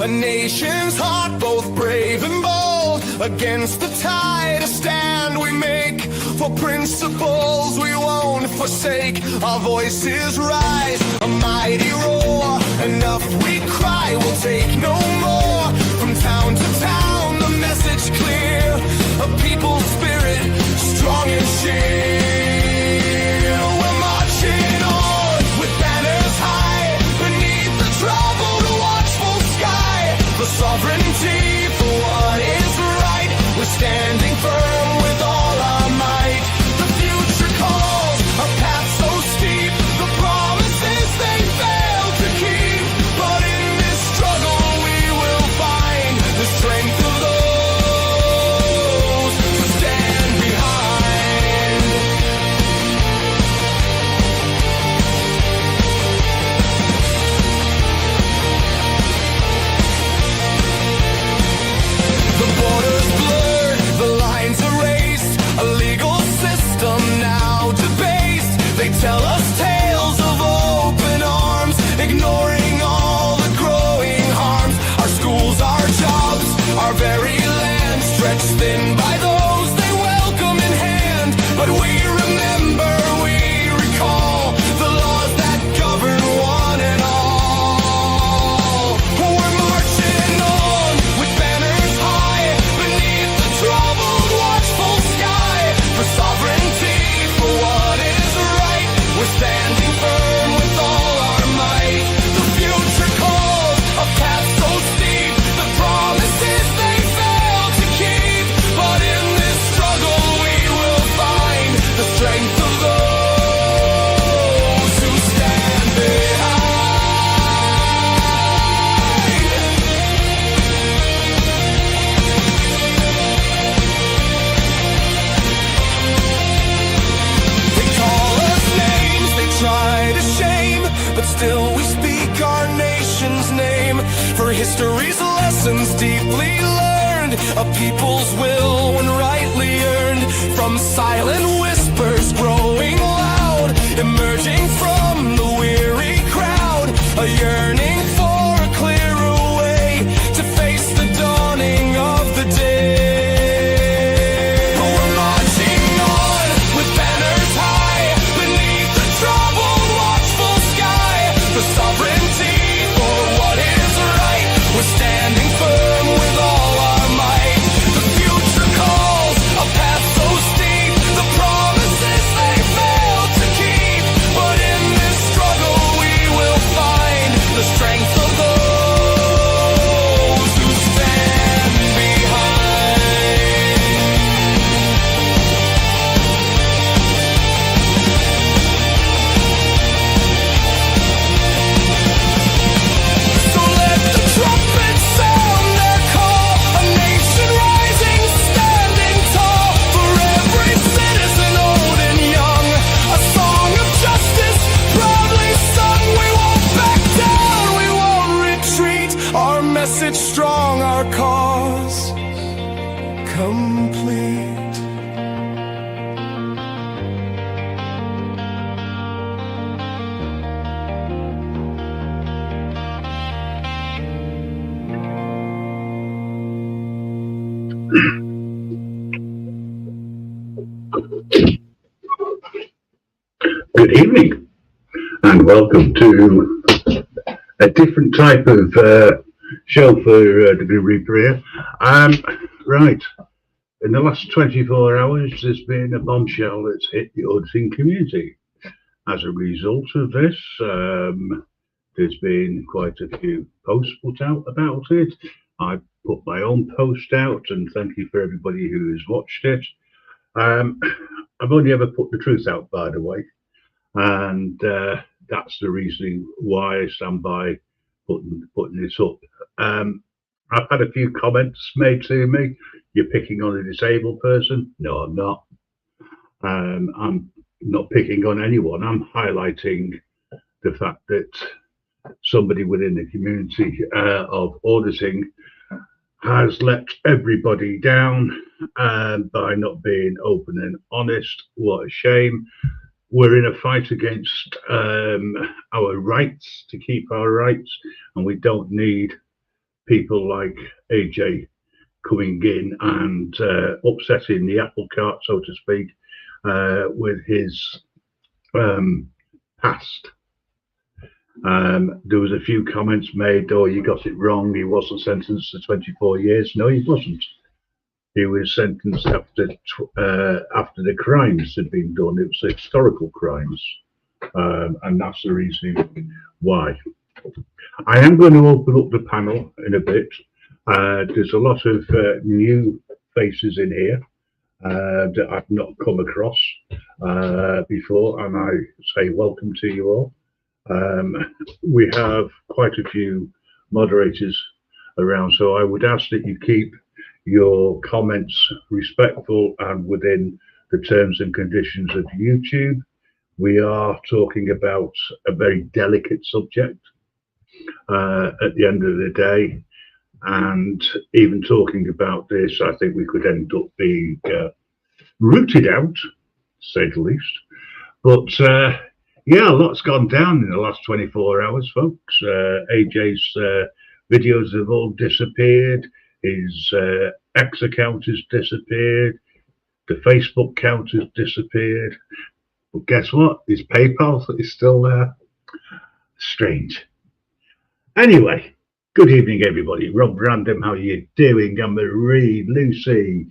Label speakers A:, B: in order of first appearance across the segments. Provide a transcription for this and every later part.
A: A nation's heart, both brave and bold. Against the tide, a stand we make. For principles we won't forsake. Our voices rise, a mighty roar. Enough we cry, we'll take no more. From town to town, the message clear. A people's spirit, strong and sheer. We're marching on with banners high. Beneath the troubled, watchful sky. For sovereignty, for what is right. We're standing firm with all our might. The future calls, a path so steep. The promises they fail to keep. But in this struggle we will find the strength of those who stand behind. The borders blurred, the lines erased. A legal system now debased. They tell us tales of open arms, ignoring all the growing harms. Our schools, our jobs, our very land, stretched thin by those they welcome in hand. But we remember, we recall the laws that govern one and all. We're marching on with banners high. Beneath the troubled, watchful sky. For sovereignty, for what is right. We're standing firm with all our might. The future calls, a path so steep. The promises they fail to keep. But in this struggle we will find the strength of those who stand behind. They call us names, they try to shame, but still we speak our nation's name. For history's lessons deeply learned, a people's will when rightly earned. From silent whispers growing loud, emerging from the weary crowd. A yearning for a clearer way to face the dawning of the day. We're marching on with banners high. Beneath the troubled, watchful sky. For sovereignty, for what is right. We're standing firm with all our might. The future calls, a path so steep. The promises they fail to keep. But in this struggle we will find the strength of those who stand behind. So let the trumpets sound their call. A nation rising, standing tall. For every citizen, old and young. A song of justice, proudly sung. We won't back down, we won't retreat. Our message strong, our cause complete.
B: Good evening and welcome to a different type of show for Degree Reaper here. Right, in the last 24 hours there's been a bombshell that's hit the auditing community. As a result of this, there's been quite a few posts put out about it. I put my own post out and thank you for everybody who's watched it. I've only ever put the truth out, by the way, and that's the reasoning why I stand by putting this up. I've had a few comments made to me. You're picking on a disabled person. No, I'm not. I'm not picking on anyone. I'm highlighting the fact that somebody within the community of auditing has let everybody down by not being open and honest. What a shame. We're in a fight against our rights, to keep our rights, and we don't need people like AJ coming in and upsetting the apple cart, so to speak, with his past. There was a few comments made, oh, you got it wrong, he wasn't sentenced to 24 years. No, he wasn't. He was sentenced after the crimes had been done. It was historical crimes, and that's the reason why. I am going to open up the panel in a bit. There's a lot of new faces in here that I've not come across before, and I say welcome to you all. We have quite a few moderators around, so I would ask that you keep your comments respectful and within the terms and conditions of YouTube. We are talking about a very delicate subject at the end of the day, and even talking about this, I think we could end up being rooted out, to say the least. But yeah, a lot's gone down in the last 24 hours, folks. AJ's videos have all disappeared. His X account has disappeared. The Facebook account has disappeared. But guess what? His PayPal is still there. Strange. Anyway, good evening, everybody. Rob Random, how are you doing? Anne-Marie, Lucy,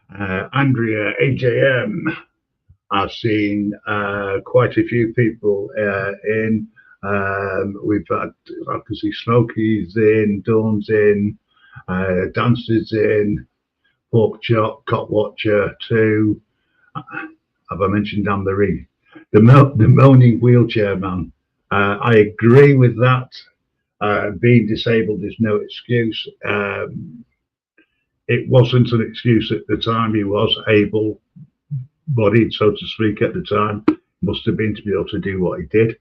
B: Andrea, AJM. I've seen quite a few people in. We've had, I can see Smokey's in, Dawn's in, Dancer's in, Pork Chop, Cop Watcher 2. Have I mentioned Anne-Marie? The moaning wheelchair man. I agree with that. Being disabled is no excuse. It wasn't an excuse at the time. He was able-bodied, so to speak, at the time. Must have been to be able to do what he did.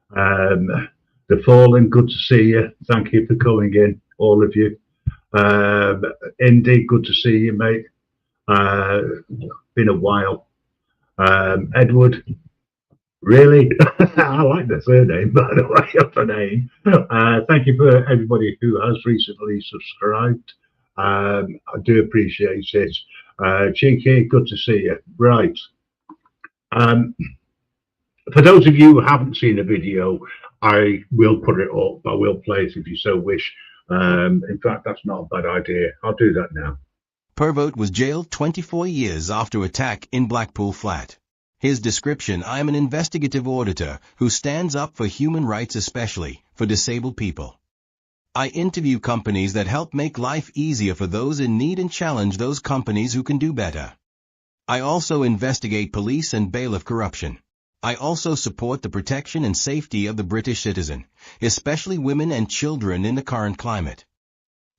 B: The Fallen, good to see you. Thank you for coming in, all of you. Indy, good to see you, mate. Been a while. Edward, really? I like the surname, by the way, of the name. Thank you for everybody who has recently subscribed. I do appreciate it. Cheeky, good to see you. Right. For those of you who haven't seen the video, I will put it up. I will play it if you so wish. In fact, that's not a bad idea. I'll do that now.
C: Pervert was jailed 24 years after attack in Blackpool flat. His description: I am an investigative auditor who stands up for human rights, especially for disabled people. I interview companies that help make life easier for those in need and challenge those companies who can do better. I also investigate police and bailiff corruption. I also support the protection and safety of the British citizen, especially women and children in the current climate.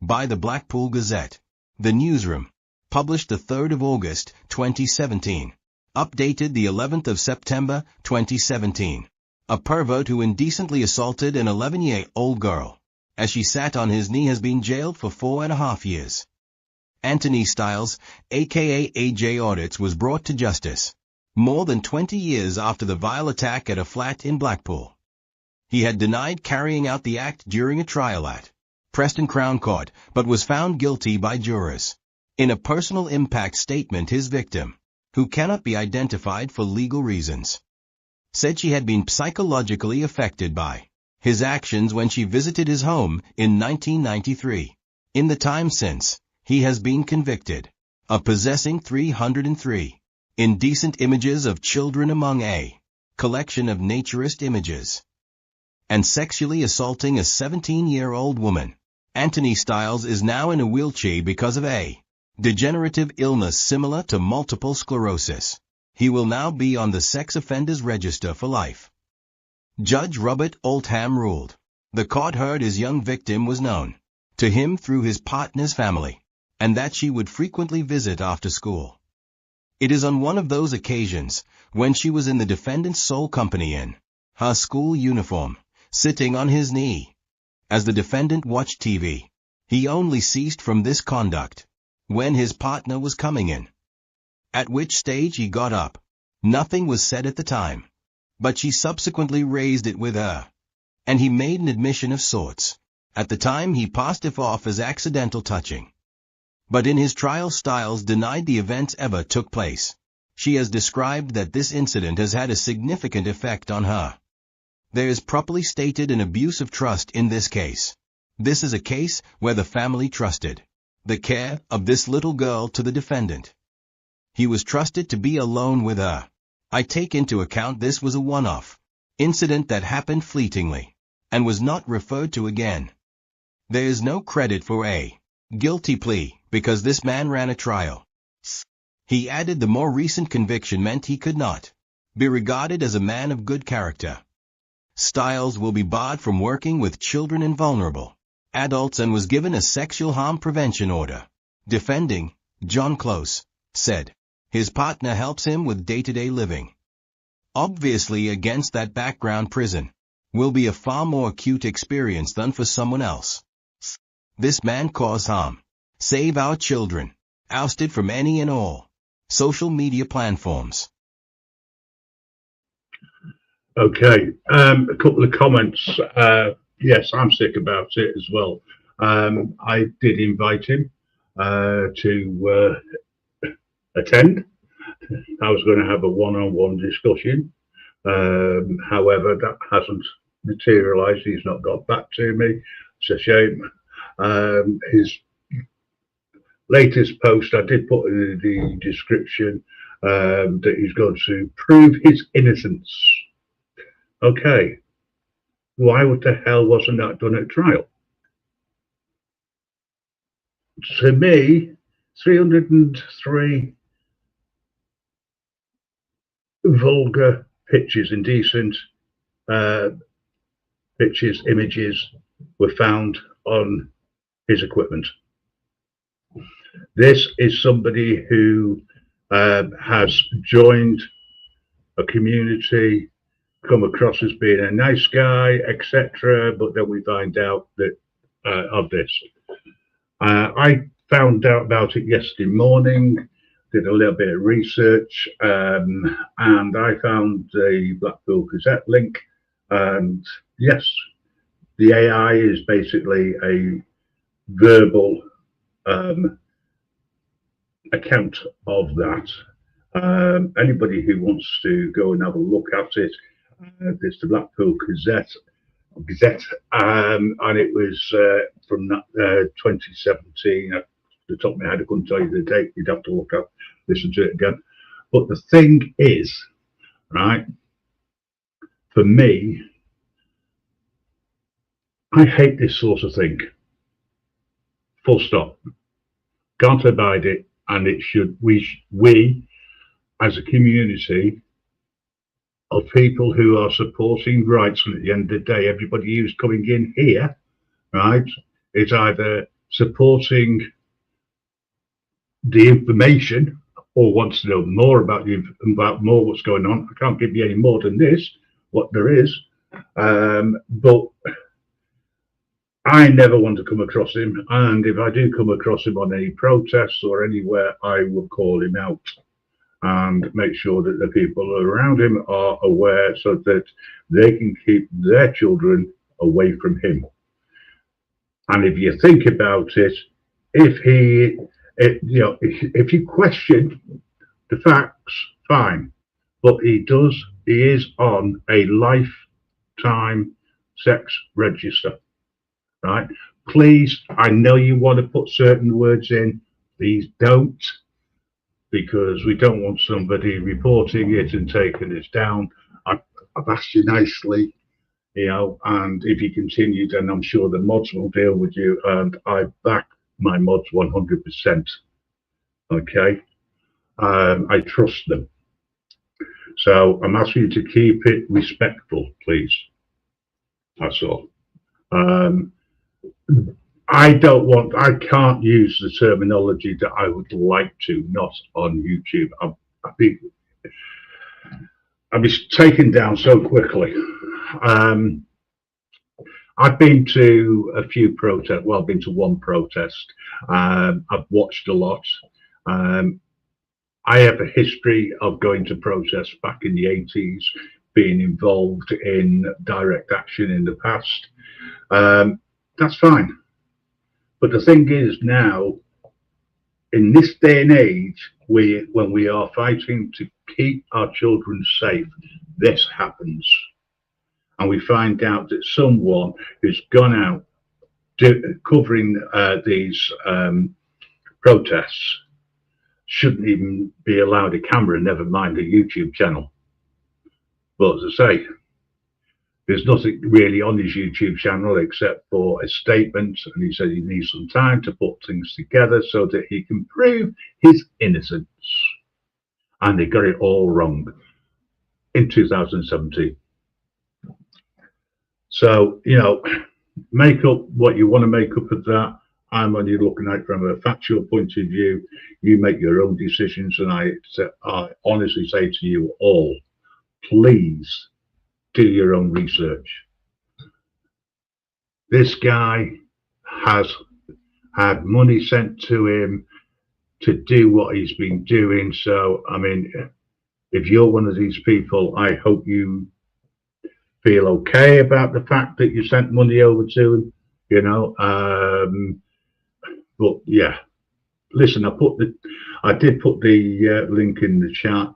C: By the Blackpool Gazette. The Newsroom. Published the 3rd of August, 2017. Updated the 11th of September, 2017. A pervert who indecently assaulted an 11-year-old girl, as she sat on his knee, has been jailed for 4.5 years. Anthony Styles, aka AJ Audits, was brought to justice more than 20 years after the vile attack at a flat in Blackpool. He had denied carrying out the act during a trial at Preston Crown Court, but was found guilty by jurors. In a personal impact statement, his victim, who cannot be identified for legal reasons, said she had been psychologically affected by his actions when she visited his home in 1993. In the time since, he has been convicted of possessing 303 indecent images of children among a collection of naturist images, and sexually assaulting a 17-year-old woman. Anthony Styles is now in a wheelchair because of a degenerative illness similar to multiple sclerosis. He will now be on the sex offenders register for life. Judge Robert Oldham ruled. The court heard his young victim was known to him through his partner's family, and that she would frequently visit after school. It is on one of those occasions, when she was in the defendant's sole company in her school uniform, sitting on his knee, as the defendant watched TV. He only ceased from this conduct when his partner was coming in, at which stage he got up. Nothing was said at the time, but she subsequently raised it with her, and he made an admission of sorts. At the time, he passed it off as accidental touching. But in his trial, Stiles denied the events ever took place. She has described that this incident has had a significant effect on her. There is properly stated an abuse of trust in this case. This is a case where the family trusted the care of this little girl to the defendant. He was trusted to be alone with her. I take into account this was a one-off incident that happened fleetingly and was not referred to again. There is no credit for a guilty plea because this man ran a trial. He added the more recent conviction meant he could not be regarded as a man of good character. Stiles will be barred from working with children and vulnerable adults and was given a sexual harm prevention order. Defending, John Close, said, his partner helps him with day-to-day living. Obviously, against that background, prison will be a far more acute experience than for someone else. This man caused harm. Save our children. Ousted from any and all social media platforms.
B: Okay, a couple of comments. Yes, I'm sick about it as well. I did invite him to attend. I was going to have a one-on-one discussion. However, that hasn't materialized. He's not got back to me. It's a shame. His latest post, I did put in the description that he's going to prove his innocence. Okay, why the hell wasn't that done at trial? To me, 303 vulgar pictures, indecent pictures, images were found on his equipment. This is somebody who has joined a community, come across as being a nice guy, etc., but then we find out that of this. I found out about it yesterday morning, did a little bit of research, and I found the Blackpool Gazette link, and yes, the AI is basically a verbal account of that. Anybody who wants to go and have a look at it, it's the Blackpool Gazette, and it was from 2017. At the top of my head, I couldn't tell you the date. You'd have to listen to it again. But the thing is, right, for me, I hate this sort of thing. Full stop. Can't abide it, and it should. We as a community of people who are supporting rights, and at the end of the day, everybody who's coming in here, right, is either supporting the information or wants to know more about what's going on. I can't give you any more than this, what there is, but I never want to come across him, and if I do come across him on any protests or anywhere, I will call him out and make sure that the people around him are aware so that they can keep their children away from him. And if you think about it, if you question the facts, fine, but he is on a lifetime sex register, right? Please, I know you want to put certain words in, please don't, because we don't want somebody reporting it and taking us down. I've asked you nicely, and if you continue, then I'm sure the mods will deal with you, and I back my mods 100%. Okay, I trust them. So I'm asking you to keep it respectful, please. That's all. I can't use the terminology that I would like to, not on YouTube. I'd be taken down so quickly. I've been to a few protests. Well, I've been to one protest. I've watched a lot. I have a history of going to protests back in the 80s, being involved in direct action in the past. that's fine. But the thing is now, in this day and age, when we are fighting to keep our children safe, this happens. And we find out that someone who's gone out covering these protests shouldn't even be allowed a camera, never mind a YouTube channel. But as I say, there's nothing really on his YouTube channel except for a statement, and he said he needs some time to put things together so that he can prove his innocence. And they got it all wrong in 2017. So, you know, make up what you want to make up of that. I'm only looking at it from a factual point of view. You make your own decisions, and I honestly say to you all, please do your own research. This guy has had money sent to him to do what he's been doing. So, I mean, if you're one of these people, I hope you feel okay about the fact that you sent money over to him, you know. But yeah, listen, I did put the link in the chat.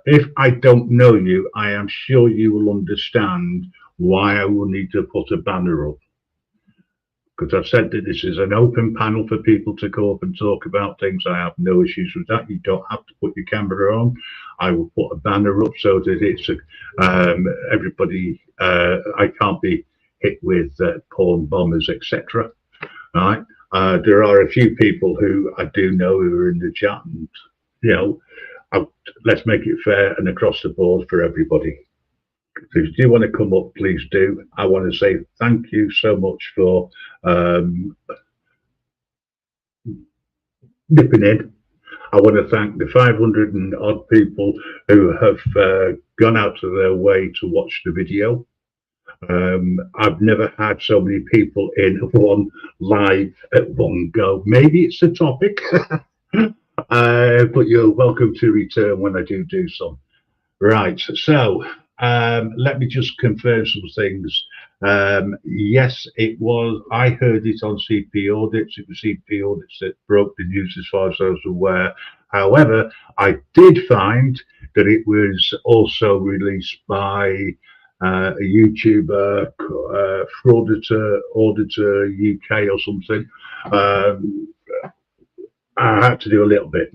B: If I don't know you, I am sure you will understand why I will need to put a banner up. Because I've said that this is an open panel for people to go up and talk about things. I have no issues with that. You don't have to put your camera on. I will put a banner up so that it's everybody. I can't be hit with porn bombers, etc. Right? There are a few people who I do know who are in the chat, and you know, let's make it fair and across the board for everybody. So if you do want to come up, please do. I want to say thank you so much for nipping in. I want to thank the 500 and odd people who have gone out of their way to watch the video. I've never had so many people in one live at one go. Maybe it's the topic, but you're welcome to return when I do some. Right, so let me just confirm some things. Yes, it was. I heard it on CP Audits. It was CP Audits that broke the news as far as I was aware. However, I did find that it was also released by a YouTuber, Auditor UK or something. I had to do a little bit,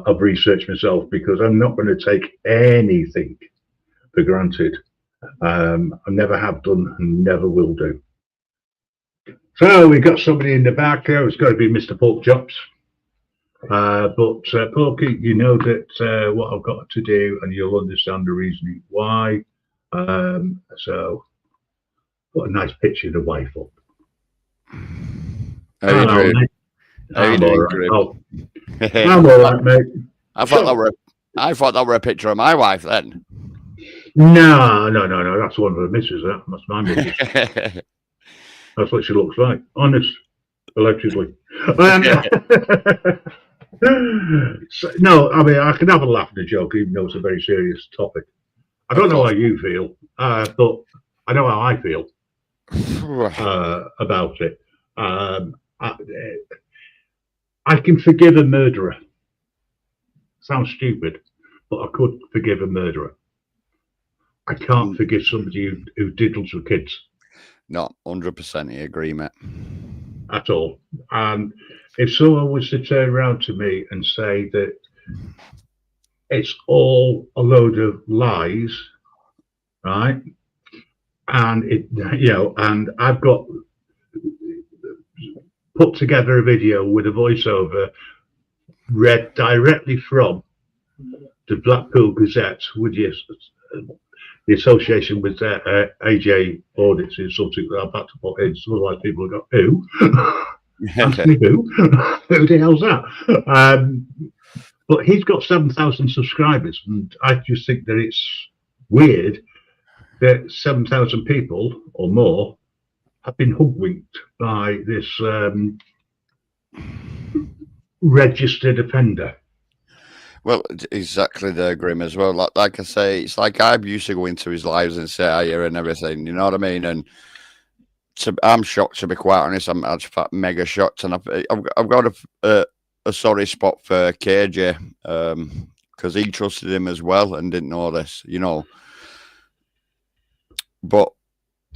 B: of research myself, because I'm not going to take anything for granted. I never have done and never will do. So we got somebody in the back there. It's got to be Mr. Pork Chops. But Porky, you know that what I've got to do, and you'll understand the reasoning why. So put a nice picture of the wife up.
D: How you doing?
B: Mate. I'm all right. Oh, I'm all right, mate.
D: I thought that were a picture of my wife then.
B: No. That's one of the missus. That's my missus. That's what she looks like. Honest, allegedly. So, no, I mean, I can have a laugh and a joke, even though it's a very serious topic. I don't know how you feel, but I know how I feel about it. I can forgive a murderer. Sounds stupid, but I could forgive a murderer. I can't forgive somebody who diddles with kids.
D: No, 100% agree, mate.
B: At all. And if someone was to turn around to me and say that it's all a load of lies, right? And and I've got put together a video with a voiceover read directly from the Blackpool Gazette, with the association with AJ Audits is something that I've had to put in. So otherwise people have got, who? Who the hell's that? But he's got 7,000 subscribers, and I just think that it's weird that 7,000 people or more have been hoodwinked by this registered offender.
D: Well, exactly there, Grim, as well. Like I say, it's like I used to go into his lives and say hiya and everything, you know what I mean? And I'm shocked, to be quite honest. I'm mega shocked, and I've got a sorry spot for KJ, because he trusted him as well and didn't know this, you know. But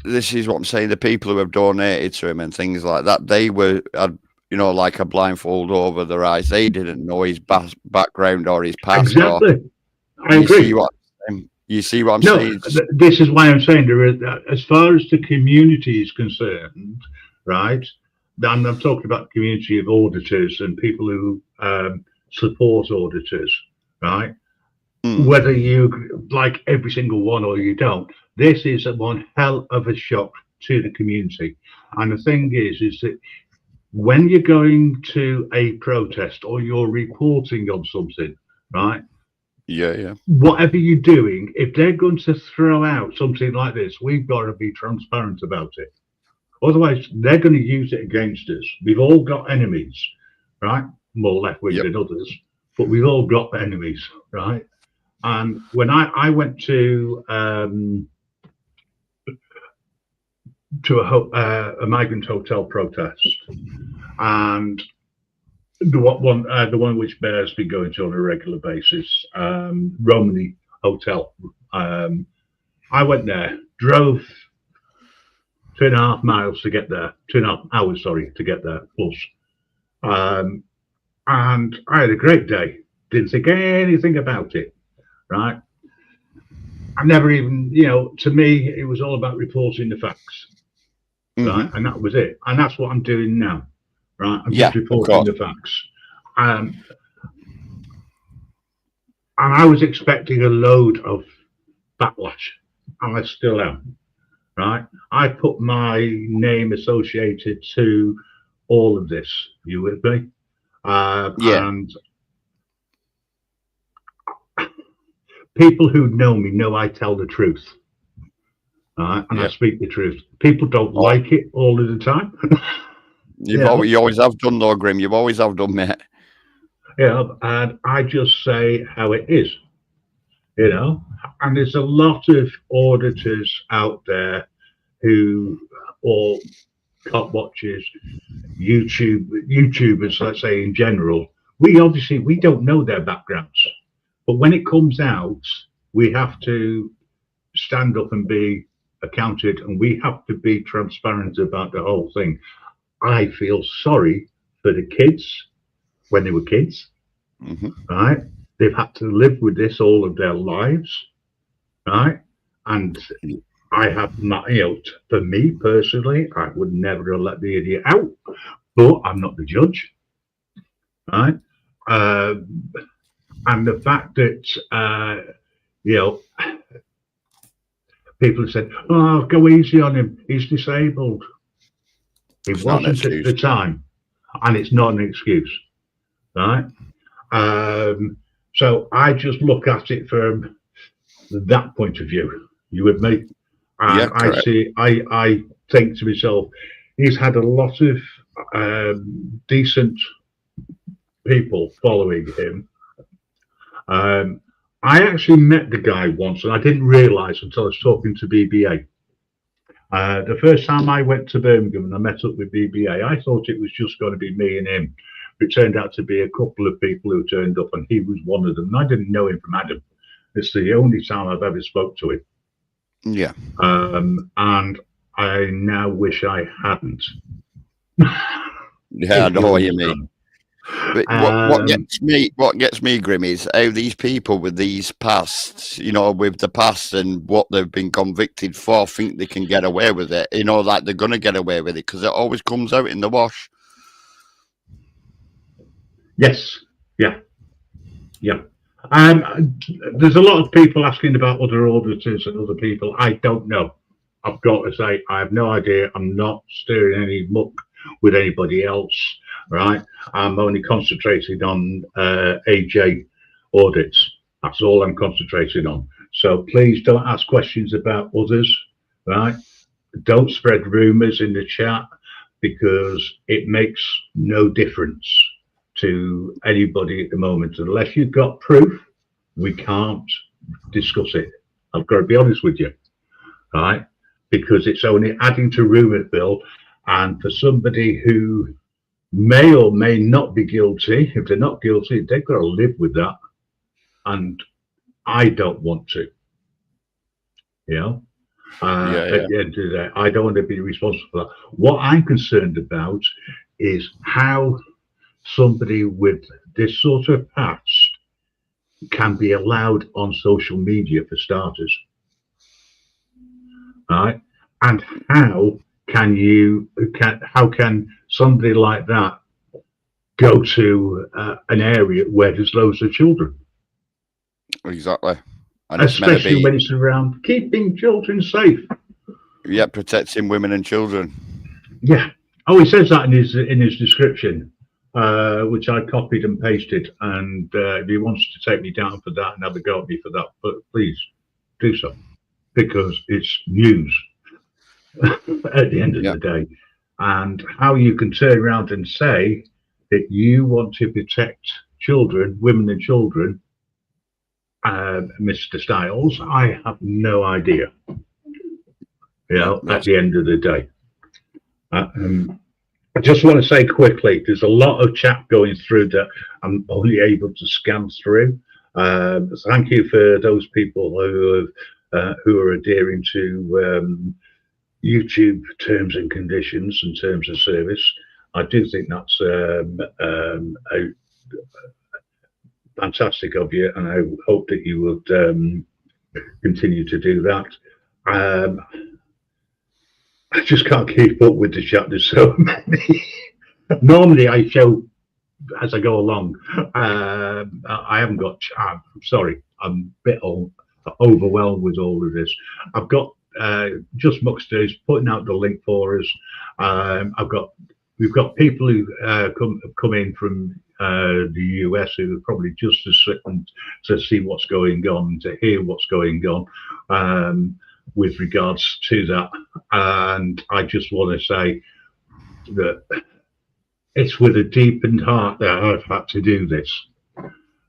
D: this is what I'm saying. The people who have donated to him and things like that, they had, you know, like a blindfold over their eyes. They didn't know his background or his past.
B: Exactly. I agree.
D: You see what I'm saying?
B: This is why I'm saying there is, as far as the community is concerned, right? And I'm talking about the community of auditors and people who support auditors, right? Whether you like every single one or you don't, this is one hell of a shock to the community. And the thing is that when you're going to a protest or you're reporting on something, right?
D: Yeah.
B: Whatever you're doing, if they're going to throw out something like this, we've got to be transparent about it. Otherwise, they're going to use it against us. We've all got enemies, right? More left-wing than others, but we've all got enemies, right? And when I went to a migrant hotel protest, and the one which Bear's been going to on a regular basis, Romney Hotel. I went there, drove 2.5 miles to get there, 2.5 hours, sorry, to get there, plus. And I had a great day. Didn't think anything about it, right? I never even, you know, to me, it was all about reporting the facts, right? And that was it. And that's what I'm doing now. Right, I'm just reporting the facts. And I was expecting a load of backlash, and I still am. Right, I put my name associated to all of this. You with me? And people who know me know I tell the truth. And I speak the truth. People don't like it all of the time.
D: You always have done, though, Grim. You always have done, mate.
B: Yeah, and I just say how it is, you know. And there's a lot of auditors out there who, or cop watchers, YouTubers, let's say in general. We don't know their backgrounds, but when it comes out, we have to stand up and be accounted, and we have to be transparent about the whole thing. I feel sorry for the kids when they were kids, right? They've had to live with this all of their lives, right? And I have not, you know, for me personally, I would never have let the idiot out, but I'm not the judge, right? And the fact that, you know, people have said, oh, go easy on him, he's disabled. It wasn't at the time, and it's not an excuse, right? So I just look at it from that point of view. You with me? And I think to myself, he's had a lot of decent people following him. I actually met the guy once, and I didn't realise until I was talking to BBA. The first time I went to Birmingham and I met up with BBA, I thought it was just going to be me and him. It turned out to be a couple of people who turned up, and he was one of them. And I didn't know him from Adam. It's the only time I've ever spoke to him.
D: Yeah.
B: And I now wish I hadn't.
D: Yeah, I know what you mean. But what gets me, Grim, is how these people with these pasts, you know, with the past and what they've been convicted for, think they can get away with it. You know, like they're going to get away with it because it always comes out in the wash.
B: Yes. Yeah. There's a lot of people asking about other auditors and other people. I don't know. I've got to say, I have no idea. I'm not stirring any muck with anybody else. Right, I'm only concentrating on AJ audits. That's all I'm concentrating on. So please don't ask questions about others, right? Don't spread rumors in the chat, because it makes no difference to anybody at the moment. Unless you've got proof, we can't discuss it. I've got to be honest with you, right? because it's only adding to rumour mill. And for somebody who may or may not be guilty, if they're not guilty, they've got to live with that. And I don't want to, you know. At the end of the day, I don't want to be responsible for that. What I'm concerned about is how somebody with this sort of past can be allowed on social media, for starters, right? And how can somebody like that go to an area where there's loads of children?
D: Exactly. And
B: especially when it's around keeping children safe.
D: Yeah, protecting women and children.
B: Yeah. Oh, he says that in his description, which I copied and pasted. And if he wants to take me down for that and have a go at me for that, but please do so, because it's news at the end of the day. And how you can turn around and say that you want to protect children, women and children, Mr. Styles, I have no idea. You know, at the end of the day. I just want to say quickly, there's a lot of chat going through that I'm only able to scan through. Thank you for those people who are adhering to YouTube terms and conditions and terms of service. I do think that's fantastic of you, and I hope that you would continue to do that. I just can't keep up with the chat. There's so many. Normally I show as I go along. I haven't got chat. I'm sorry, I'm a bit overwhelmed with all of this. I've got Just Mucksters putting out the link for us. We've got people who come in from the US who are probably just as certain to see what's going on, to hear what's going on with regards to that. And I just want to say that it's with a deepened heart that I've had to do this,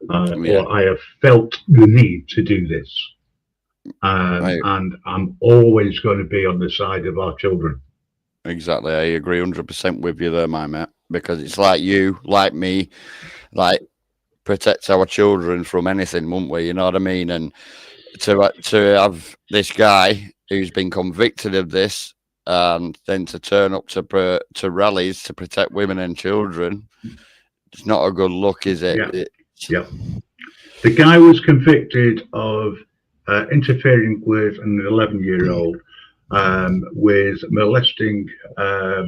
B: or I have felt the need to do this. And I'm always going to be on the side of our children.
D: Exactly. I agree 100% with you there, my mate, because it's like you, like me, like protect our children from anything, won't we? You know what I mean? And to have this guy who's been convicted of this and then to turn up to rallies to protect women and children, it's not a good look, is it?
B: Yeah. The guy was convicted of interfering with an 11-year-old with molesting a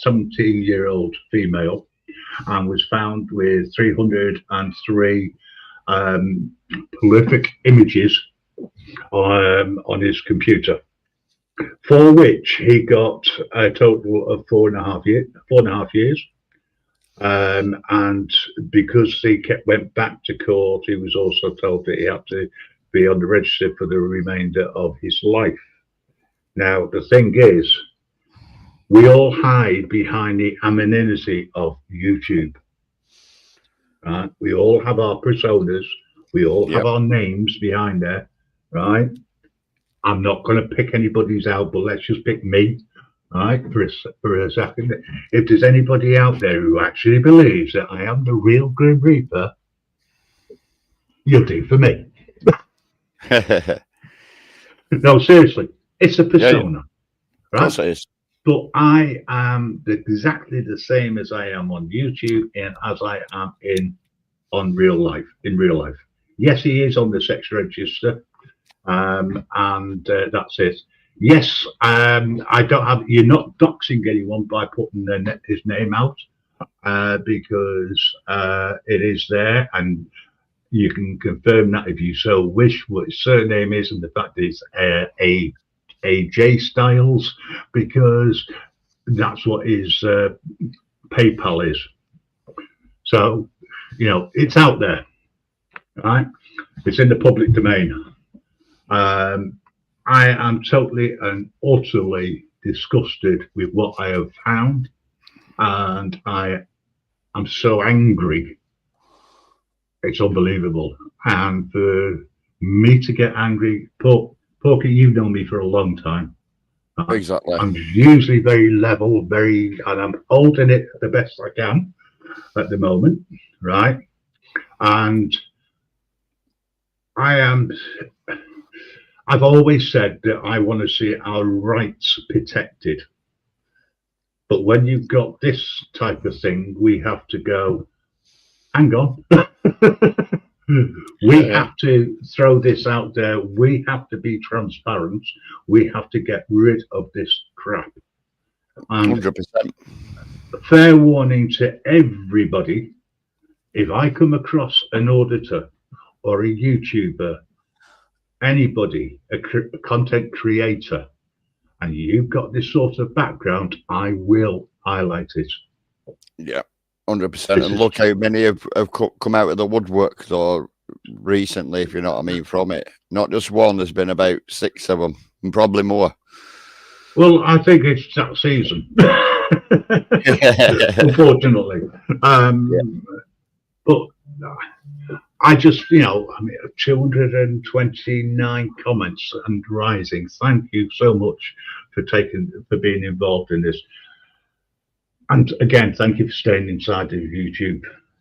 B: 17-year-old female, and was found with 303 prolific images on his computer, for which he got a total of 4.5 years. And because he went back to court, he was also told that he had to be on the register for the remainder of his life. Now, the thing is, we all hide behind the anonymity of YouTube. Right? We all have our personas. We all have our names behind there, right? I'm not going to pick anybody's out, but let's just pick me, right, for a second. If there's anybody out there who actually believes that I am the real Grim Reaper, you'll do for me. No, seriously, it's a persona, right?
D: Yes, it is.
B: But I am exactly the same as I am on YouTube and as I am in real life. Yes, he is on the sex register, and that's it. Yes, I don't have. You're not doxing anyone by putting his name out, because it is there, and you can confirm that if you so wish what his surname is, and the fact is AJ Styles, because that's what his PayPal is. So, you know, it's out there, right? It's in the public domain. I am totally and utterly disgusted with what I have found, and I am so angry. It's unbelievable. And for me to get angry, Porky, you've known me for a long time.
D: Exactly.
B: I'm usually very level, and I'm holding it the best I can at the moment, right? And I am. I've always said that I want to see our rights protected, but when you've got this type of thing, we have to go. Hang on. We have to throw this out there. We have to be transparent. We have to get rid of this crap. And
D: 100%.
B: fair warning to everybody, if I come across an auditor or a YouTuber, anybody, a content creator, and you've got this sort of background, I will highlight it.
D: Yeah, 100%. And look how many have come out of the woodwork, though, recently, if you know what I mean, from it. Not just one, there's been about 6 of them, and probably more.
B: Well, I think it's that season, unfortunately. But I just, I mean, 229 comments and rising. Thank you so much for being involved in this. And again, thank you for staying inside the YouTube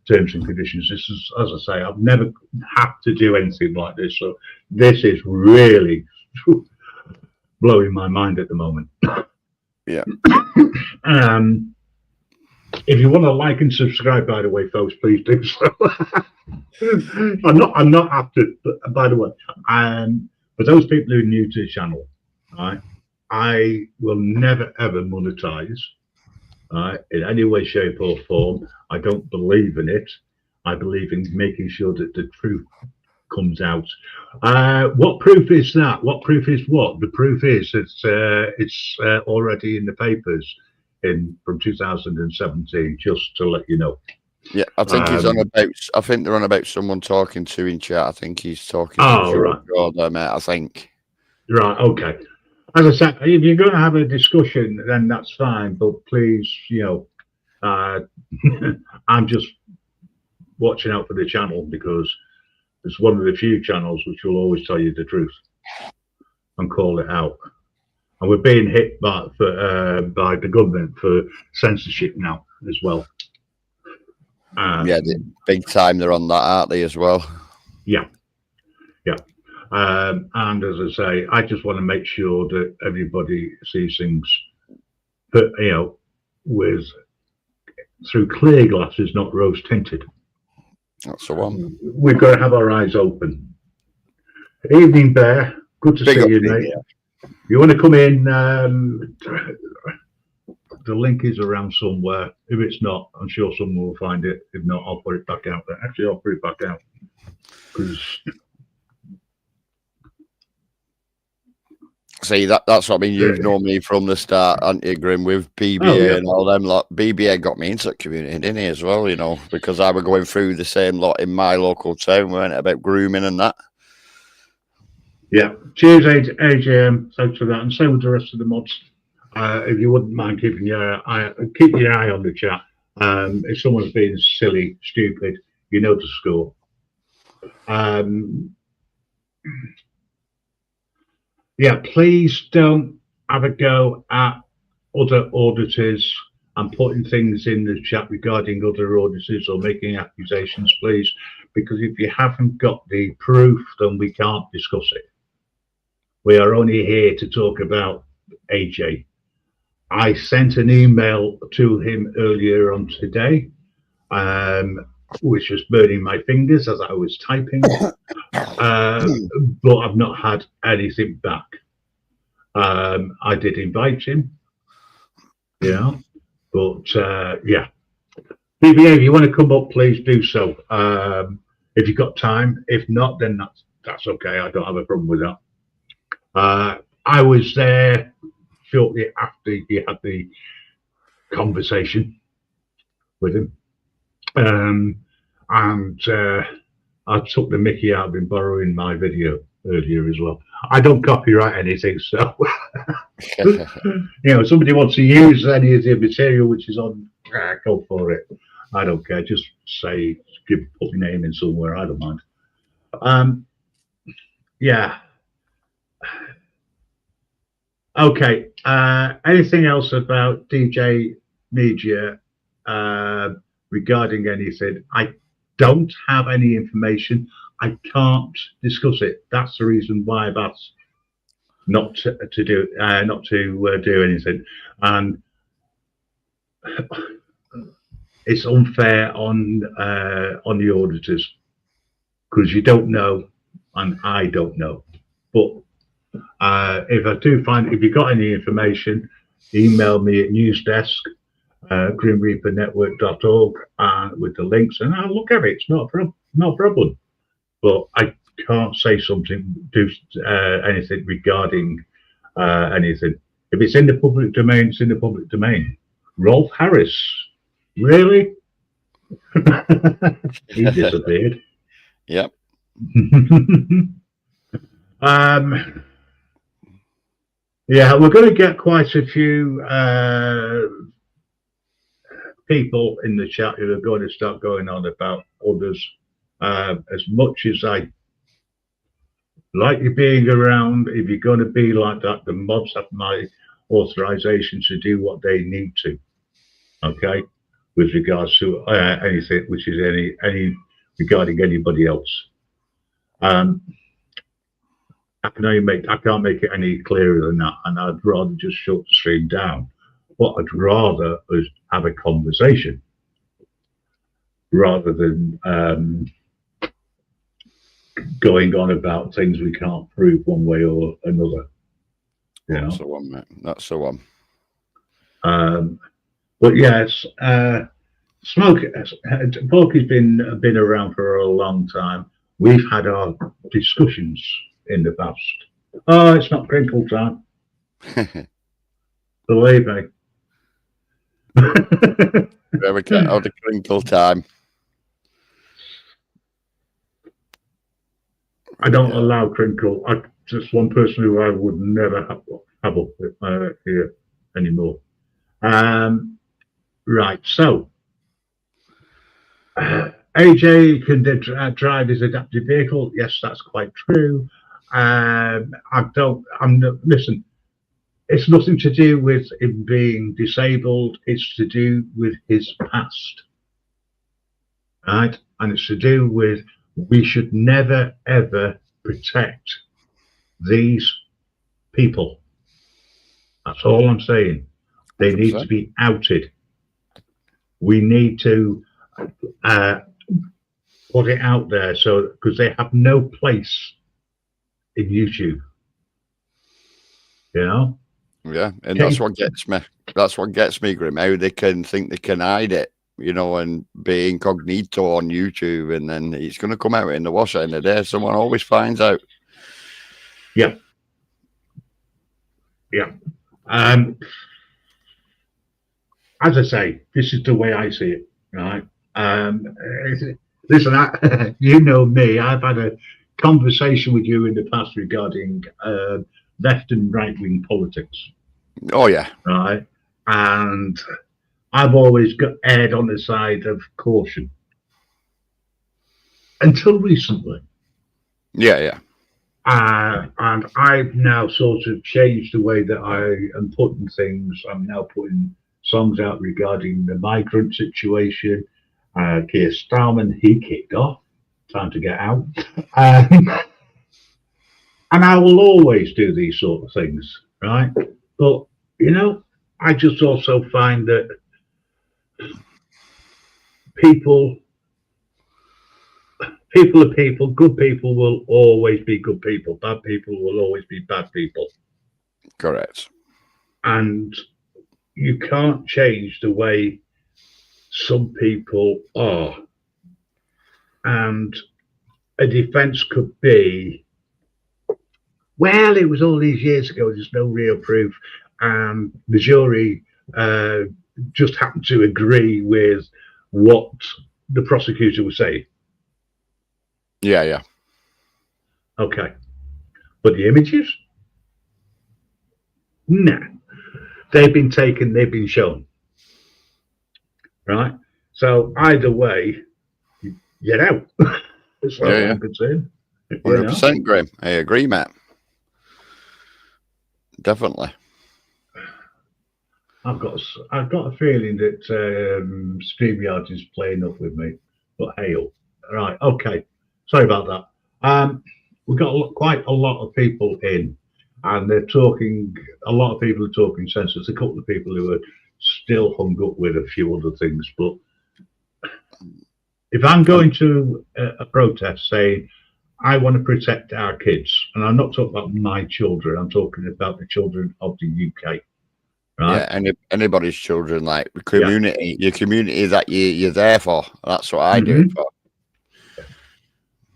B: terms and conditions. This is, as I say, I've never had to do anything like this. So this is really blowing my mind at the moment.
D: Yeah.
B: If you want to like and subscribe, by the way, folks, please do so. I'm not after, by the way, for those people who are new to the channel, right, I will never ever monetize, in any way, shape, or form. I don't believe in it. I believe in making sure that the truth comes out. What proof is that? What proof is what? The proof is it's already in the papers from 2017. Just to let you know.
D: Yeah, I think he's on about. I think they're on about someone talking to in chat. I think he's talking
B: to
D: George Order, mate. I think.
B: Right. Okay. As I said, if you're going to have a discussion, then that's fine. But please, I'm just watching out for the channel because it's one of the few channels which will always tell you the truth and call it out. And we're being hit by the government for censorship now as well.
D: Yeah, big time. They're on that, aren't they, as well?
B: Yeah, yeah. And as I say, I just want to make sure that everybody sees things, with through clear glasses, not rose tinted.
D: That's the one.
B: We've got to have our eyes open. Evening, Bear. Good to see you, mate. Yeah. You want to come in? The link is around somewhere. If it's not, I'm sure someone will find it. If not, I'll put it back out there. Actually, I'll put it back out because.
D: See, that's what I mean. You've known me from the start, haven't you, Grim, with BBA and all them lot. BBA got me into the community, didn't he, as well, because I was going through the same lot in my local town, weren't it, about grooming and that. Yeah.
B: Cheers, AJM. Thanks for that. And same with the rest of the mods. If you wouldn't mind keeping your eye on the chat. If someone's being silly, stupid, you know the score. Yeah, please don't have a go at other auditors and putting things in the chat regarding other auditors or making accusations, please, because if you haven't got the proof, then we can't discuss it. We are only here to talk about AJ. I sent an email to him earlier on today, which was burning my fingers as I was typing, but I've not had anything back. I did invite him, but yeah. BBA, if you want to come up, please do so. If you've got time. If not, then that's okay. I don't have a problem with that. I was there shortly after he had the conversation with him, and I took the mickey out of him borrowing my video earlier as well. I don't copyright anything, so somebody wants to use any of the material which is on, go for it. I don't care. Just say, put your name in somewhere. I don't mind. Yeah. Okay. Anything else about DJ Media regarding anything? I don't have any information. I can't discuss it. That's the reason why I've asked not to do do anything, and it's unfair on the auditors because you don't know, and I don't know. But if I do find, if you've got any information, email me at newsdesk grimreapernetwork.org with the links, and I'll look at it. It's not a problem. But I can't say do anything regarding anything. If it's in the public domain, it's in the public domain. Rolf Harris, really? He disappeared.
D: Yep.
B: Yeah, we're going to get quite a few people in the chat who are going to start going on about others. As much as I like you being around, if you're going to be like that, the mobs have my authorization to do what they need to. Okay, with regards to anything which is any regarding anybody else. I can't make it any clearer than that, and I'd rather just shut the stream down. What I'd rather is have a conversation rather than going on about things we can't prove one way or another. You know?
D: That's the one, mate. That's the one.
B: But yes, Porky's been around for a long time. We've had our discussions in the past. Oh, it's not crinkle time. Believe me.
D: Very out of crinkle time.
B: I don't allow crinkle. I'm just one person who I would never have up here anymore. Right, so AJ can drive his adaptive vehicle. Yes, that's quite true. Listen, it's nothing to do with him being disabled. It's to do with his past, right? And it's to do with we should never, ever protect these people. That's all I'm saying. They need to be outed. We need to put it out there because they have no place in YouTube. You know?
D: Yeah, and that's what gets me. That's what gets me, Grim. How they can think they can hide it, you know, and be incognito on YouTube, and then it's going to come out in the wash end of the day. Someone always finds out.
B: Yeah. Yeah. As I say, this is the way I see it, right? Listen, you know me. I've had a conversation with you in the past regarding left and right wing politics.
D: Oh yeah,
B: right. And I've always erred on the side of caution until recently.
D: Yeah, yeah.
B: And I've now sort of changed the way that I am putting things. I'm now putting songs out regarding the migrant situation. Keir Starmer, he kicked off. Time to get out. And I will always do these sort of things, right? But, you know, I just also find that people are people. Good people will always be good people. Bad people will always be bad people.
D: Correct.
B: And you can't change the way some people are. And a defense could be, well, it was all these years ago, there's no real proof. And the jury just happened to agree with what the prosecutor was saying.
D: Yeah, yeah.
B: Okay. But the images? No. They've been taken, they've been shown. Right? So either way, get out. As far as I'm concerned.
D: 100%, Graham. I agree, Matt. Definitely.
B: I've got a feeling that StreamYard is playing up with me. But hey, right, okay. Sorry about that. We've got quite a lot of people in, and they're talking. A lot of people are talking sense. There's a couple of people who are still hung up with a few other things. But if I'm going to a protest saying I want to protect our kids, and I'm not talking about my children, I'm talking about the children of the UK. Right?
D: Yeah, anybody's children, like community, your community that you're there for. That's what I do it for.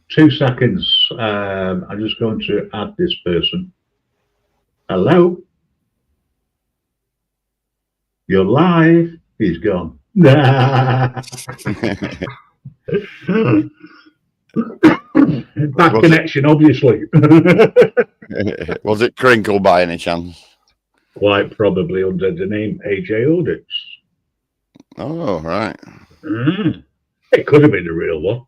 B: 2 seconds. I'm just going to add this person. Hello? You're live. He's gone. Bad connection, obviously.
D: Was it Crinkle by any chance?
B: Quite probably under the name AJ Audits.
D: Oh, right.
B: It could have been the real one.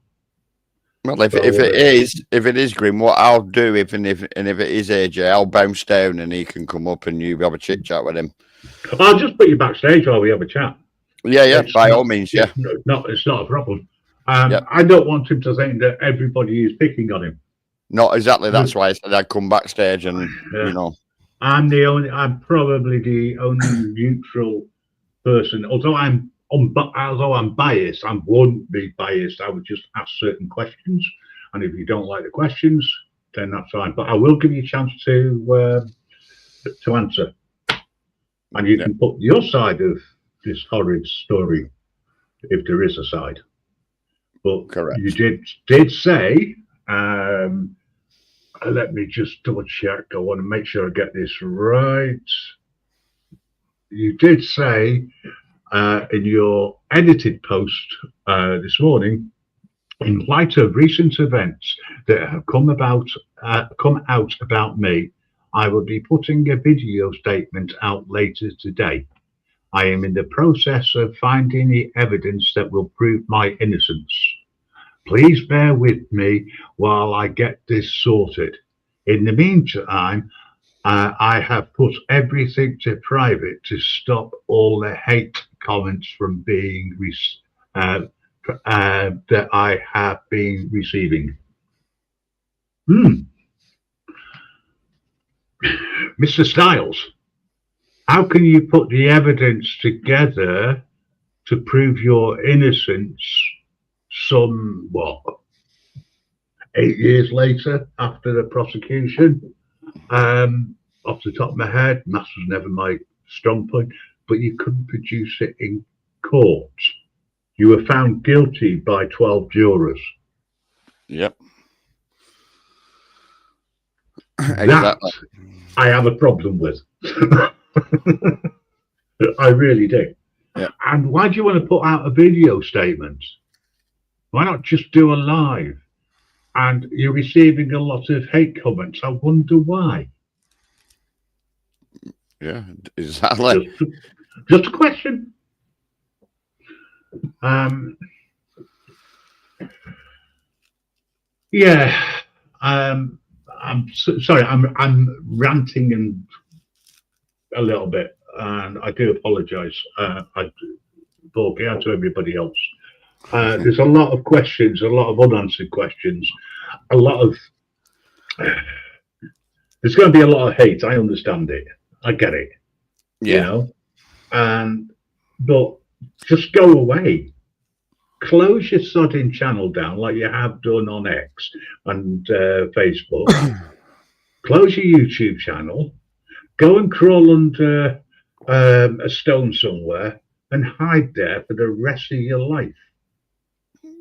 D: Well, if it is Grim, what I'll do if it is AJ, I'll bounce down and he can come up and you have a chit chat with him.
B: I'll just put you backstage while we have a chat.
D: Yeah, by all means, yeah.
B: It's not a problem. I don't want him to think that everybody is picking on him.
D: Not exactly. That's why I said I'd come backstage and you know.
B: I'm probably the only neutral person. Although I'm biased, I won't be biased. I would just ask certain questions, and if you don't like the questions, then that's fine. But I will give you a chance to answer, and you can put your side of this horrid story, if there is a side. But
D: correct.
B: You did say. Let me just double check. I want to make sure I get this right. You did say in your edited post this morning, in light of recent events that have come out about me, I will be putting a video statement out later today. I am in the process of finding the evidence that will prove my innocence. Please bear with me while I get this sorted. In the meantime, I have put everything to private to stop all the hate comments from being that I have been receiving. Mr. Styles, how can you put the evidence together to prove your innocence 8 years later after the prosecution? Off the top of my head, maths was never my strong point, but you couldn't produce it in court. You were found guilty by 12 jurors.
D: Yep.
B: That
D: exactly.
B: I have a problem with. I really do.
D: Yeah.
B: And why do you want to put out a video statement? Why not just do a live? And you're receiving a lot of hate comments. I wonder why.
D: Yeah, exactly.
B: Just a question. I'm sorry. I'm ranting and a little bit, and I do apologise. I talk out to everybody else. There's a lot of questions, a lot of unanswered questions, a lot of. There's going to be a lot of hate. I understand it. I get it.
D: Yeah.
B: You know, but just go away. Close your sodding channel down like you have done on X and Facebook. Close your YouTube channel. Go and crawl under a stone somewhere and hide there for the rest of your life.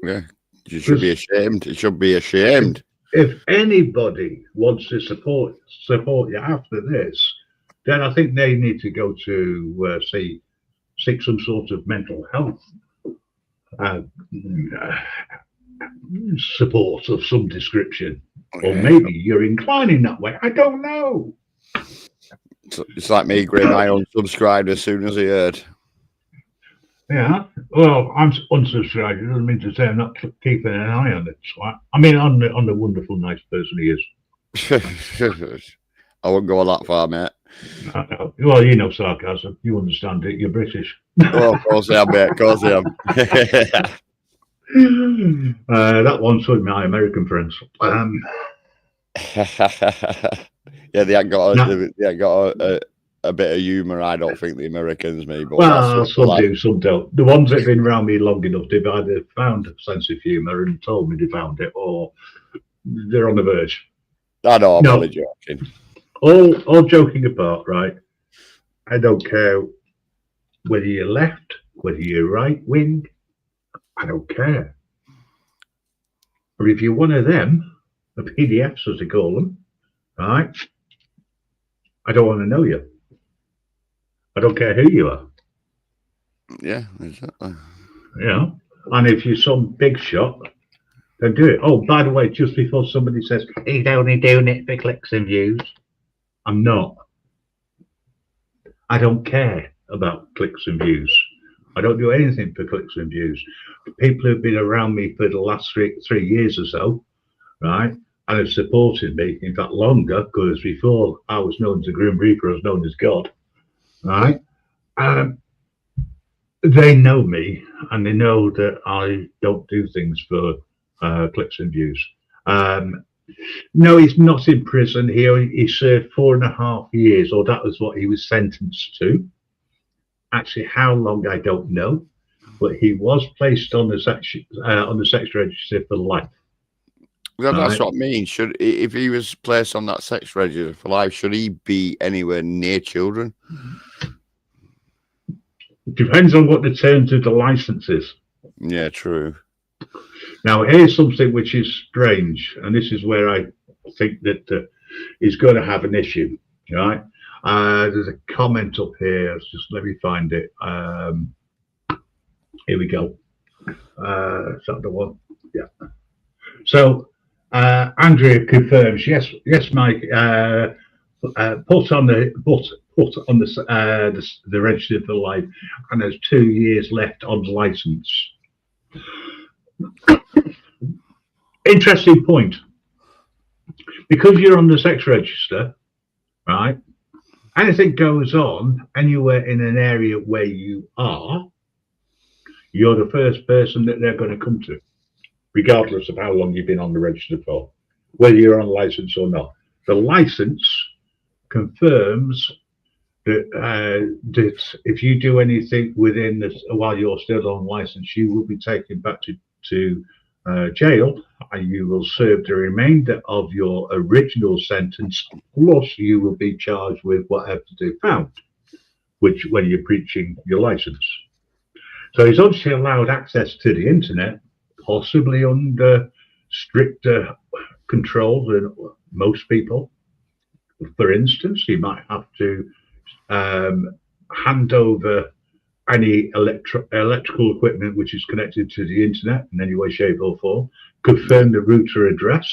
D: Yeah, you should be ashamed. You should be ashamed.
B: If anybody wants to support you after this, then I think they need to go to seek some sort of mental health support of some description, or maybe you're inclining that way. I don't know.
D: It's like me, Grim. I unsubscribed as soon as I heard.
B: Yeah, well, I'm unsubscribed. It doesn't mean to say I'm not keeping an eye on it. I mean, on the wonderful, nice person he is.
D: I won't go that far, mate.
B: Well, you know sarcasm. You understand it. You're British.
D: Oh, of course I am, mate. Of course I am.
B: That one's with my American friends.
D: Yeah, they ain't got
B: No.
D: a bit of humour. I don't think the Americans, me, but
B: Well,
D: that's
B: some
D: like,
B: do, some don't. The ones that have been around me long enough, they've either found a sense of humour and told me they found it, or they're on the verge.
D: I know, I'm
B: No.
D: only joking.
B: All joking apart, right? I don't care whether you're left, whether you're right wing. I don't care. Or if you're one of them, the PDFs as they call them, right? I don't want to know you. I don't care who you are.
D: Yeah, exactly.
B: You know, and if you're some big shot, then do it. Oh, by the way, just before somebody says he's only doing it for clicks and views, I'm not. I don't care about clicks and views. I don't do anything for clicks and views. People who've been around me for the last three years or so, right, and have supported me, in fact, longer, because before I was known as the Grim Reaper, I was known as God, right? They know me, and they know that I don't do things for clicks and views. No, he's not in prison here. He served 4.5 years, or that was what he was sentenced to. Actually, how long I don't know, but he was placed on the sex register for life.
D: Well, that's what I mean. If he was placed on that sex register for life, should he be anywhere near children?
B: Depends on what the terms of the license is.
D: Yeah, true.
B: Now, here's something which is strange, and this is where I think that he's going to have an issue, right? There's a comment up here. Just let me find it. Here we go. Is that the one? Yeah. So, Andrea confirms, yes, Mike. Put on the register for life, and there's 2 years left on the license. Interesting point. Because you're on the sex register, right? Anything goes on anywhere in an area where you are, you're the first person that they're going to come to, regardless of how long you've been on the register for, whether you're on license or not. The license confirms that if you do anything within this while you're still on license, you will be taken back to jail, and you will serve the remainder of your original sentence, plus you will be charged with whatever they found, which when you're breaching your license. So he's obviously allowed access to the internet, possibly under stricter control than most people. For instance, he might have to hand over any electrical equipment which is connected to the internet in any way, shape, or form, confirm the router address,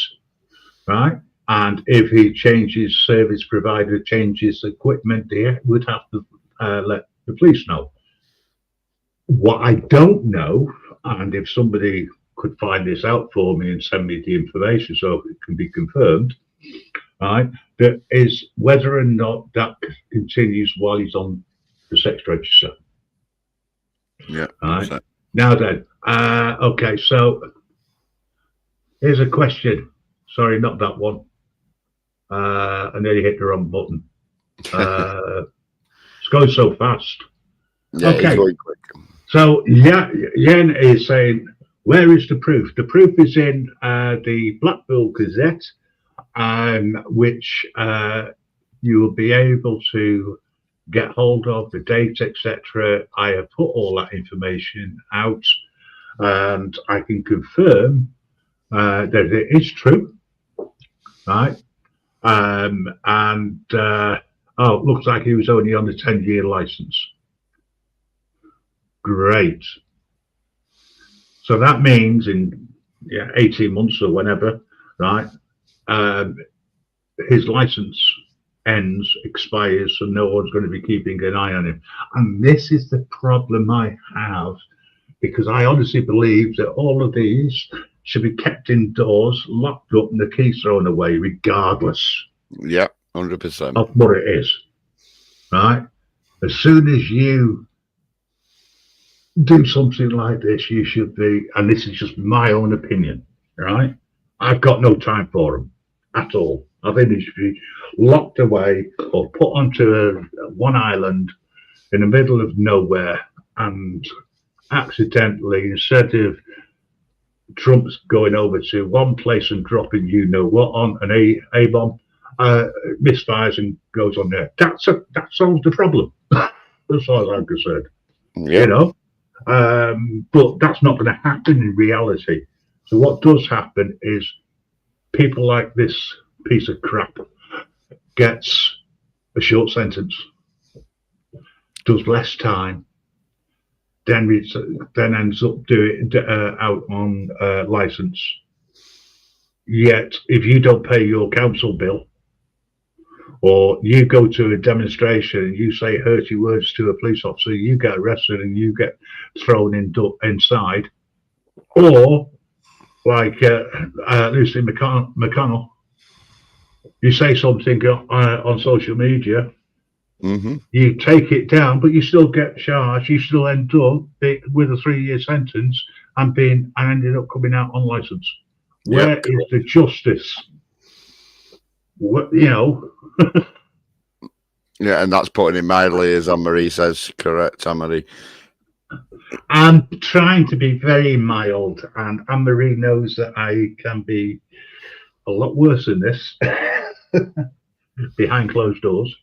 B: right? And if he changes service provider, changes equipment, he would have to let the police know. What I don't know, and if somebody could find this out for me and send me the information so it can be confirmed, right, that is whether or not that continues while he's on the sex register.
D: Yeah.
B: Right. Now then, okay, so here's a question. Sorry, not that one. I nearly hit the wrong button. It's going so fast.
D: Yeah,
B: okay.
D: It's going quick.
B: So Yen is saying, where is the proof? The proof is in the Blackpool Gazette, which you will be able to get hold of, the date, etc. I have put all that information out, and I can confirm that it is true, right? Oh, looks like he was only on a 10-year license. Great. So that means in 18 months or whenever, right? His license expires, so no one's going to be keeping an eye on him. And this is the problem I have, because I honestly believe that all of these should be kept indoors, locked up, and the keys thrown away, regardless.
D: Yeah, 100%.
B: Of what it is. right? As soon as you do something like this, you should be, and this is just my own opinion, right? I've got no time for them at all. I think they should be locked away or put onto one island in the middle of nowhere, and accidentally, instead of Trump's going over to one place and dropping you know what on an A bomb, misfires and goes on there. That solves the problem. As far as I'm concerned,
D: Yeah.
B: you know. But that's not going to happen in reality. So what does happen is people like this piece of crap gets a short sentence, does less time, then ends up doing out on license. Yet, if you don't pay your council bill, or you go to a demonstration and you say hurty words to a police officer, you get arrested and you get thrown inside. Or, like Lucy McConnell, you say something on social media, you take it down, but you still get charged. You still end up with a 3-year sentence and ended up coming out on license. Where is the justice? What, you know?
D: Yeah, and that's putting it mildly, as Anne-Marie says. Correct, Anne-Marie.
B: I'm trying to be very mild, and Anne-Marie knows that I can be a lot worse than this behind closed doors,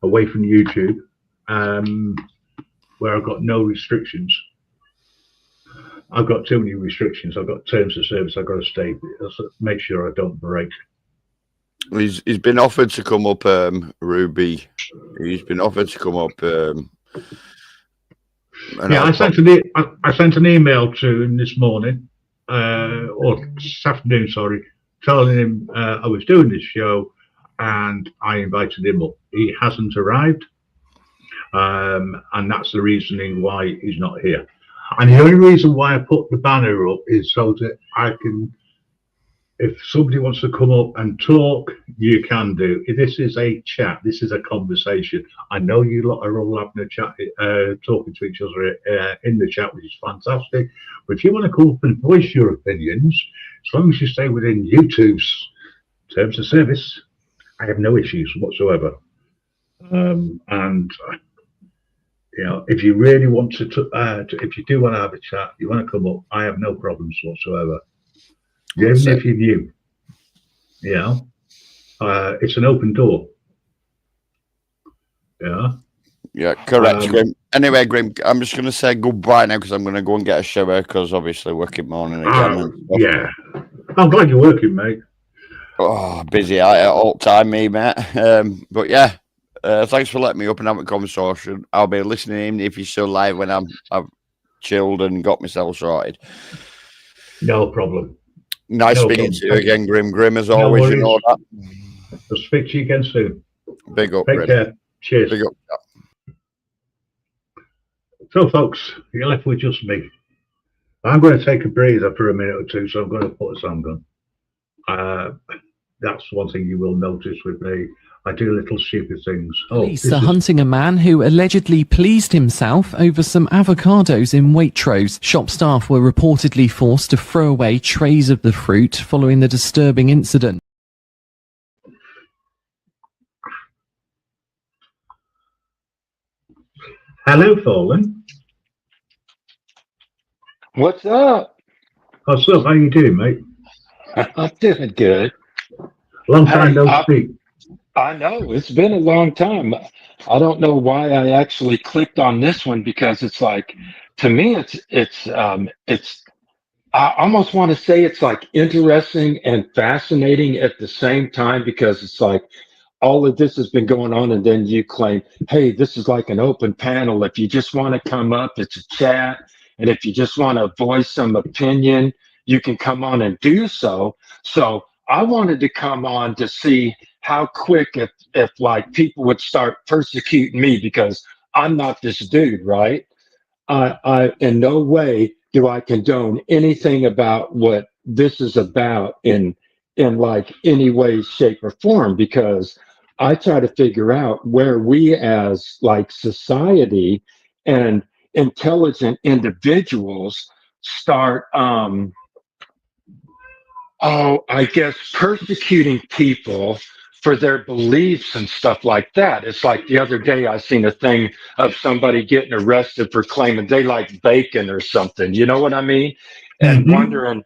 B: away from YouTube, where I've got no restrictions. I've got too many restrictions. I've got terms of service. I've got to stay, make sure I don't break.
D: He's been offered to come up, Ruby. He's been offered to come up.
B: Yeah, I sent an email to him this morning, or this afternoon, sorry, telling him I was doing this show, and I invited him up. He hasn't arrived, and that's the reasoning why he's not here. And the only reason why I put the banner up is so that I can, if somebody wants to come up and talk, you can do. This is a chat. This is a conversation. I know you lot are all having a chat, talking to each other in the chat, which is fantastic. But if you want to come up and voice your opinions, as long as you stay within YouTube's terms of service, I have no issues whatsoever. And you know, if you really want to, if you do want to have a chat, you want to come up, I have no problems whatsoever. Even if you're new, you know, it's an open door. Yeah.
D: Yeah, correct, Grim. Anyway, Grim, I'm just going to say goodbye now because I'm going to go and get a shower because obviously working morning again.
B: Yeah. I'm glad you're working, mate.
D: Oh, busy at all time, me, mate. But yeah, thanks for letting me up and have a conversation. I'll be listening if you're still live when I've chilled and got myself sorted.
B: No problem.
D: Nice speaking to you again, Grim. Grim, as always, you know that.
B: I'll speak to you again soon.
D: Big up,
B: Take
D: Grim.
B: care. Cheers.
D: Big up.
B: So, folks, you're left with just me. I'm going to take a breather for a minute or two, so I'm going to put a song on. That's one thing you will notice with me. I do little stupid things.
E: Police are hunting a man who allegedly pleased himself over some avocados in Waitrose. Shop staff were reportedly forced to throw away trays of the fruit following the disturbing incident.
B: Hello, Fallen.
F: What's up?
B: What's up? How you doing, mate?
F: I'm doing good.
B: Long time no speak.
F: I know it's been a long time. I don't know why I actually clicked on this one because it's like, to me, it's I almost want to say it's like interesting and fascinating at the same time because it's like all of this has been going on and then you claim, hey, this is like an open panel. If you just want to come up, it's a chat. And if you just want to voice some opinion, you can come on and do so. So I wanted to come on to see how quick if like people would start persecuting me because I'm not this dude, right? I in no way do I condone anything about what this is about in like any way, shape, or form because I try to figure out where we as like society and intelligent individuals start I guess persecuting people for their beliefs and stuff like that. It's like the other day I seen a thing of somebody getting arrested for claiming they like bacon or something. You know what I mean? And
B: Mhm.
F: wondering,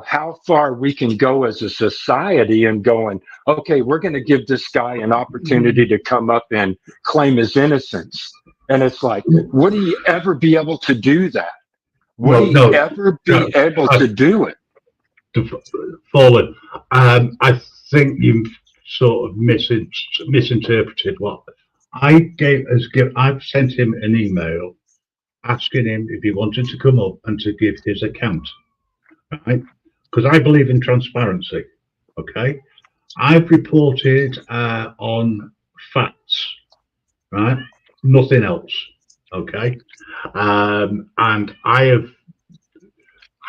F: how far we can go as a society and going, okay, we're going to give this guy an opportunity to come up and claim his innocence. And it's like, would he ever be able to do that? Would
B: Well,
F: he
B: no,
F: ever be
B: no,
F: able to do it?
B: Fallen. I think you've sort of misinterpreted what I gave. I've sent him an email asking him if he wanted to come up and to give his account, right? Because I believe in transparency. Okay, I've reported on facts, right? Nothing else. Okay, and I have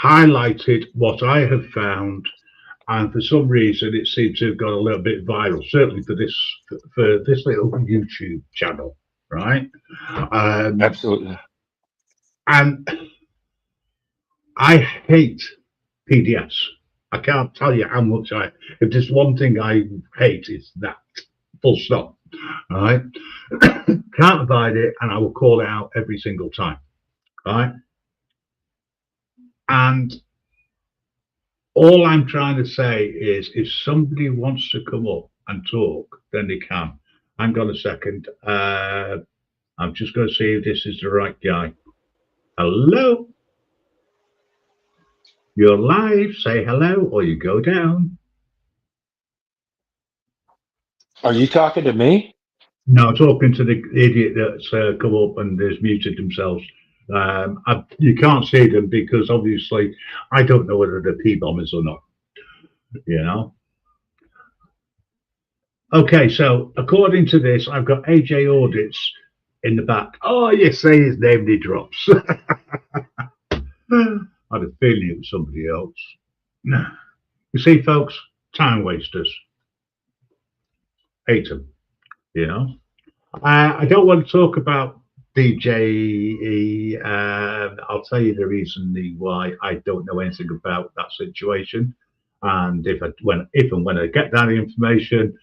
B: highlighted what I have found, and for some reason it seems to have got a little bit viral. Certainly for this little YouTube channel, right?
F: Absolutely.
B: And I hate PDFs. I can't tell you how much if there's one thing I hate, it's that. Full stop. Right? Can't abide it, and I will call it out every single time. Right? And all I'm trying to say is if somebody wants to come up and talk, then they can. Hang on a second. I'm just going to see if this is the right guy. Hello? You're live. Say hello or you go down.
F: Are you talking to me?
B: No, talking to the idiot that's come up and has muted themselves. You can't see them because obviously I don't know whether they're P-bombers or not. You know? Okay, so according to this, I've got AJ Audits in the back. Oh, you say his name, he drops. I had a feeling it was somebody else. You see, folks, time wasters. Hate them, you know. I don't want to talk about DJE. I'll tell you the reason why I don't know anything about that situation. And if and when I get that information,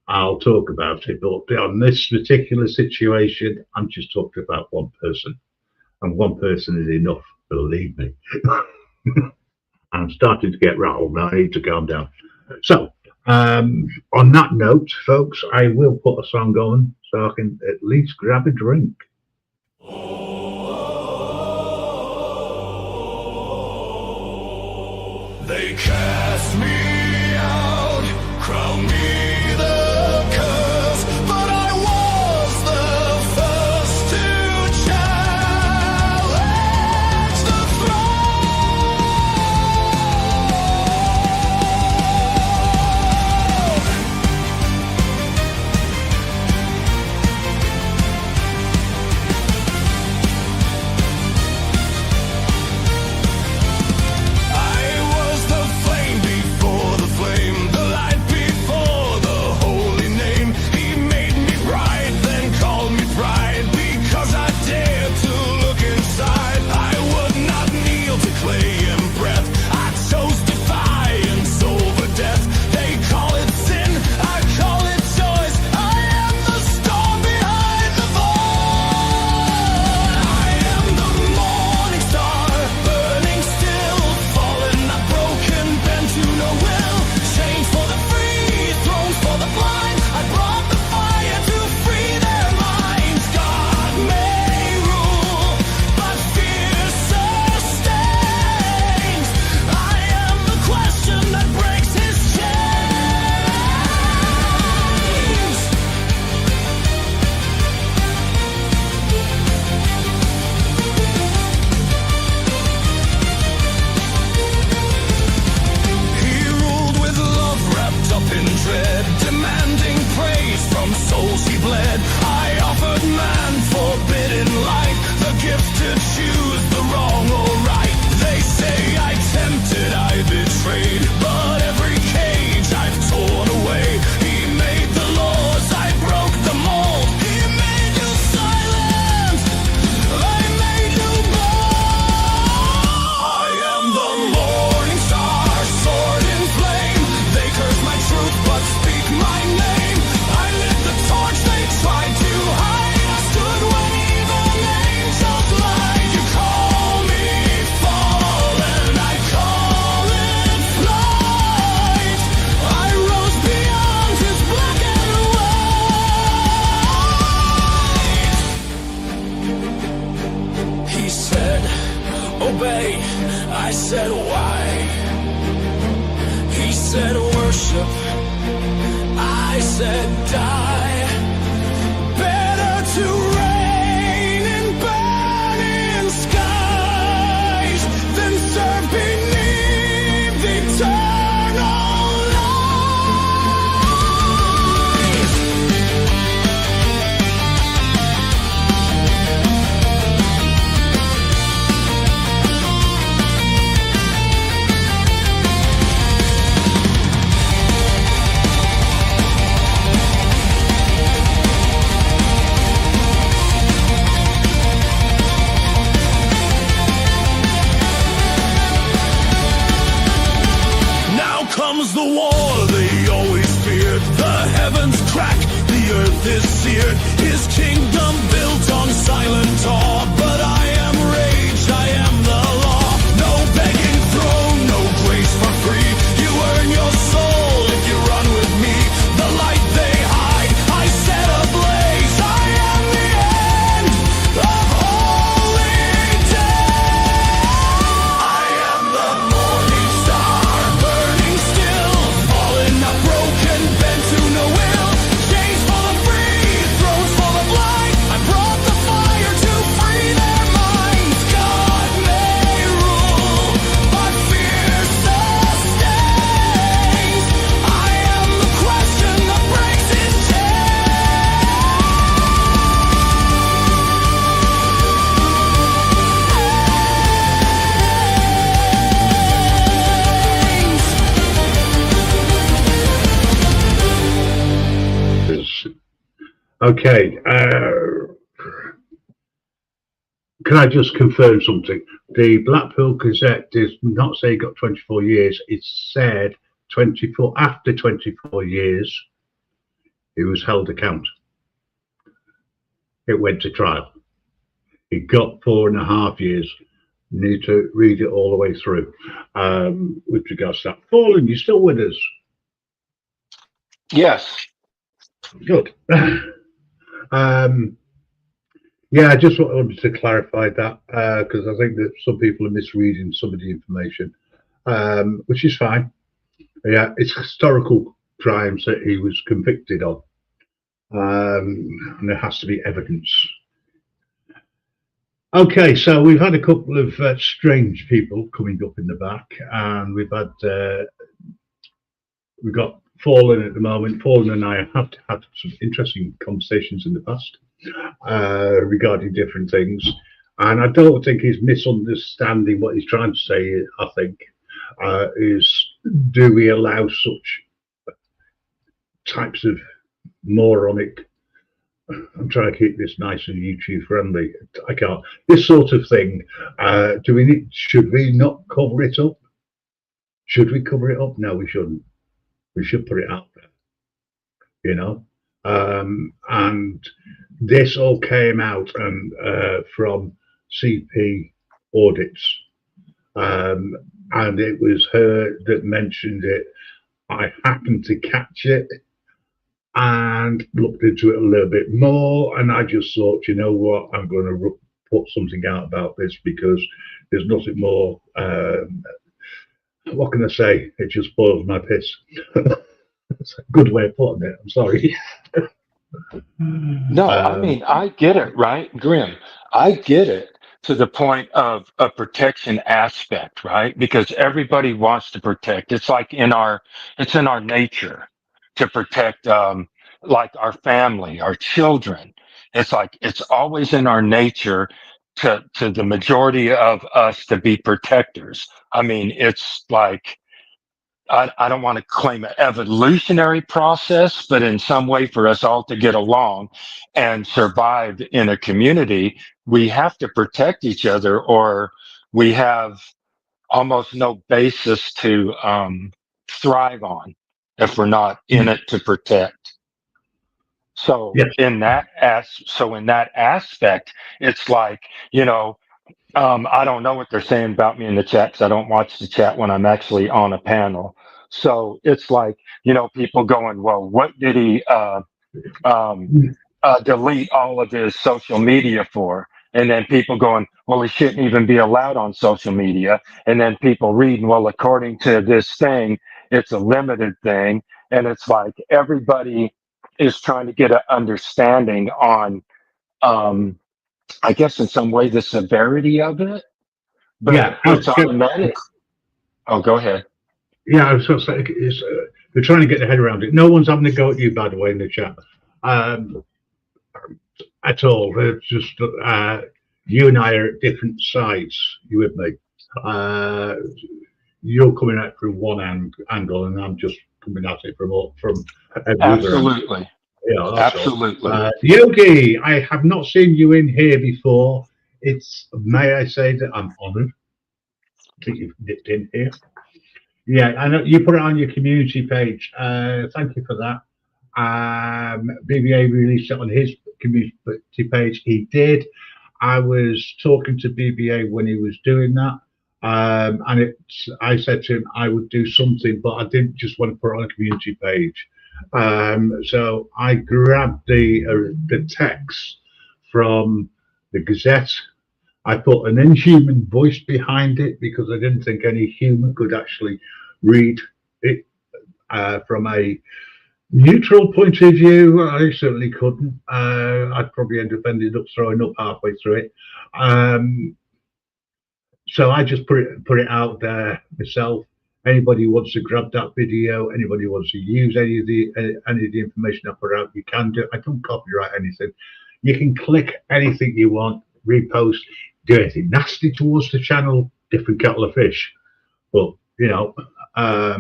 B: I'll talk about it. But on this particular situation, I'm just talking about one person. And one person is enough, believe me. I'm starting to get rattled now. I need to calm down. So, on that note, folks, I will put a song on so I can at least grab a drink.
A: They cast me out, crown me the curse, but I was the first to challenge the throne. I was the flame before the flame, the light before I said, why? He said, worship. I said, die. Better to reign in burning skies than serve beneath eternal lies. Now comes the war they always feared. The heavens crack, the earth is seared. His kingdom built on silent awe. But I am rage, I am the law. No begging throne, no grace for free. You earn your soul if you run with me. The light they hide, I set ablaze. I am the end of holy day. I am the morning star, burning still, fallen, not broken, bent to no will. Chains for the free, thrones for the blind. I brought the fire to free their minds. God may rule, but fear sustains. I am the question that breaks his
B: Okay. Can I just confirm something? The Blackpool Gazette does not say he got 24 years. It said 24. After 24 years, he was held account. It went to trial. He got 4.5 years. Need to read it all the way through. With regards to that, Fallen, you still with us?
F: Yes.
B: Good. Yeah, I just wanted to clarify that because I think that some people are misreading some of the information, which is fine. Yeah, it's historical crimes that he was convicted of, and there has to be evidence. Okay, so we've had a couple of strange people coming up in the back, and we've got Fallen at the moment. Fallen and I have had some interesting conversations in the past regarding different things, and I don't think he's misunderstanding what he's trying to say. I think is, do we allow such types of moronic? I'm trying to keep this nice and YouTube friendly. I can't. This sort of thing. Should we not cover it up? Should we cover it up? No, we shouldn't. We should put it out there, you know. And this all came out from CP audits, and it was her that mentioned it. I happened to catch it and looked into it a little bit more, and I just thought, you know what, I'm going to put something out about this because there's nothing more. What can I say? It just spoils my piss. It's a good way of putting it. I'm sorry.
F: No, I mean, I get it, right? Grim. I get it to the point of a protection aspect, right? Because everybody wants to protect. It's in our nature to protect, like our family, our children. It's always in our nature to the majority of us to be protectors. I mean, it's like, I don't want to claim an evolutionary process, but in some way for us all to get along and survive in a community, we have to protect each other, or we have almost no basis to thrive on if we're not in it to protect. So
B: Yes.
F: in that aspect, it's like, I don't know what they're saying about me in the chat because I don't watch the chat when I'm actually on a panel. So it's like, people going, well, what did he delete all of his social media for? And then people going, well, he shouldn't even be allowed on social media. And then people reading, well, according to this thing, it's a limited thing. And it's like everybody is trying to get an understanding on, I guess in some way, the severity of it. But
B: Yeah,
F: it's on men. Oh, go ahead.
B: yeah. I was going to say, they're trying to get their head around it. No one's having a go at you, by the way, in the chat, at all. It's just you and I are at different sides. You with me? You're coming at it from one angle, and I'm just coming at it from every other angle.
F: Absolutely.
B: Yeah, that's
F: Absolutely.
B: all. Yogi, I have not seen you in here before. May I say that I'm honoured that you've dipped in here. Yeah, I know you put it on your community page. Thank you for that. BBA released it on his community page. He did. I was talking to BBA when he was doing that. And I said to him I would do something, but I didn't just want to put it on a community page. So I grabbed the text from the Gazette. I put an inhuman voice behind it because I didn't think any human could actually read it from a neutral point of view. I certainly couldn't. I'd probably ended up throwing up halfway through it. So I just put it out there myself. Anybody wants to grab that video, anybody wants to use any of the information I put out, you can do. I don't copyright anything. You can click anything you want, repost, do anything nasty towards the channel, different kettle of fish. But you know, a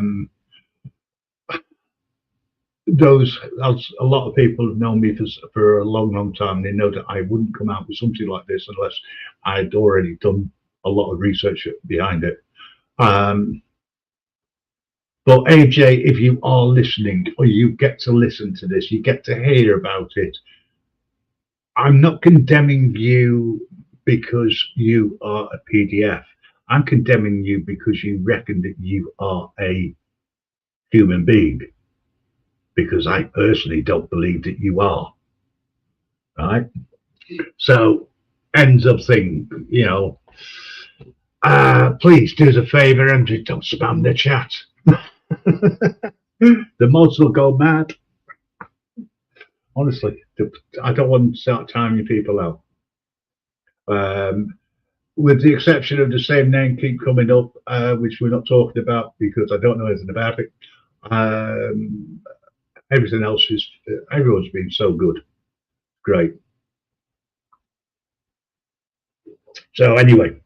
B: lot of people have known me for a long time. They know that I wouldn't come out with something like this unless I'd already done a lot of research behind it. But AJ, if you are listening, or you get to listen to this, you get to hear about it, I'm not condemning you because you are a PDF. I'm condemning you because you reckon that you are a human being, because I personally don't believe that you are. Right? So, ends of thing, you know. Please do us a favour and don't spam the chat. The mods will go mad. Honestly, I don't want to start timing people out. With the exception of the same name keep coming up, which we're not talking about because I don't know anything about it. Everything else is, everyone's been so good. Great. So anyway,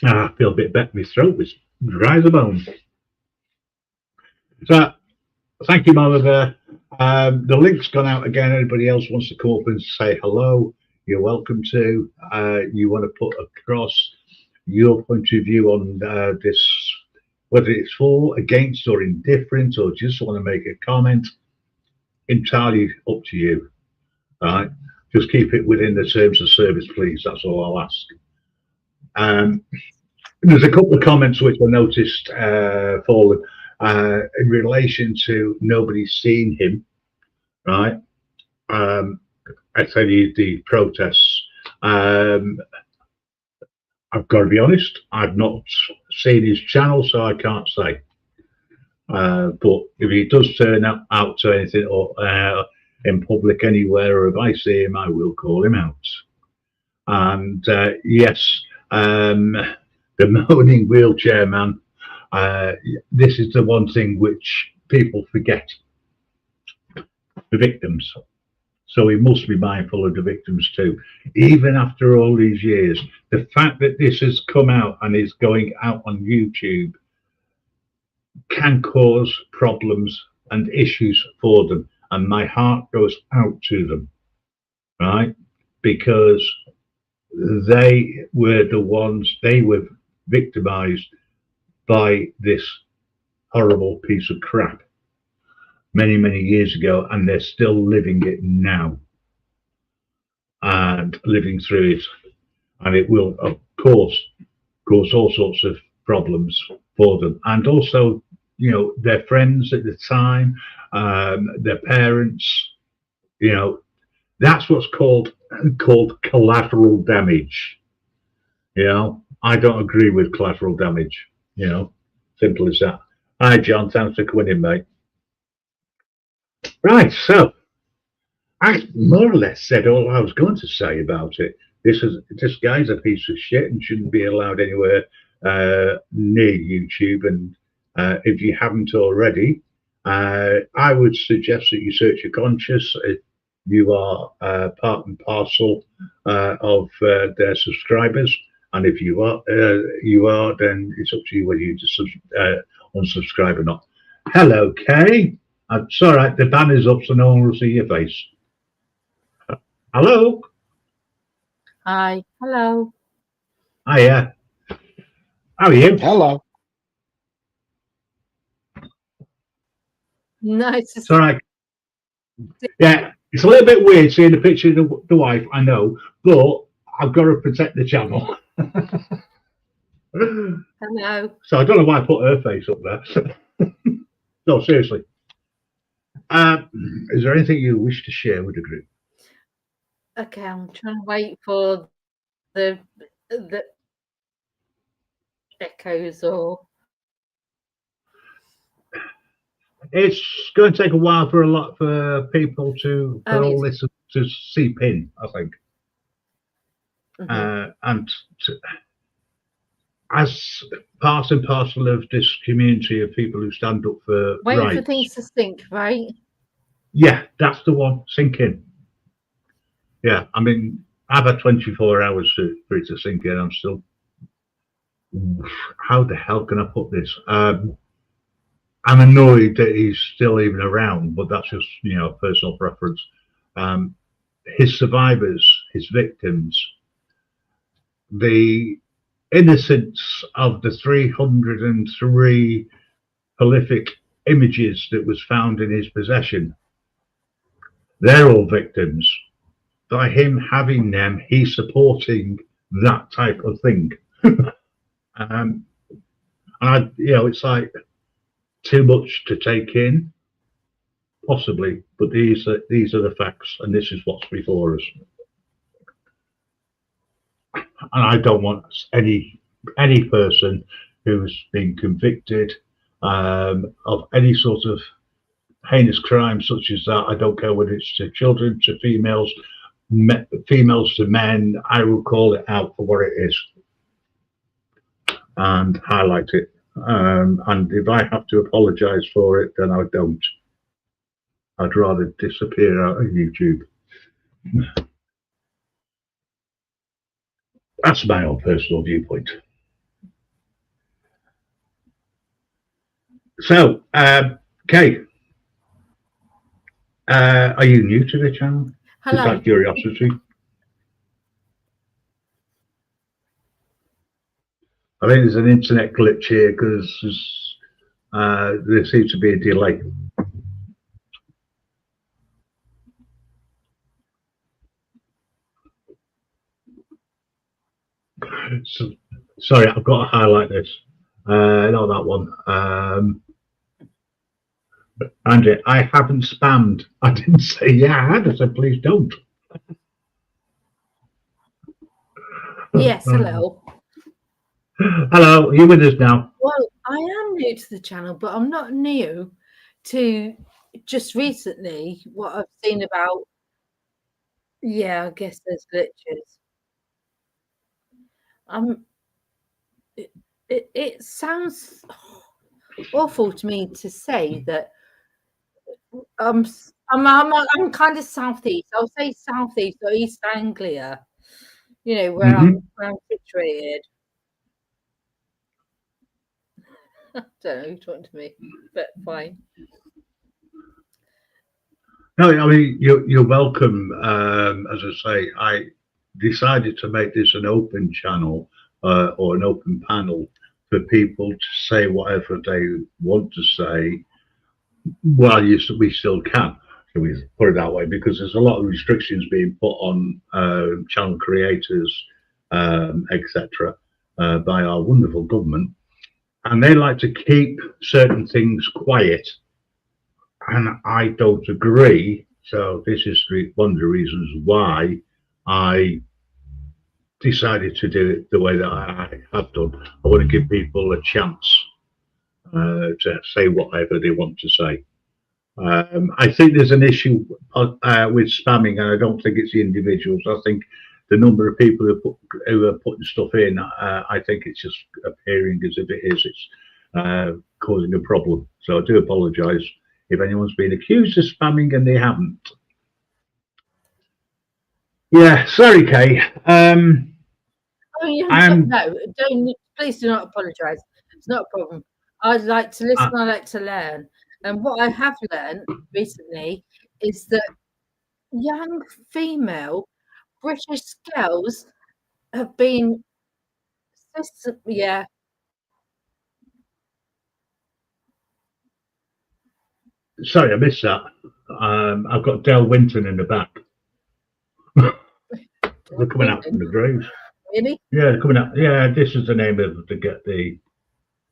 B: I feel a bit better. My throat was dry as a bone. So thank you, Mother Bear. The link's gone out again. Anybody else wants to come up and say hello, you're welcome to. You want to put across your point of view on this, whether it's for, against, or indifferent, or just want to make a comment, entirely up to you. All right, just keep it within the terms of service, please. That's all I'll ask. There's a couple of comments which I noticed fallen in relation to nobody's seen him, right? I tell you, the protests. I've got to be honest, I've not seen his channel, so I can't say. But if he does turn out to anything or in public anywhere, or if I see him, I will call him out. And yes, the moaning wheelchair man, this is the one thing which people forget. The victims. So we must be mindful of the victims too. Even after all these years, the fact that this has come out and is going out on YouTube can cause problems and issues for them. And my heart goes out to them, right? Because they were the ones, they were victimized by this horrible piece of crap many years ago, and they're still living it now and living through it, and it will of course cause all sorts of problems for them, and also, you know, their friends at the time, their parents, you know, That's what's called collateral damage. You know, I don't agree with collateral damage. You know, simple as that. Hi, John. Thanks for coming in, mate. Right, so I more or less said all I was going to say about it. This guy's a piece of shit and shouldn't be allowed anywhere near YouTube. And if you haven't already, I would suggest that you search your conscience. If you are part and parcel of their subscribers, and if you are, then it's up to you whether you just unsubscribe or not. Hello, Kay. It's all right. The banner's up, so no one will see your face. Hello.
G: Hi. Hello.
B: Hiya. How are you?
F: Hello.
G: Nice.
B: It's all right. Yeah, it's a little bit weird seeing the picture of the wife, I know, but I've got to protect the channel.
G: Hello.
B: So I don't know why I put her face up there. No, seriously. Is there anything you wish to share with the group?
G: Okay, I'm trying to wait for the echoes or.
B: It's going to take a while for people to all this to seep in, I think. And as part and parcel of this community of people who stand up for
G: Waiting
B: rights.
G: for things to sink, right?
B: Yeah, that's the one. Sink in. Yeah, I mean, I've had 24 hours for it to sink in. I'm still. How the hell can I put this? I'm annoyed that he's still even around, but that's just, you know, personal preference. His survivors, his victims, the innocence of the 303 prolific images that was found in his possession. They're all victims. By him having them, he's supporting that type of thing. And you know, it's like too much to take in, possibly, but these are the facts, and this is what's before us. And I don't want any person who's been convicted of any sort of heinous crime such as that. I don't care whether it's to children, to females, females to men. I will call it out for what it is and highlight it. And if I have to apologize for it, then I don't. I'd rather disappear out of YouTube. That's my own personal viewpoint. So, Kay, are you new to the channel?
G: Hello.
B: Just out of curiosity. I think there's an internet glitch here because there seems to be a delay. So, sorry, I've got to highlight this. Not that one. Andrew, I haven't spammed. I didn't say yeah, I had. I said please don't.
G: Yes, hello.
B: Hello, are you with us now?
G: Well, I am new to the channel, but I'm not new to just recently what I've seen about. Yeah, I guess there's glitches. It sounds awful to me to say that I'm kind of southeast. I'll say southeast or East Anglia. You know where I'm situated. I don't know who's talking to me, but fine.
B: No, I mean you're welcome. As I say, I decided to make this an open channel or an open panel for people to say whatever they want to say. Well, we still can. So we put it that way, because there's a lot of restrictions being put on channel creators, etc., by our wonderful government, and they like to keep certain things quiet. And I don't agree So this is one of the reasons why I decided to do it the way that I have done. I want to give people a chance to say whatever they want to say. I think there's an issue with spamming, and I don't think it's the individuals. I think the number of people who are putting stuff in, I think it's just appearing as if it is. It's causing a problem. So I do apologise if anyone's been accused of spamming and they haven't. Yeah, sorry, Kay.
G: Oh, you no, don't. Please do not apologise. It's not a problem. I'd like to listen. I like to learn. And what I have learned recently is that young female British girls have been, yeah.
B: Sorry, I missed that. I've got Del Winton in the back. They're coming out from the graves.
G: Really?
B: Yeah, they're coming out. Yeah, this is the name of the.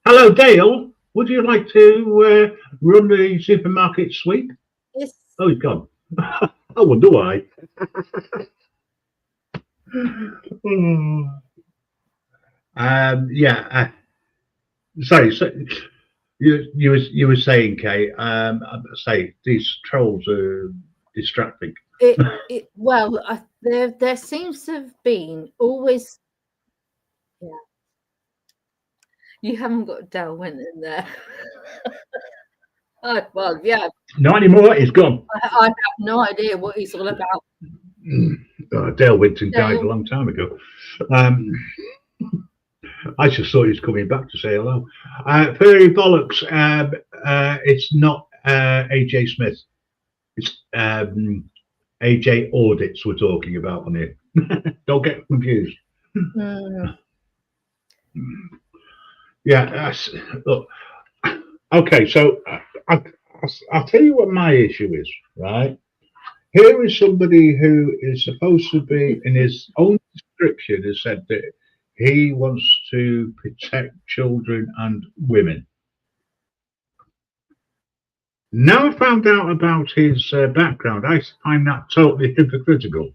B: Hello, Dale. Would you like to run the supermarket sweep?
G: Yes.
B: Oh, he's gone. I wonder why. Yeah. Sorry. So you were saying, Kay. Say these trolls are distracting.
G: Well, there seems to have been always. Yeah. You haven't got Del Winton in there. Oh, well, yeah.
B: Not anymore. He's gone.
G: I have no idea what he's all about.
B: Dale Winton died a long time ago. I just thought he was coming back to say hello. Furry Bollocks. It's not AJ Smith. It's AJ Audits we're talking about on here. Don't get confused. Yeah. Look. Okay. So I'll tell you what my issue is. Right. Here is somebody who is supposed to be, in his own description, has said that he wants to protect children and women. Now I found out about his background, I find that totally hypocritical.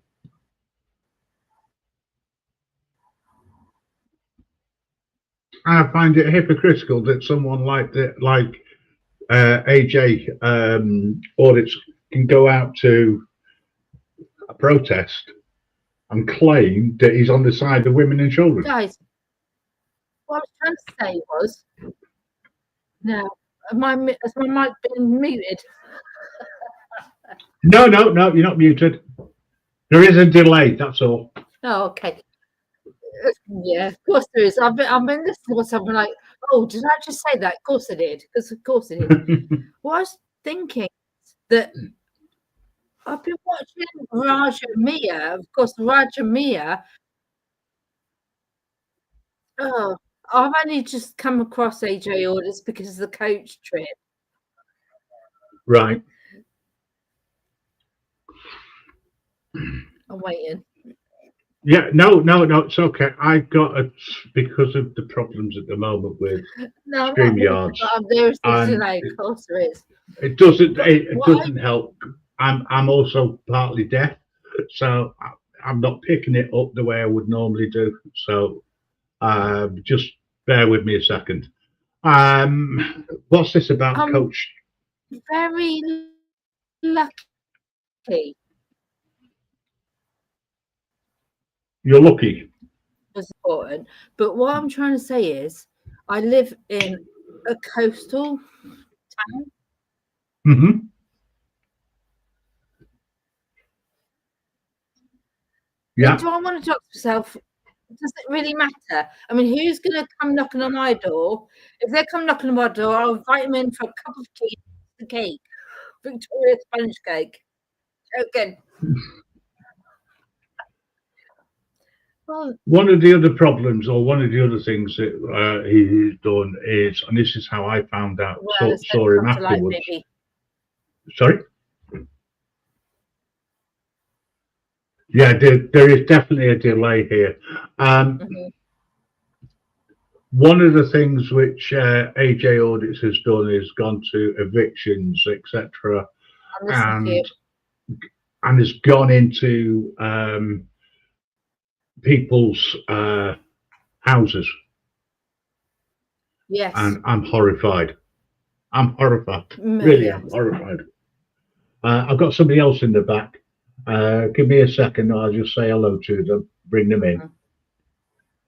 B: I find it hypocritical that someone like AJ Audits can go out to a protest and claim that he's on the side of women and children.
G: Guys, what I was trying to say was, now, has my mic been muted?
B: No, you're not muted. There is a delay, that's all.
G: Oh, okay. Yeah, of course there is. I've been listening to something like, oh, did I just say that? Of course I did. Because of course I did. Well, I was thinking that I've been watching Raja Mia. Of course, Raja Mia. Oh, I've only just come across AJ Orders because of the coach trip.
B: Right.
G: I'm waiting.
B: Yeah, no, it's okay. I got it because of the problems at the moment with StreamYards.
G: There's a delay, of course there is.
B: It doesn't help. I'm also partly deaf, so I'm not picking it up the way I would normally do. So just bear with me a second. What's this about, Coach?
G: Very lucky.
B: You're lucky.
G: Was important, but what I'm trying to say is, I live in a coastal town.
B: Mm-hmm. Yeah.
G: Do I want to talk to myself? Does it really matter? I mean, who's going to come knocking on my door? If they come knocking on my door, I'll invite them in for a cup of tea, the cake, Victoria sponge cake. Okay. Well,
B: one of the other problems, or one of the other things that he's done is, and this is how I found out, saw him afterwards. Sorry? Yeah, there is definitely a delay here. One of the things which AJ Audits has done is gone to evictions, etc., and and has gone into people's houses,
G: Yes.
B: and I'm horrified. I'm horrified.
G: Mm,
B: Really,
G: yes.
B: I'm horrified. I've got somebody else in the back. Give me a second. I'll just say hello to them. Bring them in.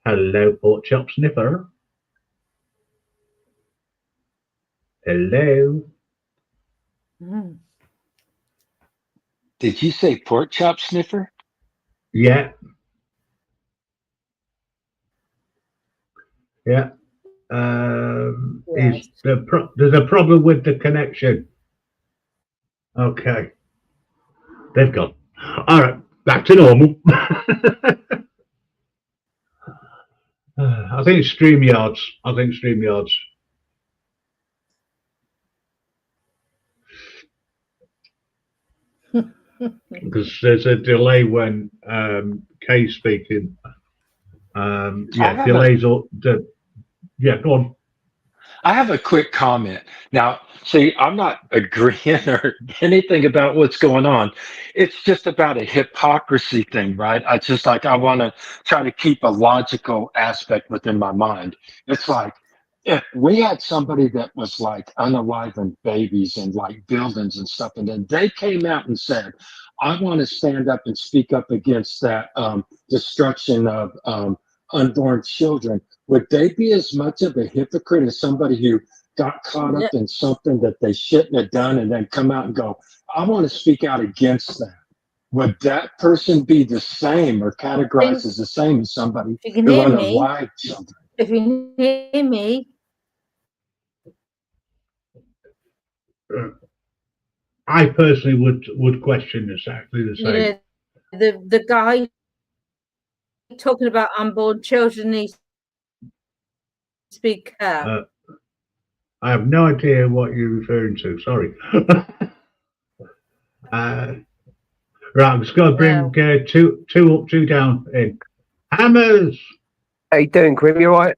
B: Hello, pork chop sniffer. Hello.
G: Mm.
F: Did you say pork chop sniffer?
B: Yeah. Yeah.
G: Yes.
B: There's a problem with the connection. Okay. They've gone. All right. Back to normal. I think it's StreamYards. Because there's a delay when Kay's speaking. Delays. Yeah, go on.
F: I have a quick comment. Now, see, I'm not agreeing or anything about what's going on. It's just about a hypocrisy thing, right? I just like, I want to try to keep a logical aspect within my mind. It's like, if we had somebody that was like unaliving babies and like buildings and stuff, and then they came out and said, I want to stand up and speak up against that destruction of unborn children, would they be as much of a hypocrite as somebody who got caught up in something that they shouldn't have done and then come out and go, I want to speak out against that? Would that person be the same or categorized as the same as somebody who unalived children?
G: If you hear me,
B: I personally would question exactly the same.
G: The guy talking about unborn children needs to speak up.
B: I have no idea what you're referring to. Sorry. Right, I'm just going to bring two up, two down in. Hammers.
H: How you doing, Grim? You all right?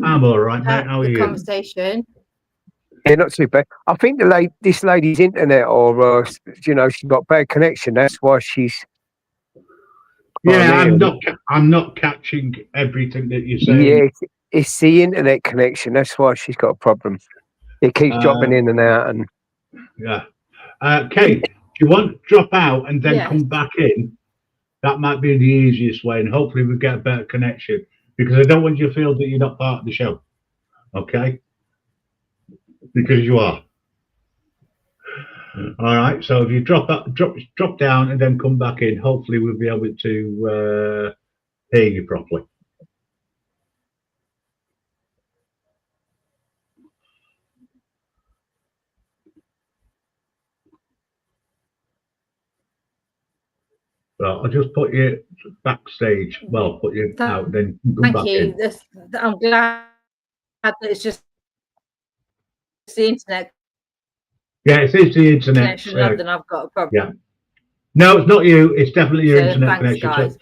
B: I'm all right, mate. How are you?
G: Conversation.
H: Yeah, not too bad. I think this lady's internet, or she's got bad connection. That's why she's.
B: Yeah, I'm not catching everything that you're saying.
H: Yeah, it's the internet connection. That's why she's got a problem. It keeps dropping in and out. And
B: yeah, Kate, if you want to drop out and then come back in, that might be the easiest way, and hopefully we'll get a better connection. Because I don't want you to feel that you're not part of the show. Okay? Because you are. All right. So if you drop down and then come back in, hopefully we'll be able to hear you properly. Well, I'll just put you backstage. Well, put you out, then come back in.
G: I'm glad that it's just the internet.
B: Yeah, it is the internet.
G: Connection, not that I've got a problem.
B: Yeah. No, it's not you. It's definitely your internet
G: thanks,
B: connection.
G: Guys.
B: So,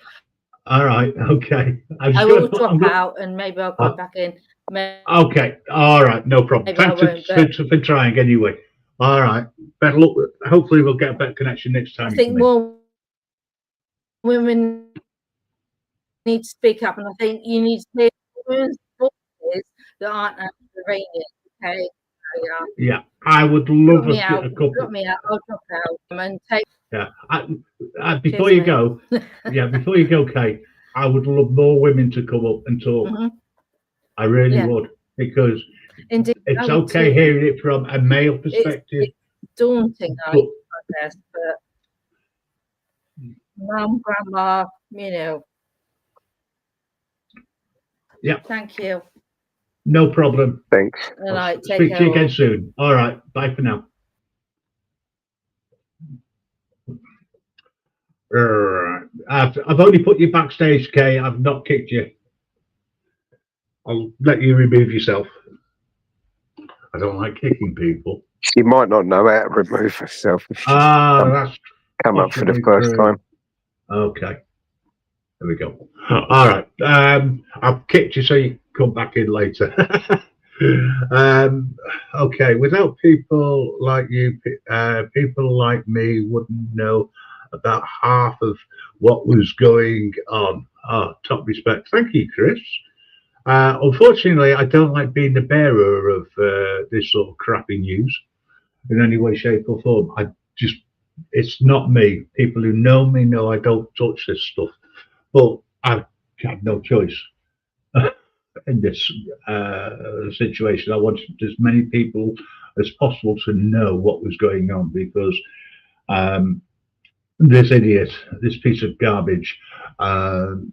B: all right. Okay.
G: I will drop out and maybe I'll come back in.
B: Okay. All right. No problem. Thanks for trying anyway. All right. Better luck. Hopefully we'll get a better connection next time.
G: I think more women need to speak up, and I think you need to hear women's voices that aren't Iranian. Okay.
B: Yeah, I would love
G: a couple.
B: Drop
G: me out. I'll drop out and take.
B: Yeah, before you go, Kate, I would love more women to come up and talk. I really would, because it's okay hearing it from a male perspective.
G: It's daunting, I guess, but mum, grandma,
B: Yeah.
G: Thank you.
B: No problem.
H: Thanks.
G: All right,
B: speak to you again soon. All right. Bye for now. I've only put you backstage, Kay. I've not kicked you. I'll let you remove yourself. I don't like kicking people.
H: She might not know how to remove herself if she's
B: that's
H: come up for the first time.
B: Okay. There we go. All right. I've kicked you so you come back in later. Okay. Without people like you, people like me wouldn't know about half of what was going on. Top respect. Thank you, Chris. Unfortunately, I don't like being the bearer of this sort of crappy news in any way, shape, or form. It's not me. People who know me know I don't touch this stuff, but I've had no choice in this situation. I wanted as many people as possible to know what was going on because this idiot, this piece of garbage, and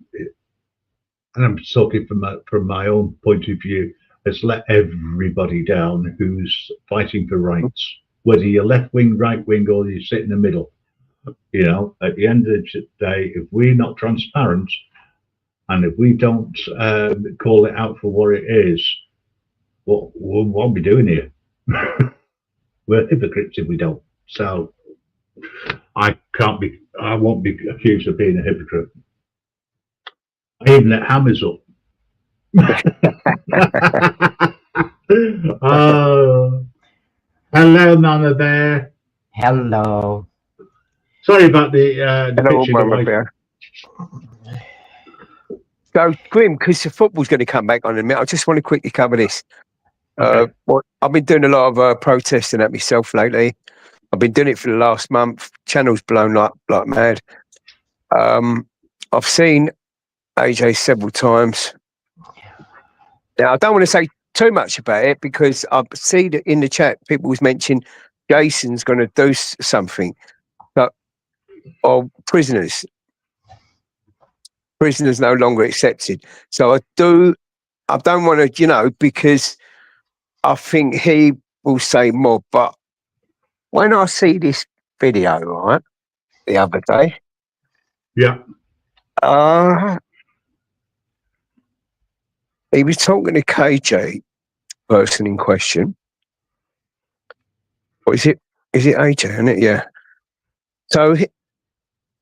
B: I'm talking from my own point of view, has let everybody down who's fighting for rights, whether you're left wing, right wing, or you sit in the middle. You know, at the end of the day, if we're not transparent and if we don't call it out for what it is, what are we doing here? We're hypocrites if we don't. So I won't be accused of being a hypocrite. I even let hammers up. Oh, hello, Mama Bear.
I: Hello.
B: Sorry about the
H: Hello,
B: picture.
H: Mama Bear. So, Grim, because the football's going to come back on in a minute, I just want to quickly cover this.
B: Okay.
H: I've been doing a lot of protesting at myself lately. I've been doing it for the last month. Channel's blown up like mad. I've seen AJ several times. Now, I don't want to say too much about it because I see that in the chat people was mentioning Jason's going to do something. Or prisoners no longer accepted. So I don't want to, because I think he will say more. But when I see this video, right, the other day,
B: Yeah.
H: he was talking to KJ, person in question. What is it? Is it AJ, isn't it? Yeah. So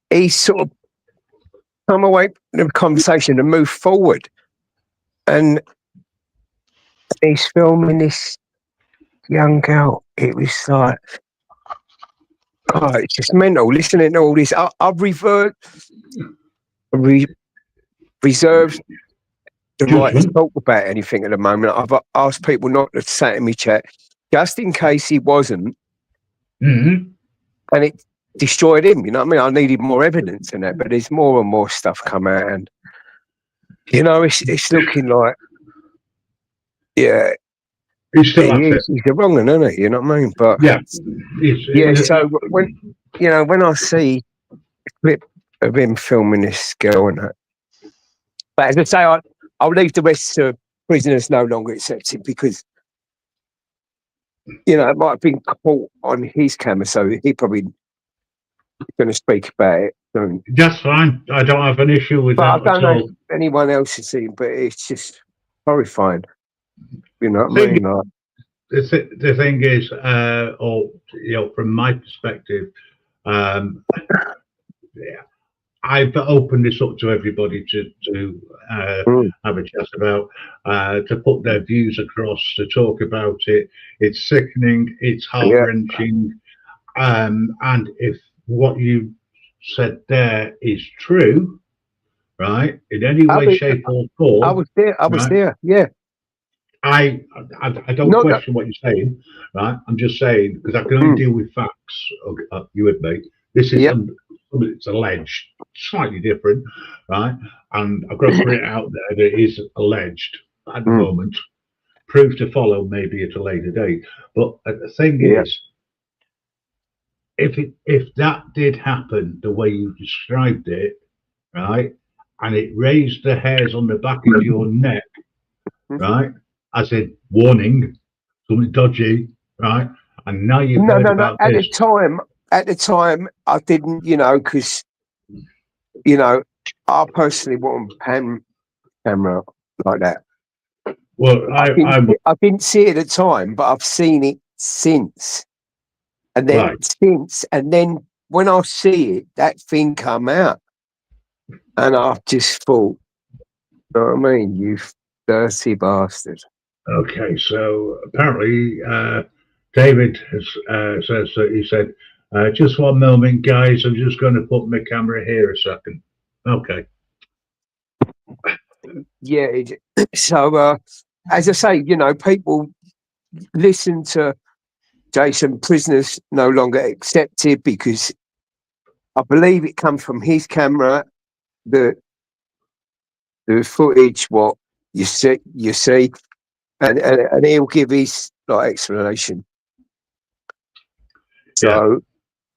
H: he sort of come away from the conversation and move forward. And he's filming this young girl. It was like, it's just mental listening to all this. I've reserved the right to talk about anything at the moment. I've asked people not to say in my chat, just in case he wasn't.
B: Mm-hmm.
H: And it destroyed him, you know what I mean? I needed more evidence in that, but there's more and more stuff come out, and it's looking like, yeah,
B: He's still at it.
H: he's the wrong one, isn't he? You know what I mean? But
B: Yeah.
H: so when I see a clip of him filming this girl and that, but as I say, I'll leave the rest to prisoners no longer accepted because it might have been caught on his camera, so he probably going to speak about it soon.
B: That's fine. I don't have an issue with that
H: I don't
B: at all.
H: know if anyone else has seen, but it's just horrifying. You know what I mean? Like,
B: the thing is, from my perspective, I've opened this up to everybody to have a chat about, to put their views across, to talk about it. It's sickening, it's heart-wrenching, and if what you said there is true, right, in any way, shape, or form,
H: I was there, yeah.
B: I don't question what you're saying, right? I'm just saying because I can only deal with facts. You with me? This is it's alleged, slightly different, right? And I've got to put it out there that it is alleged at the moment. Proof to follow, maybe at a later date. But the thing is, if that did happen the way you described it, right, and it raised the hairs on the back of your neck, right? I said, warning, something dodgy, right? And now you've heard about
H: at
B: this.
H: At the time, I didn't, because, I personally wouldn't pan camera like that.
B: Well,
H: I didn't see it at the time, but I've seen it since. And then then when I see it, that thing come out. And I just thought, you know what I mean? You dirty bastard.
B: Okay, so apparently David says that he said Just one moment, guys. I'm just going to put my camera here a second. Okay.
H: Yeah. So, as I say, you know, people listen to Jason. Prisoners no longer accepted because I believe it comes from his camera. The footage, what you see, and he'll give his like explanation. So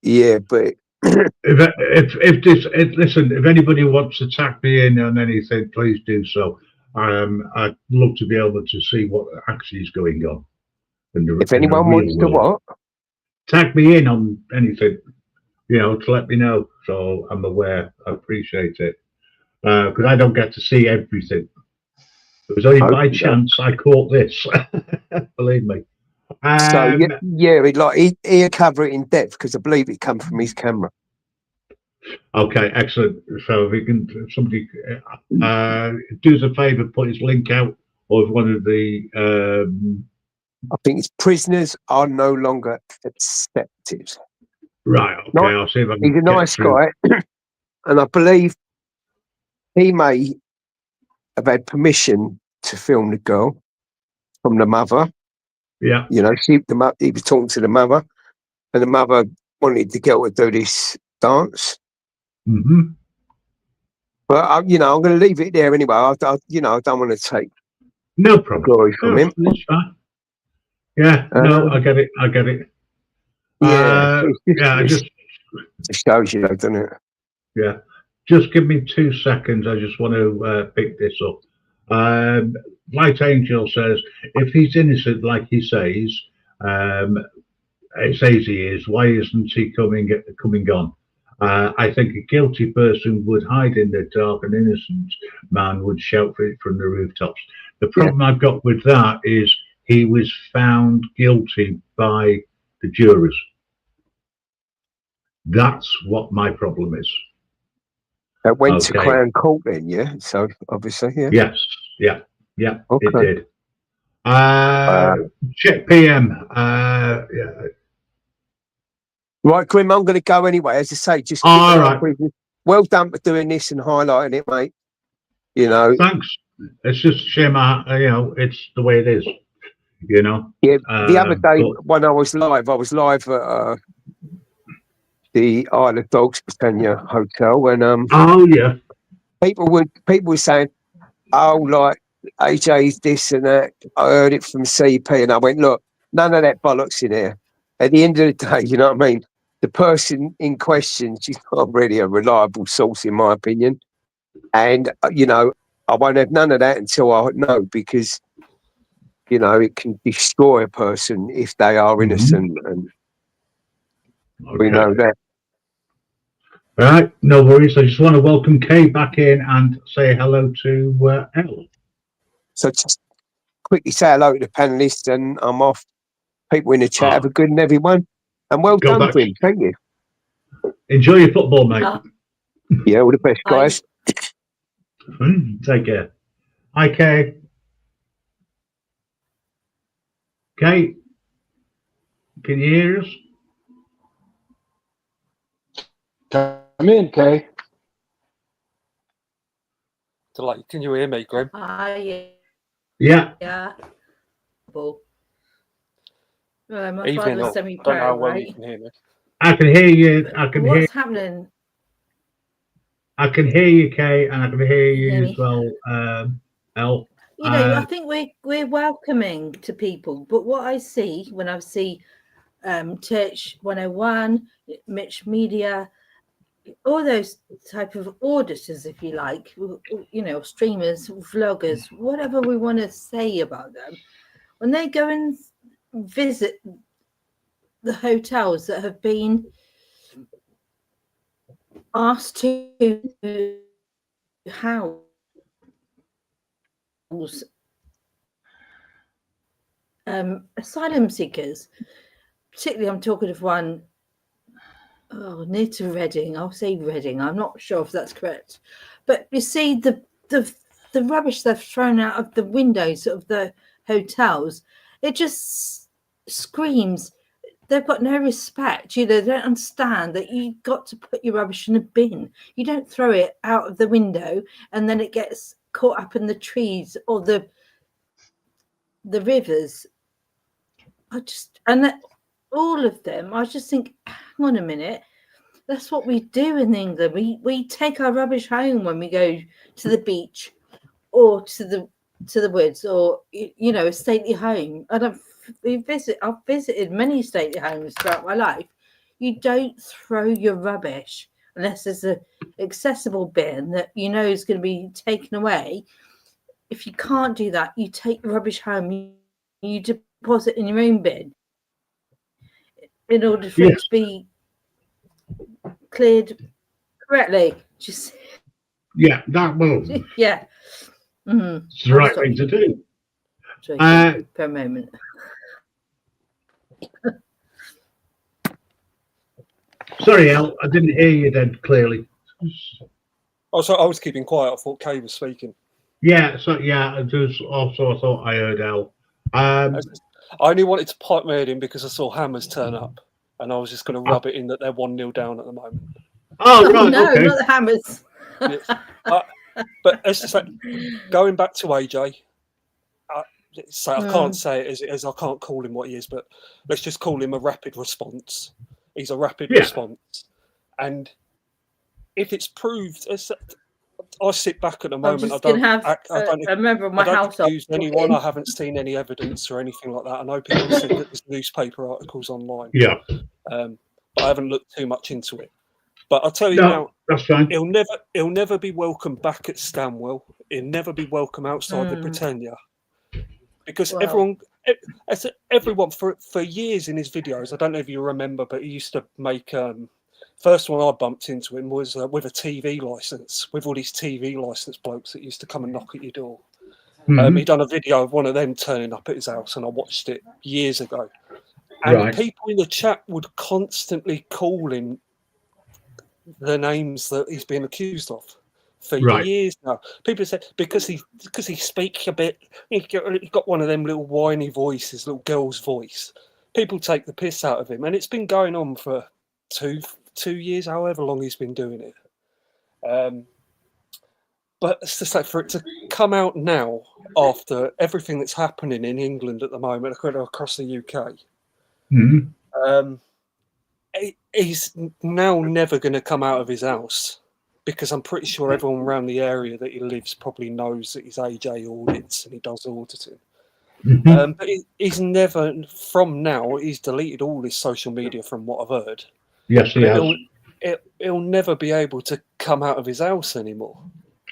H: yeah, but
B: Listen, if anybody wants to tag me in on anything, please do so. I'd love to be able to see what actually is going on
H: if
B: in the
H: anyone
B: real
H: wants to
B: world.
H: what,
B: Tag me in on anything, you know, to let me know so I'm aware. I appreciate it because I don't get to see everything. It was only by chance I caught this. Believe me.
H: so yeah, he'll cover it in depth because I believe it comes from his camera.
B: Okay, excellent. So if we can, if somebody do us a favour, put his link out, or if one of the
H: I think it's prisoners are no longer accepted.
B: right. Okay, I'll see if I can.
H: He's a nice guy, and I believe he may have had permission to film the girl from the mother.
B: Yeah.
H: You know, he was talking to the mother, and the mother wanted the girl to do this dance.
B: Mm-hmm.
H: But you know, I'm going to leave it there anyway. I don't want to take
B: No problem.
H: glory from him.
B: It's fine. Yeah. No, I get it. I get it.
H: Yeah.
B: I just
H: shows you, doesn't it?
B: Yeah. Just give me 2 seconds. I just want to pick this up. Light Angel says, if he's innocent, like he says, it says he is, why isn't he coming on? I think a guilty person would hide in the dark, an innocent man would shout for it from the rooftops. The problem I've got with that is he was found guilty by the jurors. That's what my problem is.
H: That went to Crown Court then, yeah? So, obviously, yeah.
B: Yes, yeah,
H: okay.
B: It did. Check PM. Yeah.
H: Right, Grim, I'm going to go anyway. As I say, just
B: all right.
H: Well done for doing this and highlighting it, mate. You know.
B: Thanks. It's just a shame, you know, it's the way it is. You know.
H: Yeah. The other day when I was live at the Isle of Dogs Britannia Hotel, and
B: oh yeah,
H: people were saying, oh, like AJ's this and that. I heard it from CP, and I went, look, none of that bollocks in here. At the end of the day, you know what I mean? The person in question, she's not really a reliable source, in my opinion. And, you know, I won't have none of that until I know, because, you know, it can destroy a person if they are innocent. And we know that.
B: All right, no worries. I just want to welcome Kay back in and say hello to Elle.
H: So just quickly say hello to the panelists, and I'm off. People in the chat, have a good one, everyone. And well done, Grim. Thank you.
B: Enjoy your football, mate.
H: Yeah, all the best, guys.
B: Take care. Hi, Kay. Kay, can you hear us?
F: Come in, Kay.
I: Can you hear me, Grim?
G: Yeah.
B: Yeah.
G: My father was semi-pro, right?
I: You can hear me.
B: I can hear you.
G: What's happening?
B: I can hear you, Kay, and I can hear you as well, Elle.
G: You know, I think we're welcoming to people, but what I see when I see Church 101, Mitch Media, all those type of auditors, if you like, you know, streamers, vloggers, whatever we want to say about them, when they go and visit the hotels that have been asked to house asylum seekers, particularly I'm talking of one near to Reading. I'll say Reading. I'm not sure if that's correct, but you see the rubbish they've thrown out of the windows of the hotels. It just screams they've got no respect. They don't understand that you've got to put your rubbish in a bin. You don't throw it out of the window and then it gets caught up in the trees or the rivers. All of them, I just think, hang on a minute. That's what we do in England. We take our rubbish home when we go to the beach or to the woods or a stately home. And I've visited many stately homes throughout my life. You don't throw your rubbish unless there's an accessible bin that is going to be taken away. If you can't do that, you take the rubbish home. You deposit in your own bin in order for it to be cleared correctly.
B: That was
G: yeah. Mm-hmm.
B: It's the right thing to do.
G: For a moment.
B: Sorry, Al, I didn't hear you then clearly.
I: Oh, so I was keeping quiet. I thought Kay was speaking.
B: Yeah, I thought I heard Al.
I: I only wanted to pipe my head in because I saw Hammers turn up, and I was just going to rub it in that they're 1-0 down at the moment.
B: Oh, right,
G: no,
B: okay.
G: not the Hammers.
I: Yes. But it's just like going back to AJ. I can't say it as I can't call him what he is, but let's just call him a rapid response. He's a rapid response, and if it's proved, I sit back at the moment. I don't
G: remember my house.
I: Accuse anyone. I haven't seen any evidence or anything like that. I know people said that there's newspaper articles online.
B: Yeah,
I: but I haven't looked too much into it. But I'll tell you now,
B: that's fine.
I: He'll never be welcome back at Stanwell. He'll never be welcome outside the Britannia, because everyone for years in his videos. I don't know if you remember, but he used to make. First one I bumped into him was with a TV license, with all these TV license blokes that used to come and knock at your door.
B: Mm-hmm.
I: He'd done a video of one of them turning up at his house, and I watched it years ago. And people in the chat would constantly call him the names that he's been accused of for years now. People say because he speaks a bit, he got one of them little whiny voices, little girl's voice. People take the piss out of him, and it's been going on for two years, however long he's been doing it. But it's just like for it to come out now after everything that's happening in England at the moment across the UK.
B: Mm-hmm.
I: He's now never going to come out of his house, because I'm pretty sure everyone around the area that he lives probably knows that he's AJ Audits and he does auditing.
B: Mm-hmm.
I: But he's never, from now, he's deleted all his social media from what I've heard.
B: Yes, he has.
I: He'll never be able to come out of his house anymore.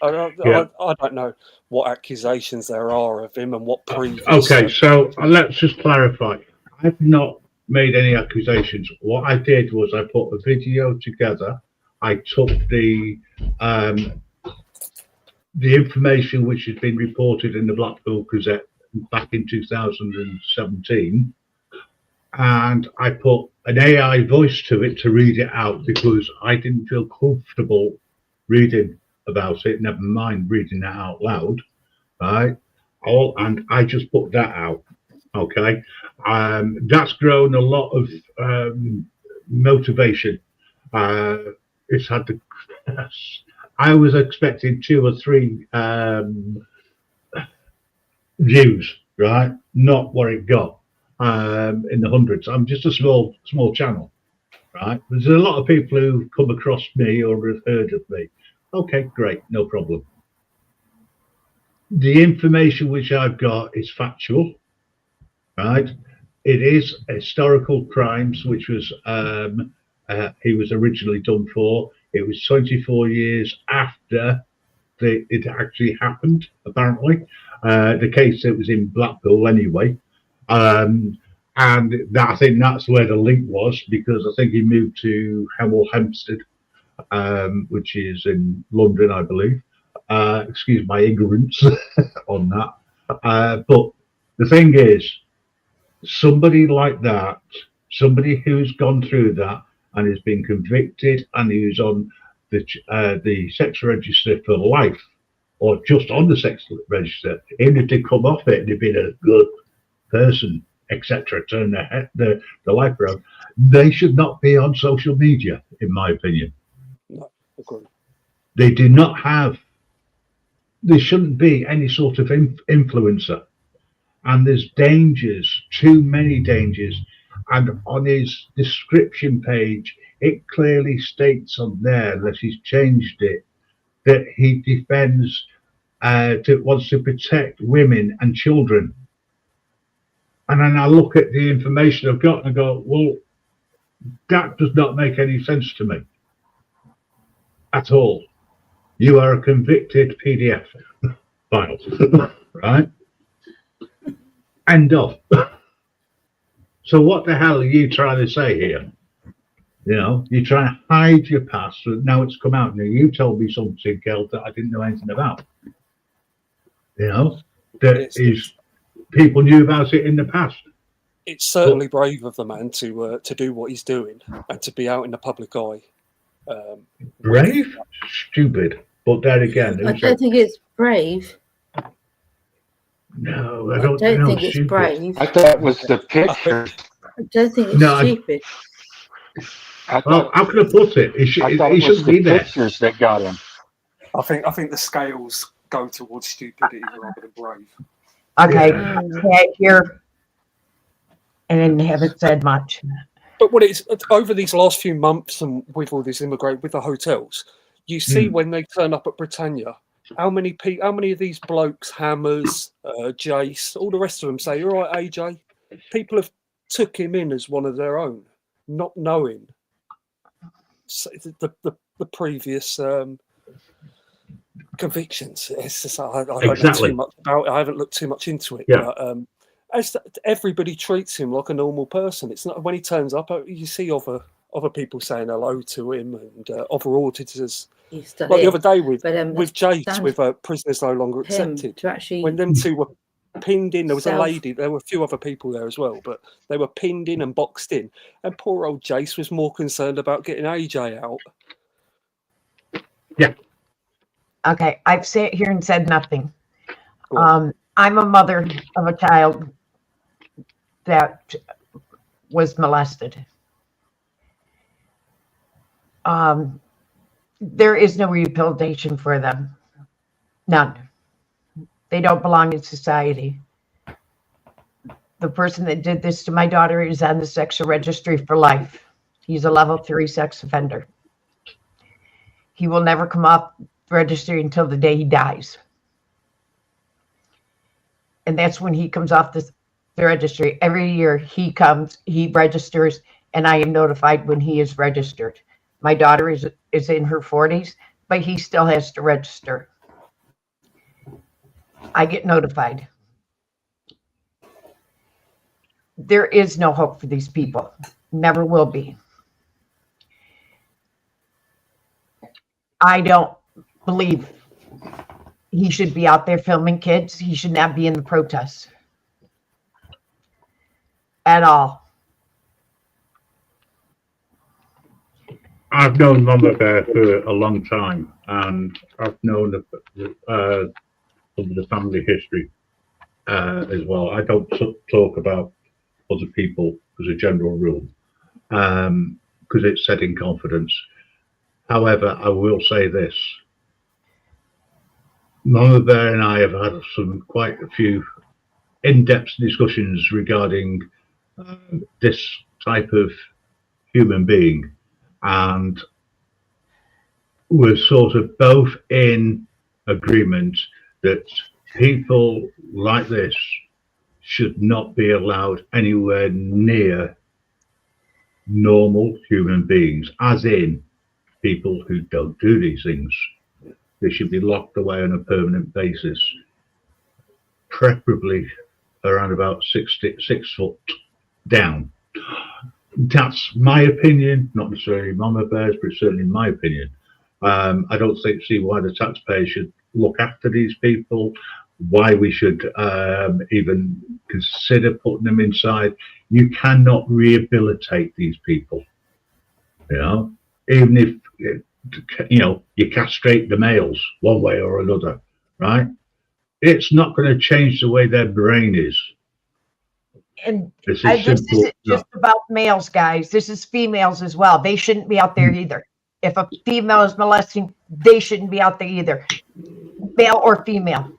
I: I don't know what accusations there are of him and what previous.
B: Okay, so let's just clarify. I've not made any accusations. What I did was I put a video together. I took the information which had been reported in the Blackpool Gazette back in 2017, and I put an AI voice to it to read it out, because I didn't feel comfortable reading about it, never mind reading it out loud, right? And I just put that out. Okay, that's grown a lot of motivation. It's had the. I was expecting 2 or 3 views, right? Not what it got in the hundreds. I'm just a small channel, right? There's a lot of people who come across me or have heard of me. Okay, great, no problem. The information which I've got is factual. Right, it is historical crimes, which was he was originally done for. It was 24 years after it actually happened. Apparently, the case that was in Blackpool anyway, and that, I think that's where the link was, because I think he moved to Hemel Hempstead, which is in London, I believe. Excuse my ignorance on that, but the thing is, somebody like that, somebody who's gone through that and has been convicted and who's on the sex register for life, or just on the sex register, even if they come off it, they've been a good person, etc., turn the life around, they should not be on social media, in my opinion.
I: No, agree.
B: They do not have, there shouldn't be any sort of influencer. And there's dangers, too many dangers. And on his description page, it clearly states on there, unless he's changed it, that he defends, wants to protect women and children. And then I look at the information I've got and I go, well, that does not make any sense to me at all. You are a convicted PDF file, right? End of. So what the hell are you trying to say here? You know, you're trying to hide your past, so now it's come out. Now you told me something else that I didn't know anything about. You know, people knew about it in the past.
I: It's certainly brave of the man to do what he's doing and to be out in the public eye.
B: Brave? Stupid. But then again,
G: I don't think it's brave.
B: No,
G: I don't think it's brave.
F: I thought it was the picture.
G: I don't think it's stupid.
B: Well, how can I put it? He shouldn't be there.
F: Pictures that got him.
I: I think the scales go towards stupidity rather than brave.
J: Okay, here, and haven't said much.
I: But what it's over these last few months, and with all this immigrant with the hotels, you see when they turn up at Britannia, how many of these blokes, Hammers, Jace, all the rest of them say, "You're right, AJ." People have took him in as one of their own, not knowing the previous convictions. It's just I don't know too much about it. I haven't looked too much into it.
B: Yeah.
I: But, as everybody treats him like a normal person. It's not when he turns up. You see other people saying hello to him and other auditors. Like the other day with Jace, with Prisoners No Longer Accepted, when them two were pinned in, there was a lady, there were a few other people there as well, but they were pinned in and boxed in, and poor old Jace was more concerned about getting AJ out.
B: Yeah.
J: Okay, I've sat here and said nothing. I'm a mother of a child that was molested. There is no rehabilitation for them. None. They don't belong in society. The person that did this to my daughter is on the sexual registry for life. He's a level 3 sex offender. He will never come off the registry until the day he dies. And that's when he comes off the registry. Every year he comes, he registers, and I am notified when he is registered. My daughter is in her 40s, but he still has to register. I get notified. There is no hope for these people. Never will be. I don't believe he should be out there filming kids. He should not be in the protests at all.
B: I've known Mama Bear for a long time, and I've known of the family history as well. I don't talk about other people as a general rule, because it's said in confidence. However, I will say this. Mama Bear and I have had quite a few in-depth discussions regarding this type of human being, and we're sort of both in agreement that people like this should not be allowed anywhere near normal human beings, as in people who don't do these things. They should be locked away on a permanent basis, preferably around about 6 foot down. That's my opinion, not necessarily Mama Bear's, but certainly my opinion. I don't see why the taxpayer should look after these people, why we should even consider putting them inside. You cannot rehabilitate these people, you know, even if, you know, you castrate the males one way or another, right? It's not going to change the way their brain is.
J: And
B: This
J: this
B: is simple.
J: isn't just about males, guys. This is females as well. They shouldn't be out there either. If a female is molesting, they shouldn't be out there either, male or female.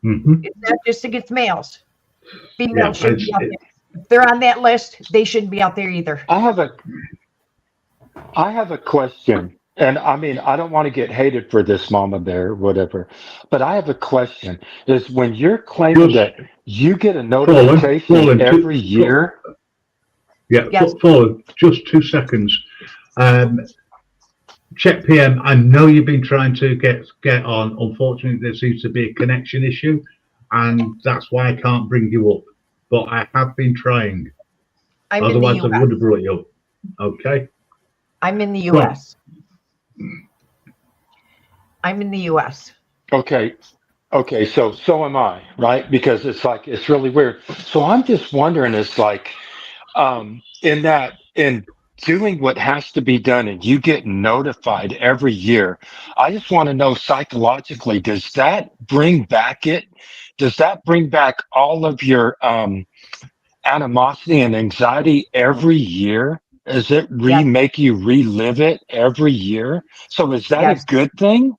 B: Mhm.
J: It's not just against males.
B: Yeah,
J: Females shouldn't be out
B: it's-
J: there. If they're on that list, they shouldn't be out there either.
F: I have a question. And I mean, I don't want to get hated for this, Mama Bear, whatever. But I have a question. Is when you're claiming
B: Just
F: that you get a
B: Fallen,
F: notification every year.
B: Yeah,
J: Yes.
B: Fallen, just 2 seconds. Check PM. I know you've been trying to get on. Unfortunately, there seems to be a connection issue, and that's why I can't bring you up. But I have been trying.
J: I'm
B: Otherwise,
J: in
B: I
J: the
B: would
J: US.
B: have brought you up. Okay.
J: I'm in the
B: Right.
J: US. I'm in the US.
F: Okay. Okay. So am I, right? Because it's like, it's really weird. So I'm just wondering, it's like, in doing what has to be done and you get notified every year, I just want to know psychologically, does that bring back all of your animosity and anxiety every year? Does it
J: Yes.
F: make you relive it every year? So is that a
J: Yes.
F: good thing?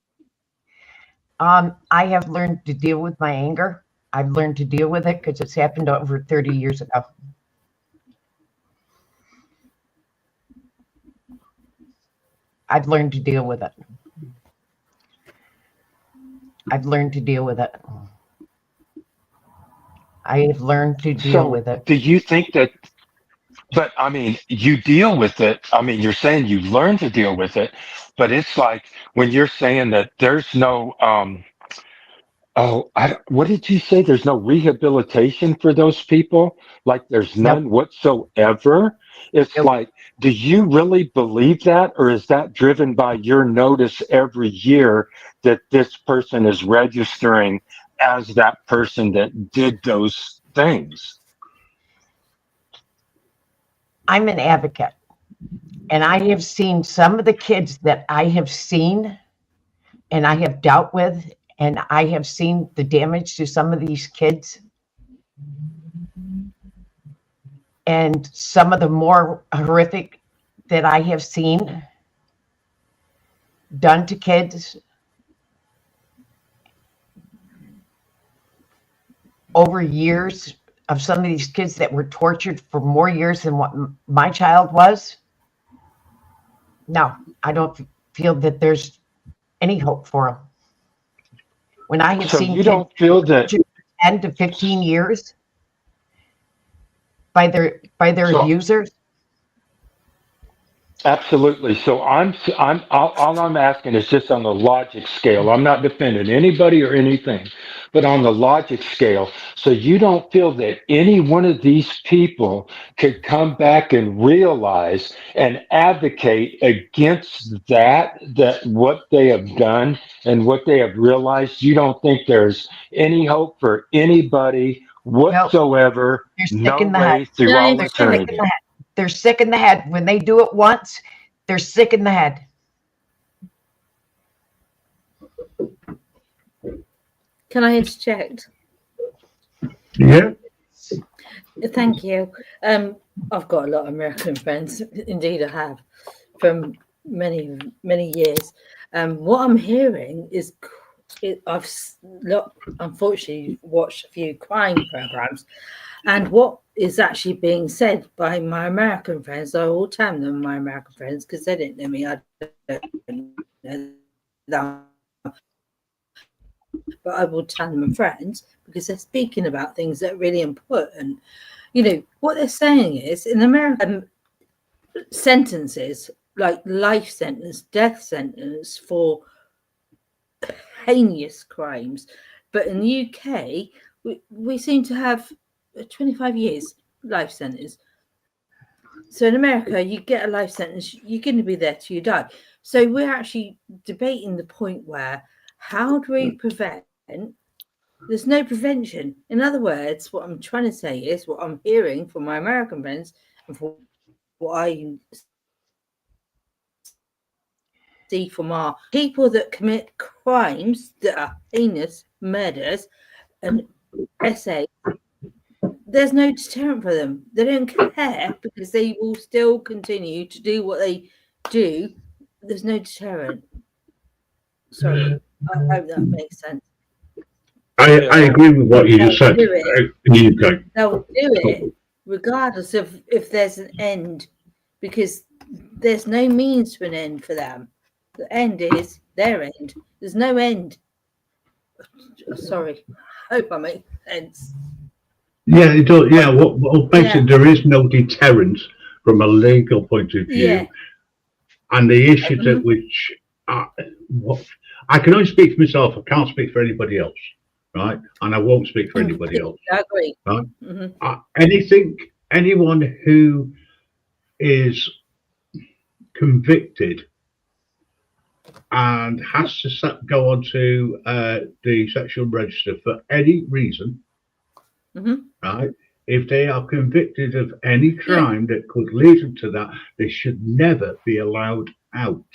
J: I have learned to deal with my anger. I've learned to deal with it because it's happened over 30 years ago. I've learned to deal with it. I've learned to deal with it. I have learned to deal
F: So
J: with it.
F: do you think that, but I mean, you deal with it. I mean, you're saying you learn to deal with it, but it's like when you're saying that there's no, what did you say? There's no rehabilitation for those people? Like there's
J: Nope.
F: none whatsoever? It's
J: Nope.
F: like, do you really believe that? Or is that driven by your notice every year that this person is registering as that person that did those things?
J: I'm an advocate, and I have seen some of the kids that I have seen and I have dealt with, and I have seen the damage to some of these kids. And some of the more horrific that I have seen done to kids over years, of some of these kids that were tortured for more years than what my child was. No, I don't feel that there's any hope for them. When I have
F: So
J: seen
F: you
J: kids
F: don't feel that,
J: 10 to 15 years by their
F: so
J: abusers.
F: absolutely. So all I'm asking is just on the logic scale. I'm not defending anybody or anything, but on the logic scale. So you don't feel that any one of these people could come back and realize and advocate against that what they have done and what they have realized. You don't think there's any hope for anybody
J: Nope,
F: whatsoever,
J: they're sick
F: no
J: in the head.
F: way through
G: No,
F: all
J: They're
G: it's true.
J: sick in
F: eternity.
J: the head. They're sick in the head. When they do it once, they're sick in the head.
G: Can I interject?
B: Yeah.
G: Thank you. I've got a lot of American friends. Indeed, I have, from many, many years. What I'm hearing is, unfortunately watched a few crime programs, and what is actually being said by my American friends, I will tell them my American friends because they didn't know me. I don't know them, but I will tell them friends because they're speaking about things that are really important. You know, what they're saying is in America, sentences like life sentence, death sentence for heinous crimes. But in the UK, we seem to have 25 years life sentence. So in America, you get a life sentence, you're going to be there till you die. So we're actually debating the point where how do we prevent? There's no prevention. In other words, what I'm trying to say is what I'm hearing from my American friends and from what I see from our people that commit crimes that are heinous murders and SA, there's no deterrent for them. They don't care because they will still continue to do what they do. There's no deterrent. Sorry, I hope that makes sense.
B: I agree with what you just said.
G: Do it.
B: In the UK.
G: They'll do it regardless of if there's an end, because there's no means to an end for them. The end is their end. There's no end. Sorry, I hope I make sense.
B: Yeah, it does. Yeah, well, basically, there is no deterrent from a legal point of view.
G: Yeah.
B: And the issues at which I can only speak for myself. I can't speak for anybody else, right? And I won't speak for anybody else.
G: I agree.
B: Right? Anyone who is convicted and has to go onto the sexual register for any reason, right? If they are convicted of any crime that could lead them to that, they should never be allowed out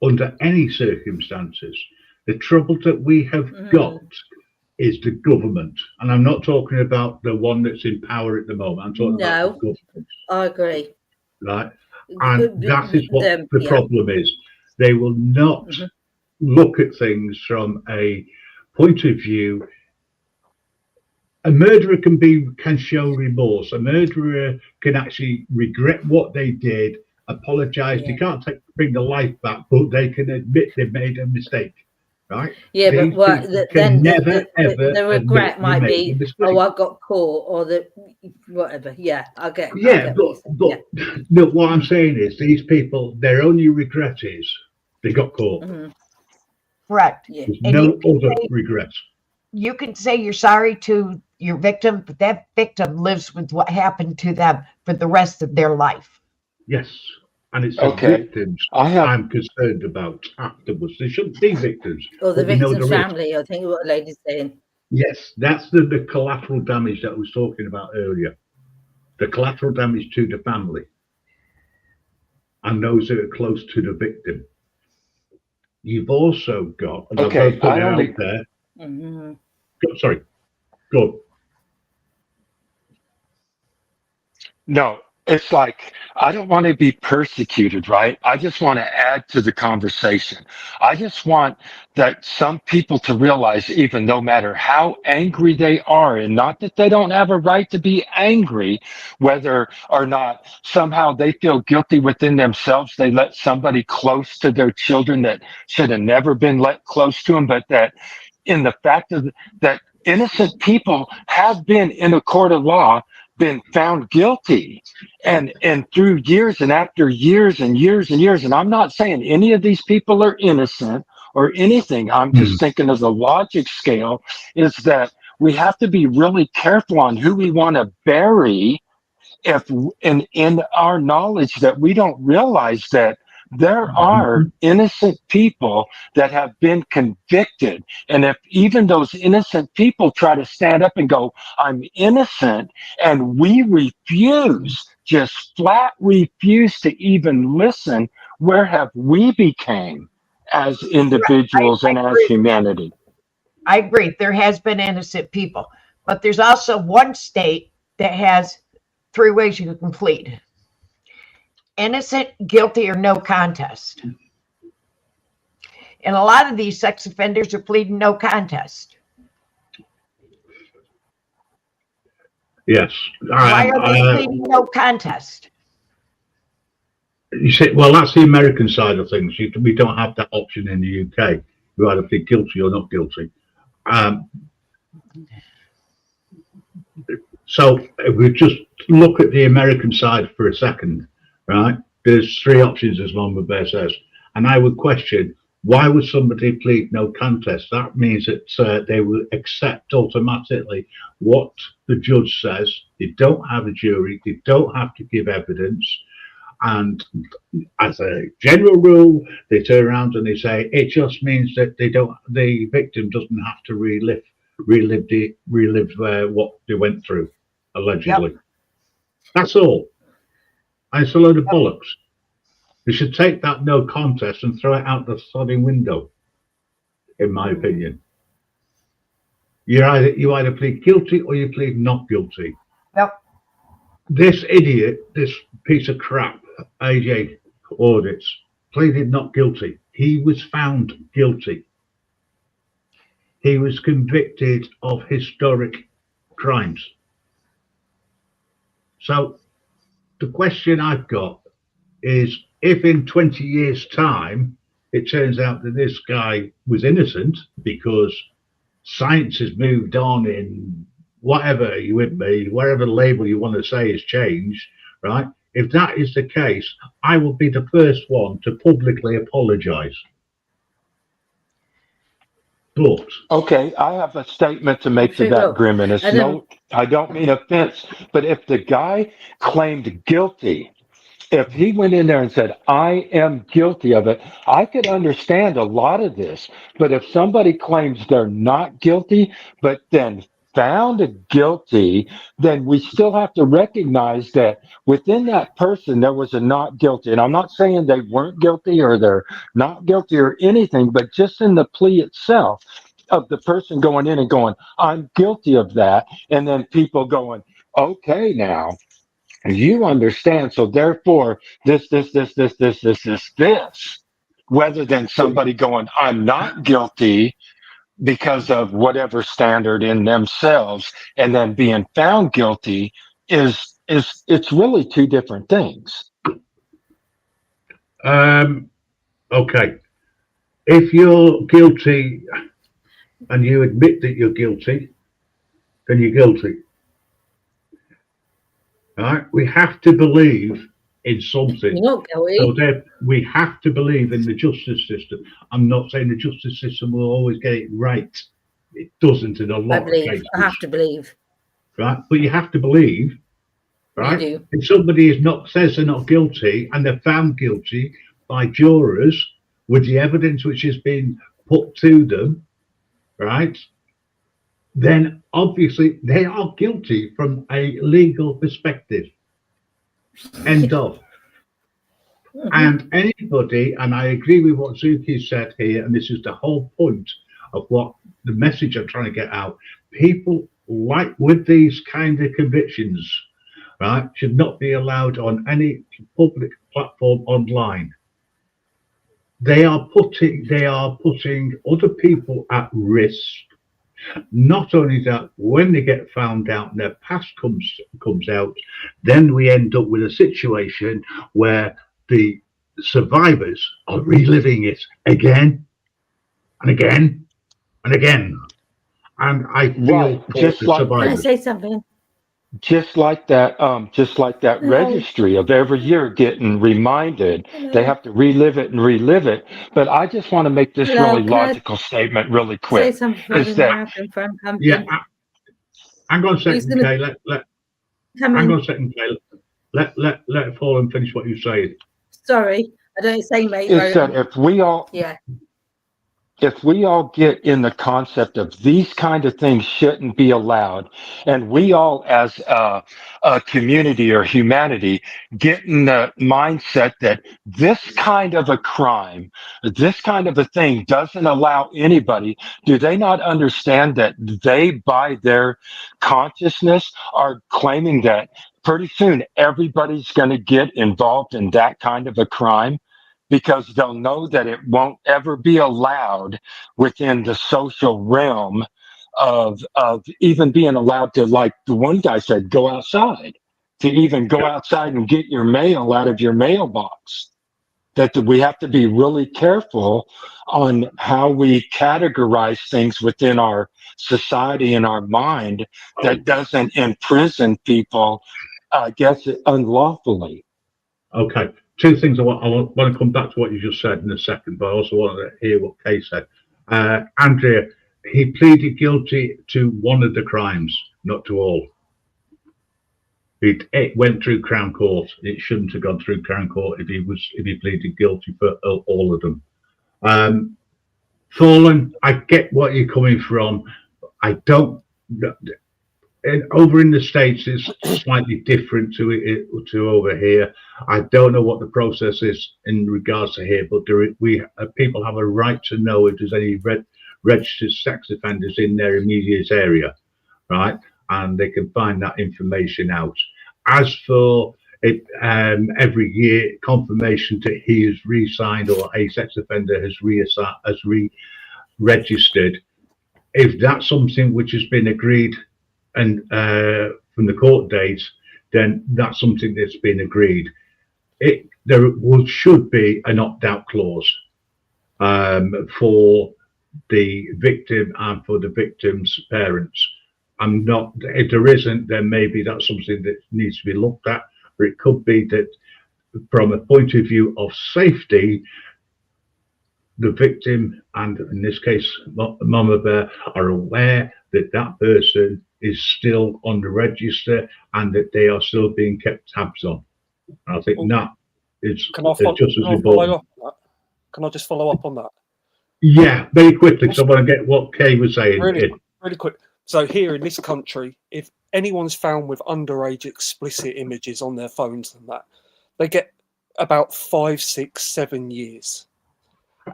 B: under any circumstances. The trouble that we have got is the government, and I'm not talking about the one that's in power at the moment. I'm talking about the government.
G: I agree.
B: Right, and that is what the problem is. They will not look at things from a point of view. A murderer can show remorse. A murderer can actually regret what they did, apologize. They can't bring the life back, but they can admit they made a mistake, right?
G: Yeah,
B: These
G: but then the regret might be, oh, I got caught, or the whatever. Yeah, I get.
B: But no, what I'm saying is, these people, their only regret is they got caught.
J: Correct.
B: There's no other regret.
J: You can say you're sorry to your victim, but that victim lives with what happened to them for the rest of their life.
B: Yes, and it's the victims I'm concerned about afterwards. They shouldn't be victims.
G: Or the victim's family, I think what the lady's saying.
B: Yes, that's the collateral damage that I was talking about earlier. The collateral damage to the family and those that are close to the victim. You've also got, and
F: okay,
B: put it out there. Sorry, go.
F: No, it's like, I don't want to be persecuted, right? I just want to add to the conversation. I just want that some people to realize, even no matter how angry they are, and not that they don't have a right to be angry, whether or not somehow they feel guilty within themselves, they let somebody close to their children that should have never been let close to them, but that in the fact of that innocent people have been in a court of law been found guilty, and through years and after years and years and years, and I'm not saying any of these people are innocent or anything, I'm just thinking of the logic scale, is that we have to be really careful on who we want to bury, if in our knowledge that we don't realize that there are innocent people that have been convicted. And if even those innocent people try to stand up and go, I'm innocent, and we refuse, just flat refuse to even listen, where have we became as individuals and as humanity?
J: I agree. There has been innocent people, but there's also one state that has 3 ways you can plead: innocent, guilty, or no contest. And a lot of these sex offenders are pleading no contest.
B: Yes.
J: Why are they pleading no contest?
B: You say, well, that's the American side of things. We don't have that option in the UK. You either plead guilty or not guilty. So if we just look at the American side for a second, right? There's 3 options, as Lomba Bear says. And I would question, why would somebody plead no contest? That means that they will accept automatically what the judge says. They don't have a jury. They don't have to give evidence. And as a general rule, they turn around and they say, it just means that the victim doesn't have to relive what they went through, allegedly. Yep. That's all. And it's a load of bollocks. They should take that no contest and throw it out the sodding window, in my opinion. You either plead guilty or you plead not guilty.
J: Yep.
B: This idiot, this piece of crap, AJ Audits, pleaded not guilty. He was found guilty. He was convicted of historic crimes. So the question I've got is, if in 20 years' time it turns out that this guy was innocent because science has moved on in whatever you with me, whatever label you want to say has changed, right? If that is the case, I will be the first one to publicly apologize. But
F: Okay, I have a statement to make to
G: Sure
F: that,
G: will.
F: Grim, and it's
G: And then-
F: no, I don't mean offense, but if the guy claimed guilty, if he went in there and said, I am guilty of it, I could understand a lot of this. But if somebody claims they're not guilty, but then found guilty, then we still have to recognize that within that person, there was a not guilty. And I'm not saying they weren't guilty or they're not guilty or anything, but just in the plea itself of the person going in and going, I'm guilty of that. And then people going, okay, now you understand. So therefore, this, rather than somebody going, I'm not guilty because of whatever standard in themselves, and then being found guilty is it's really two different things.
B: okay, if you're guilty and you admit that you're guilty, then you're guilty. All right, we have to believe in something.
G: You're not guilty.
B: So we have to believe in the justice system. I'm not saying the justice system will always get it right. It doesn't in a
G: I
B: lot of
G: believe.
B: cases.
G: I have to believe.
B: Right, but you have to believe, right?
G: You do.
B: If somebody is not says they're not guilty and they're found guilty by jurors with the evidence which has been put to them, right? Then obviously they are guilty from a legal perspective. End of.
G: Mhm.
B: And anybody, and I agree with what Zuki said here, and this is the whole point of what the message I'm trying to get out. People like with these kind of convictions, right, should not be allowed on any public platform online. They are putting other people at risk. Not only that, when they get found out and their past comes out, then we end up with a situation where the survivors are reliving it again and again and again. And I feel
F: Right,
B: for
F: just
B: the
F: like-
G: Can I
B: survivors.
G: say something?
F: Just like that
G: No.
F: registry of every year getting reminded,
G: Hello.
F: they have to relive it and relive it. But I just want to make this
G: Hello,
F: really
G: can I
F: logical statement really
G: Say
F: quick.
G: something
F: Is
G: for
F: that
G: American friend comes
B: Yeah,
G: in.
B: hang on a
G: He's
B: second,
G: gonna
B: Kay.
G: come
B: Hang
G: in.
B: on a second, Kay. Let Fallen finish what you're saying.
G: Sorry, I don't say mate
F: is
G: very
F: that
G: often.
F: if we all get in the concept of these kind of things shouldn't be allowed, and we all as a community or humanity get in the mindset that this kind of a crime, this kind of a thing doesn't allow anybody, do they not understand that they, by their consciousness, are claiming that pretty soon everybody's going to get involved in that kind of a crime? Because they'll know that it won't ever be allowed within the social realm of even being allowed to, like the one guy said, go outside, to even go outside and get your mail out of your mailbox. That we have to be really careful on how we categorize things within our society and our mind that doesn't imprison people, I guess, unlawfully.
B: Okay, two things I want to come back to what you just said in a second, but I also want to hear what Kay said. Andrea, he pleaded guilty to one of the crimes, not to all. It went through Crown Court. It shouldn't have gone through Crown Court if he pleaded guilty for all of them. Fallen, I get what you're coming from. I don't. Over in the States, it's slightly different to over here. I don't know what the process is in regards to here, but people have a right to know if there's any registered sex offenders in their immediate area, right? And they can find that information out. As for it, every year confirmation that he is re-signed or a sex offender has re-registered, if that's something which has been agreed and from the court dates, then that's something that's been agreed. Should be an opt-out clause for the victim and for the victim's parents. If there isn't, then maybe that's something that needs to be looked at, or it could be that from a point of view of safety, the victim, and in this case, Mama Bear, are aware that that person is still on the register and that they are still being kept tabs on. I think that is just as important.
I: Can I just follow up on that?
B: Yeah, very quickly, because I want to get what Kay was saying.
I: Really quick. So here in this country, if anyone's found with underage explicit images on their phones and that, they get about 5, 6, 7 years.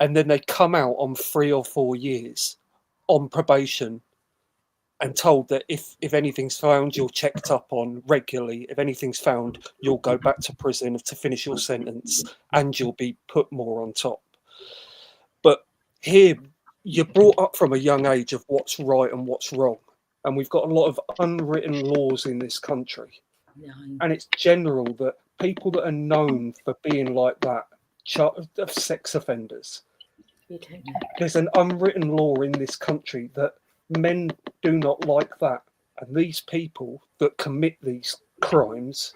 I: And then they come out on 3 or 4 years on probation and told that if anything's found, you're checked up on regularly. If anything's found, you'll go back to prison to finish your sentence and you'll be put more on top. But here, you're brought up from a young age of what's right and what's wrong. And we've got a lot of unwritten laws in this country. And it's general that people that are known for being like that, of sex offenders, there's an unwritten law in this country that men do not like that. And these people that commit these crimes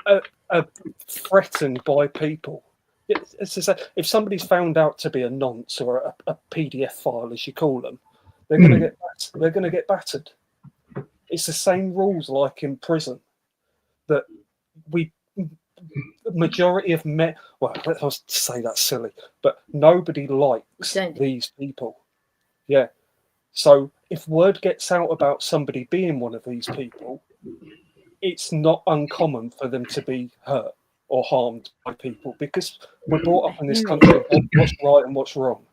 I: are threatened by people. It's just if somebody's found out to be a nonce or a PDF file, as you call them, they're going to get battered. It's the same rules like in prison that majority of men. Well, let's say that's silly, but nobody likes these people. Yeah. So if word gets out about somebody being one of these people, it's not uncommon for them to be hurt or harmed by people, because we're brought up in this country what's right and what's wrong.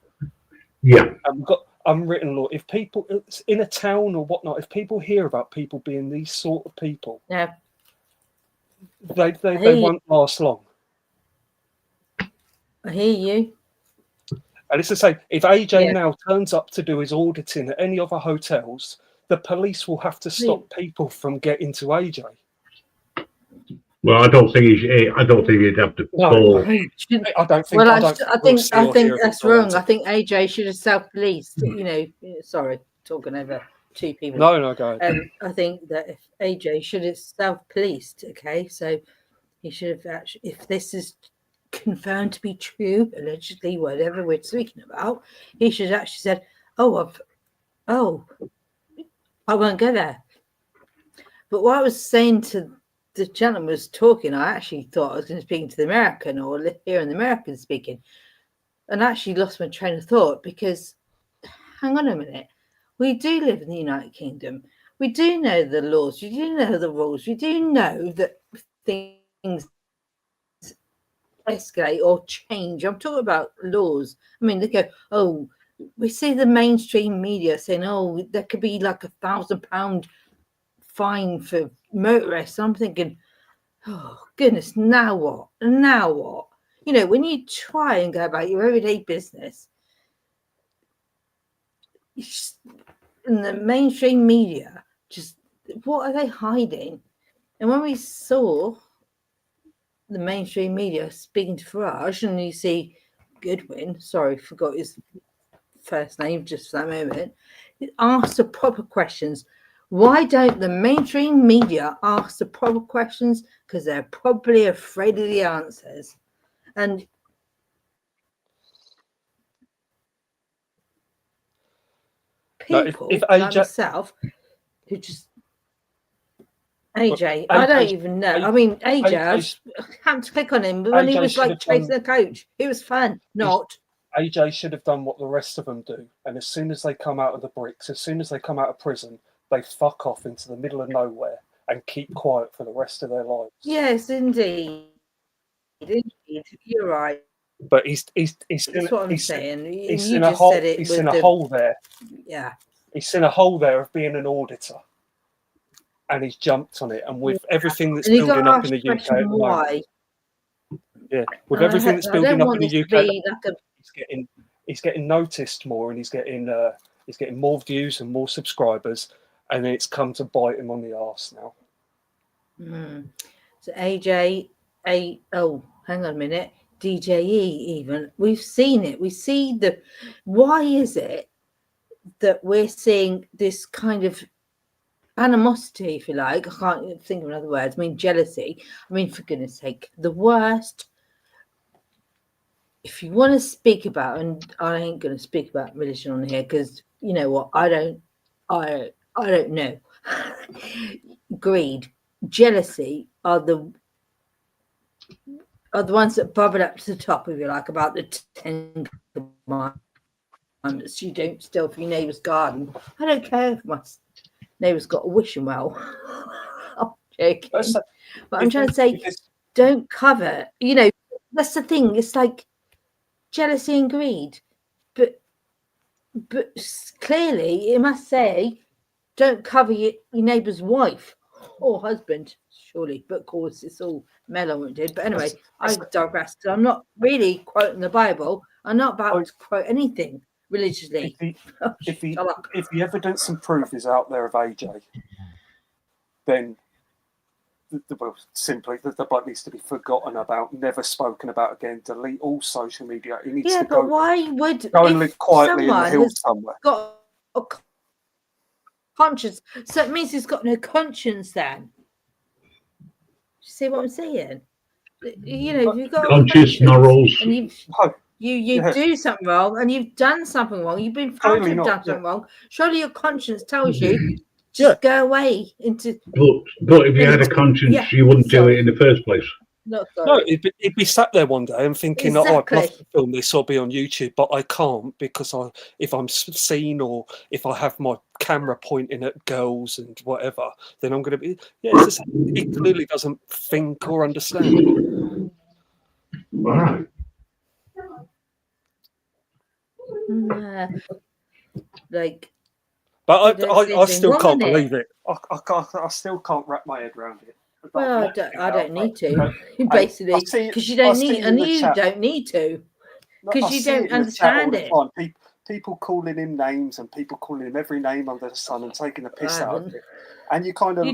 B: Yeah.
I: And we've got unwritten law. If people in a town or whatnot, if people hear about people being these sort of people, they won't last long.
G: I hear you.
I: And it's the same. If AJ now turns up to do his auditing at any other hotels, the police will have to stop people from getting to AJ.
B: Well, I don't think he'd have to call.
I: I don't think.
G: Well, I think that's wrong. I think AJ should have self-policed. You know, sorry, talking over two people.
I: No, go ahead.
G: I think that if AJ should have self-policed, okay, so he should have actually, if this is confirmed to be true, allegedly, whatever we're speaking about, he should have actually said, I won't go there. But what I was saying to the gentleman was talking, I actually thought I was going to speak to the American or hearing the American speaking, and I actually lost my train of thought, because hang on a minute, we do live in the United Kingdom. We do know the laws. We do know the rules. We do know that things escalate or change. I'm talking about laws. I mean, they go, we see the mainstream media saying, there could be like £1,000 fine for motorists. I'm thinking, oh goodness, now what? You know, when you try and go about your everyday business, in the mainstream media, just what are they hiding? And when we saw the mainstream media speaking to Farage, and you see Goodwin, sorry, forgot his first name just for that moment, ask the proper questions. Why don't the mainstream media ask the proper questions? Because they're probably afraid of the answers. And people like myself who just AJ, I don't even know. I mean, AJ, I just happened to click on him, but when he was like chasing the coach, it was fun.
I: AJ should have done what the rest of them do, and as soon as they come out of the bricks, as soon as they come out of prison, they fuck off into the middle of nowhere and keep quiet for the rest of their lives.
G: Yes, indeed. You're right.
I: But he's
G: That's what I'm saying.
I: he's
G: You
I: in a
G: just
I: hole.
G: said it
I: He's
G: with
I: in a
G: the
I: hole there.
G: yeah.
I: He's in a hole there of being an auditor, and he's jumped on it. And with everything that's
G: And you got
I: building
G: to
I: up
G: ask
I: in the
G: the
I: UK
G: question
I: at the moment,
G: why.
I: yeah, with everything that's
G: I
I: building
G: don't
I: up
G: want
I: in
G: this
I: the
G: to
I: UK, at the
G: be like a
I: he's getting noticed more, and he's getting more views and more subscribers, and it's come to bite him on the arse now.
G: So AJ, hang on a minute, DJE even. We've seen it. We see why is it that we're seeing this kind of animosity, if you like? I can't think of another word. I mean, jealousy. I mean, for goodness sake, the worst. If you want to speak about, and I ain't going to speak about religion on here because you know what, I don't know. Greed, jealousy are the ones that bubble up to the top, if you like, about the 10 commandments. You don't steal from your neighbour's garden. I don't care if my neighbour's got a wishing well. I'm joking. But I'm trying to say, don't cover. You know, that's the thing. It's like jealousy and greed. But clearly, you must say, don't cover your neighbour's wife or husband, surely. But of course, it's all male-oriented. But anyway, I digress. I'm not really quoting the Bible. I'm not about to quote anything religiously.
I: If the evidence and proof is out there of AJ, then simply the bloke needs to be forgotten about, never spoken about again. Delete all social media. He needs to go.
G: Why would
I: go and live quietly in the hills somewhere?
G: Got a conscience, so it means he's got no conscience. Then, see what I'm saying? You know, you've got
B: conscious morals,
G: and you do something wrong, and you've done something wrong. You've been found to have done something wrong. Surely your conscience tells you just go away into.
B: But if you had a conscience, you wouldn't do it in the first place.
I: No, he'd be sat there one day and thinking, "Oh, I'd love to film this or be on YouTube, but I can't because if I'm seen or if I have my camera pointing at girls and whatever, then I'm going to be." Yeah, it's just, he clearly doesn't think or understand.
B: All right.
I: But I still can't believe it. I still can't wrap my head around it.
G: Well, I don't need to, basically, because you don't need, and you don't need to, because you don't understand it.
I: People calling him names and people calling him every name under the sun and taking the piss out of it, and you kind of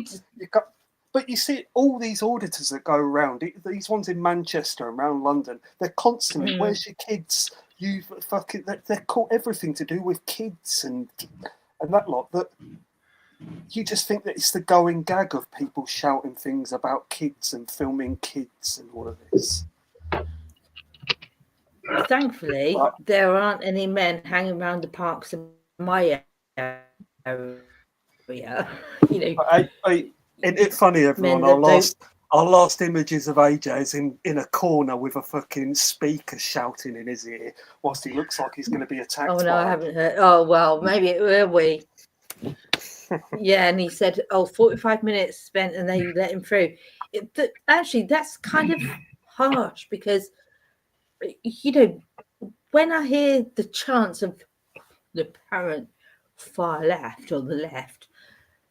I: but you see all these auditors that go around. These ones in Manchester and around London, they're constantly, "Where's your kids? You fucking." They're caught everything to do with kids and that lot that. You just think that it's the going gag of people shouting things about kids and filming kids and all of this.
G: Thankfully, there aren't any men hanging around the parks in my area. You know,
I: it's funny, everyone. Our last images of AJ is in a corner with a fucking speaker shouting in his ear, whilst he looks like he's going to be attacked.
G: Oh no, I haven't heard. Oh well, maybe it will be. Yeah, and he said, 45 minutes spent and they let him through. Actually, that's kind of harsh because, you know, when I hear the chants of the apparent far left or the left,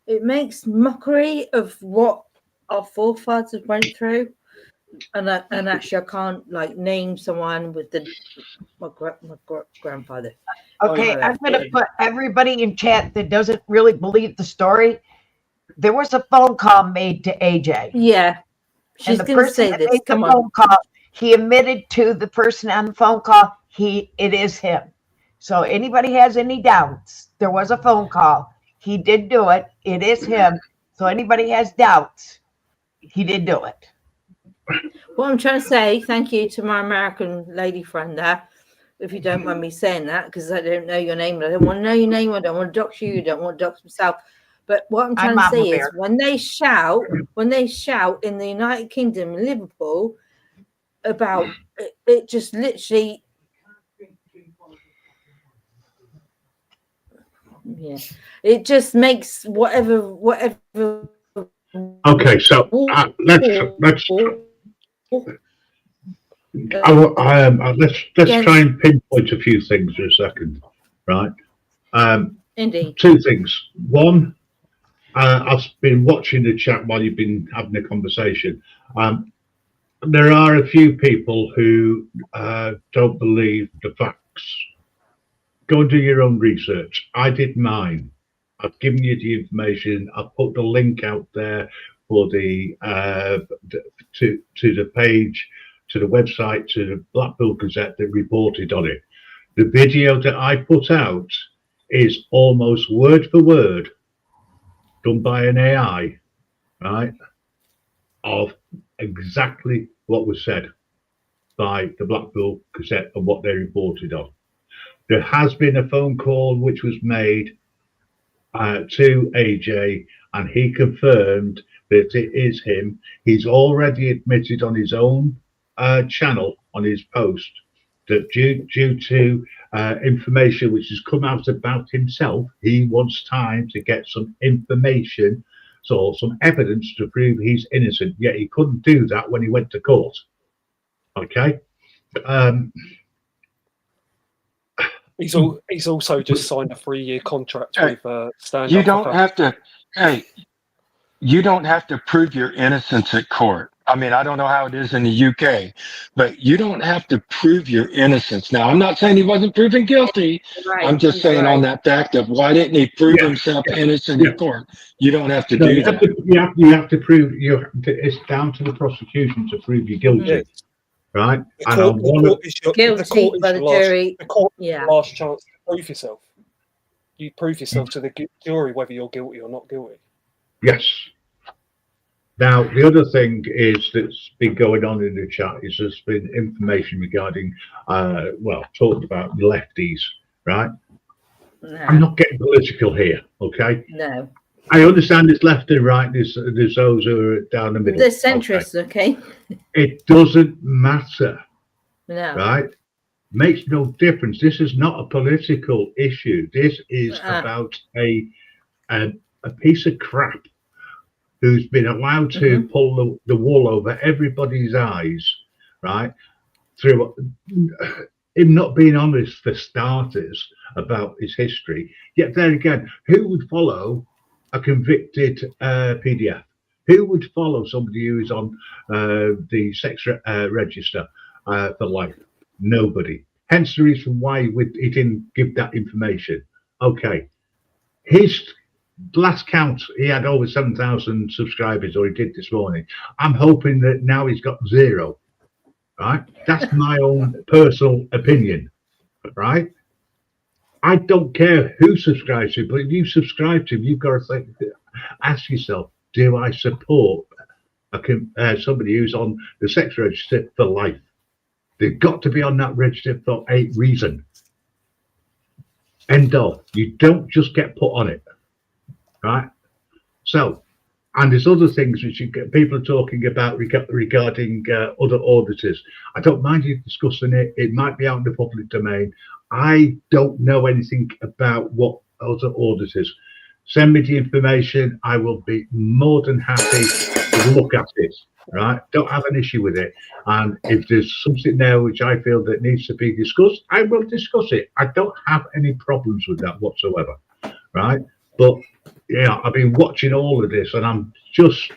G: it makes mockery of what our forefathers went through. And actually, I can't name someone with my grandfather.
J: Okay, I'm going to put everybody in chat that doesn't really believe the story. There was a phone call made to AJ.
G: Yeah. She's going to say this. Come on.
J: Phone call, he admitted to the person on the phone call, it is him. So anybody has any doubts, there was a phone call. He did do it. It is him. So anybody has doubts, he did do it.
G: What I'm trying to say, thank you to my American lady friend there. If you don't mind me saying that, because I don't know your name. I don't want to know your name. I don't want to dox you. I don't want to dox myself. But what I'm trying to say is when they shout in the United Kingdom, Liverpool, about it just literally, it just makes whatever.
B: Okay, so let's let's
G: Yes.
B: try and pinpoint a few things for a second, right?
G: Indeed.
B: Two things. One, I've been watching the chat while you've been having a conversation. There are a few people who don't believe the facts. Go and do your own research. I did mine. I've given you the information. I've put the link out there for the to the page, to the website, to the Blackpool Gazette that reported on it. The video that I put out is almost word for word done by an AI, right, of exactly what was said by the Blackpool Gazette and what they reported on. There has been a phone call which was made to AJ, and he confirmed that it is him. He's already admitted on his own channel, on his post, that due to information which has come out about himself, he wants time to get some information, so some evidence to prove he's innocent. Yet he couldn't do that when he went to court. Okay.
I: He's also just signed a 3-year contract with Stand
F: You
I: Up
F: don't
I: for
F: have to. Hey, you don't have to prove your innocence at court. I mean, I don't know how it is in the UK, but you don't have to prove your innocence. Now, I'm not saying he wasn't proven guilty.
G: Right.
F: I'm just saying on that fact of why didn't he prove himself innocent in court? You don't have to
B: No,
F: do
B: you
F: that.
B: have to prove it's down to the prosecution to prove you're guilty,
I: Yes.
B: right?
I: The court is your last chance to prove yourself. You prove yourself to the jury whether you're guilty or not guilty.
B: Yes. Now, the other thing is that's been going on in the chat is there's been information regarding, talked about lefties, right?
G: No.
B: I'm not getting political here, okay?
G: No.
B: I understand there's left and right, there's those who are down the middle.
G: The centrists, okay?
B: It doesn't matter,
G: No.
B: right? Makes no difference. This is not a political issue. This is about a piece of crap who's been allowed to pull the wool over everybody's eyes, right? Through him not being honest for starters about his history. Yet there again, who would follow a convicted PDF? Who would follow somebody who is on the sex register for life? Nobody. Hence the reason why he didn't give that information. Okay. His last count, he had over 7,000 subscribers, or he did this morning. I'm hoping that now he's got 0. Right? That's my own personal opinion. Right? I don't care who subscribes to him, but if you subscribe to him, you've got to ask yourself, do I support somebody who's on the sex register for life? They've got to be on that register for a reason. End of. You don't just get put on it. Right? So, and there's other things which people are talking about regarding other auditors. I don't mind you discussing it. It might be out in the public domain. I don't know anything about what other auditors. Send me the information. I will be more than happy to look at it. Right? Don't have an issue with it. And if there's something there which I feel that needs to be discussed, I will discuss it. I don't have any problems with that whatsoever. Right? But yeah, I've been watching all of this and I'm just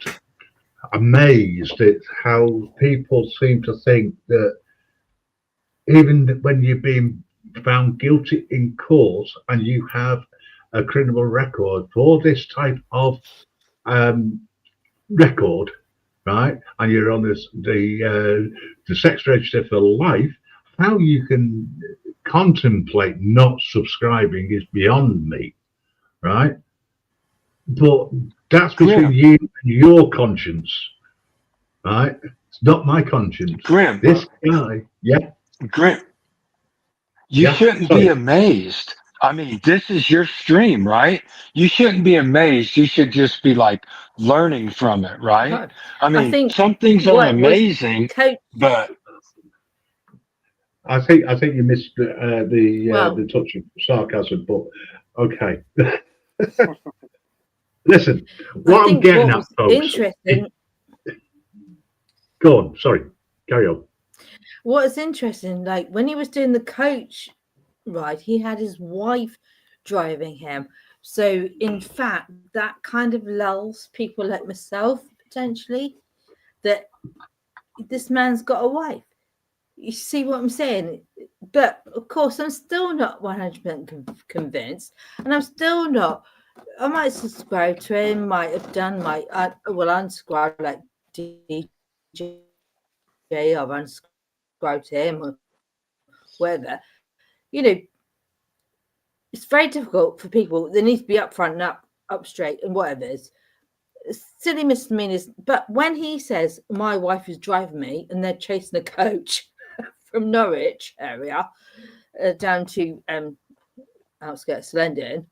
B: amazed at how people seem to think that even when you've been found guilty in court and you have a criminal record for this type of record, right, and you're on the sex register for life, how you can contemplate not subscribing is beyond me, right? But that's between you and your conscience, right? It's not my conscience.
F: Grim.
B: This guy,
F: Grim. You shouldn't be amazed. I mean, this is your stream, right? You shouldn't be amazed. You should just be like learning from it, right? I mean, some things are amazing, but
B: I think you missed the touch of sarcasm. But okay. Listen, what I'm getting at, folks.
G: Interesting.
B: Go on. Sorry. Carry on.
G: what's interesting, like when he was doing the coach ride, he had his wife driving him. So in fact, that kind of lulls people like myself potentially that this man's got a wife. You see what I'm saying? But of course, I'm still not 100% convinced, and I'm still not. I might subscribe to him, might have done, might unsubscribe like DJ, I've unsubscribed to him or whatever. You know, it's very difficult for people. They need to be up front and up straight and whatever it is. Silly misdemeanors. But when he says my wife is driving me and they're chasing a coach from Norwich area down to outskirts of London,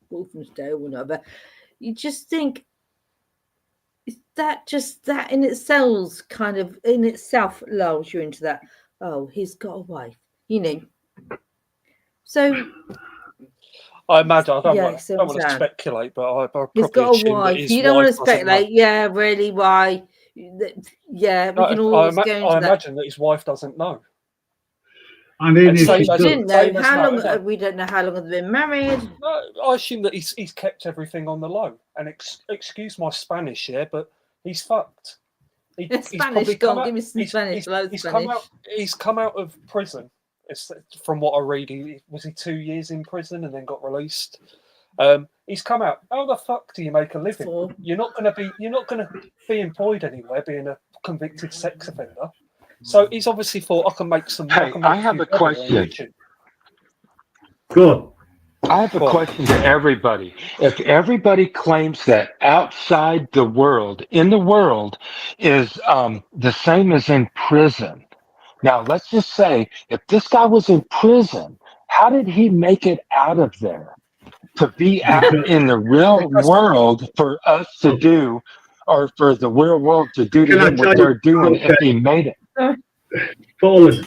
G: Walthamstow, whatever, you just think, is that just that in itself kind of in itself lulls you into that, oh, he's got a wife, you know. So
I: I imagine, I don't
G: yeah,
I: want to speculate, but I
G: he's
I: probably
G: got a
I: assume that
G: wife.
I: his
G: You don't want
I: wife
G: to
I: doesn't know.
G: speculate. Yeah, really, why? Yeah, we can always go into
I: I
G: that.
I: imagine that his wife doesn't know.
B: And then
G: She
B: if
G: didn't know how long. We don't know how long they've been married.
I: No, I assume that he's kept everything on the low. And excuse my Spanish here, but he's fucked.
G: Spanish, go on, give me some Spanish.
I: He's come out of prison. From what I read, was he 2 years in prison and then got released? He's come out. How the fuck do you make a living? You're not going to be employed anywhere being a convicted sex offender. So he's obviously thought, I can make some.
F: Hey, I have a question.
B: Go on.
F: I have a question to everybody. If everybody claims that outside the world, in the world, is the same as in prison. Now, let's just say if this guy was in prison, how did he make it out of there? To be out in the real world for us to do, or for the real world to do to him what they're doing if he made it.
B: Fallen.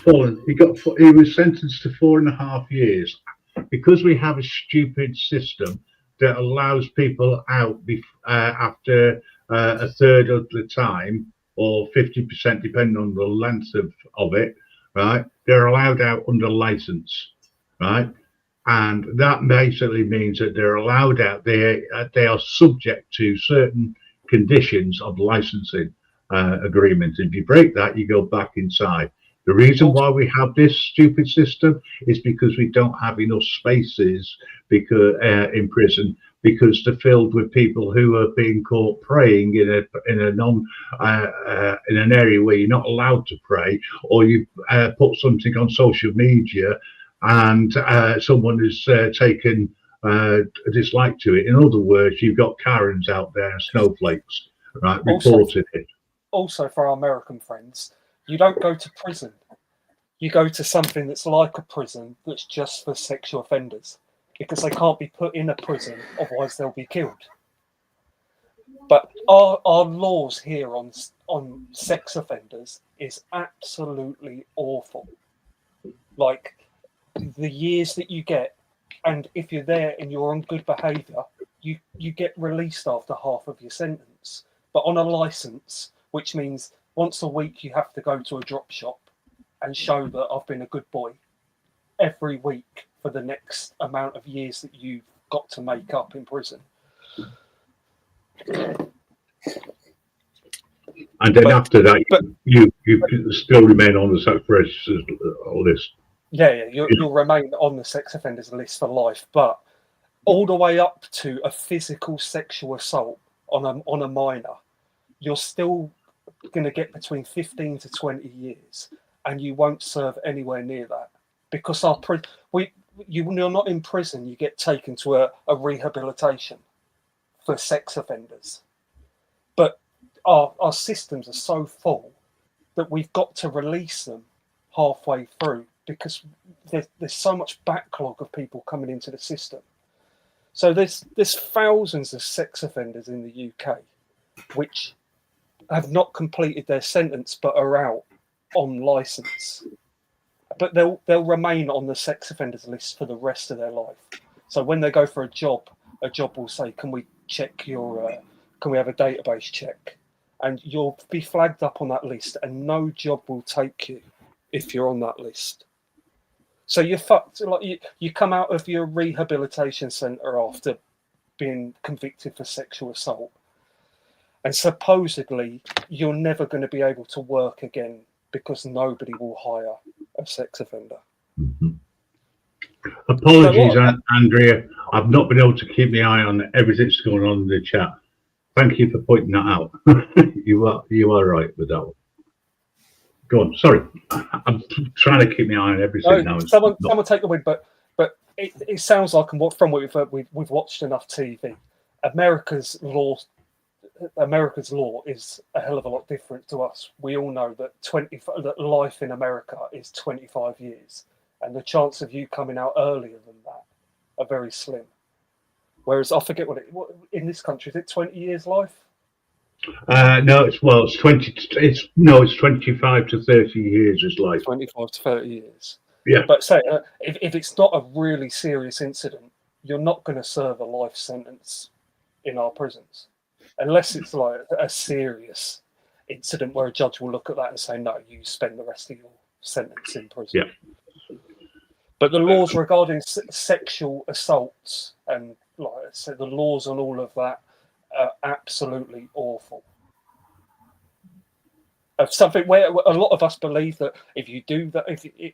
B: He was sentenced to 4.5 years because we have a stupid system that allows people out after a third of the time, or 50%, depending on the length of it. Right, they're allowed out under license. Right. And that basically means that they're allowed out. They are subject to certain conditions of licensing agreements. If you break that, you go back inside. The reason why we have this stupid system is because we don't have enough spaces in prison, because they're filled with people who are being caught praying in an area where you're not allowed to pray, or you put something on social media and someone has taken a dislike to it. In other words, you've got Karens out there and snowflakes, right, reporting it.
I: Also, for our American friends, you don't go to prison. You go to something that's like a prison that's just for sexual offenders, because they can't be put in a prison, otherwise they'll be killed. But our laws here on sex offenders is absolutely awful. Like, the years that you get, and if you're there and you're on good behaviour, you get released after half of your sentence. But on a licence, which means once a week you have to go to a drop shop and show that I've been a good boy every week for the next amount of years that you've got to make up in prison.
B: And then after that, you still remain on the sex offenders list.
I: Yeah, you'll remain on the sex offenders list for life, but all the way up to a physical sexual assault on a minor, you're still going to get between 15 to 20 years, and you won't serve anywhere near that, because you're not in prison. You get taken to a rehabilitation for sex offenders, but our systems are so full that we've got to release them halfway through, because there's so much backlog of people coming into the system. So there's thousands of sex offenders in the UK which have not completed their sentence but are out on licence. But they'll remain on the sex offenders list for the rest of their life. So when they go for a job will say, can we check can we have a database check? And you'll be flagged up on that list, and no job will take you if you're on that list. So you're fucked. Like you come out of your rehabilitation centre after being convicted for sexual assault, and supposedly you're never going to be able to work again because nobody will hire a sex offender.
B: Apologies, Andrea. I've not been able to keep my eye on everything that's going on in the chat. Thank you for pointing that out. you are right with that one. Go on. Sorry, I'm trying to keep my eye on everything now.
I: Someone take the win, but it sounds like, and from what we've watched enough TV, America's law is a hell of a lot different to us. We all know that life in America is 25 years, and the chance of you coming out earlier than that are very slim. Whereas I forget what in this country is it 20 years life?
B: No, it's 20. It's 25 to 30 years is life.
I: 25 to 30 years.
B: Yeah.
I: But say if it's not a really serious incident, you're not going to serve a life sentence in our prisons, unless it's like a serious incident where a judge will look at that and say, no, you spend the rest of your sentence in prison.
B: Yeah.
I: But the laws regarding sexual assaults and like I said, the laws on all of that are absolutely awful. Of something where a lot of us believe that if you do that, if you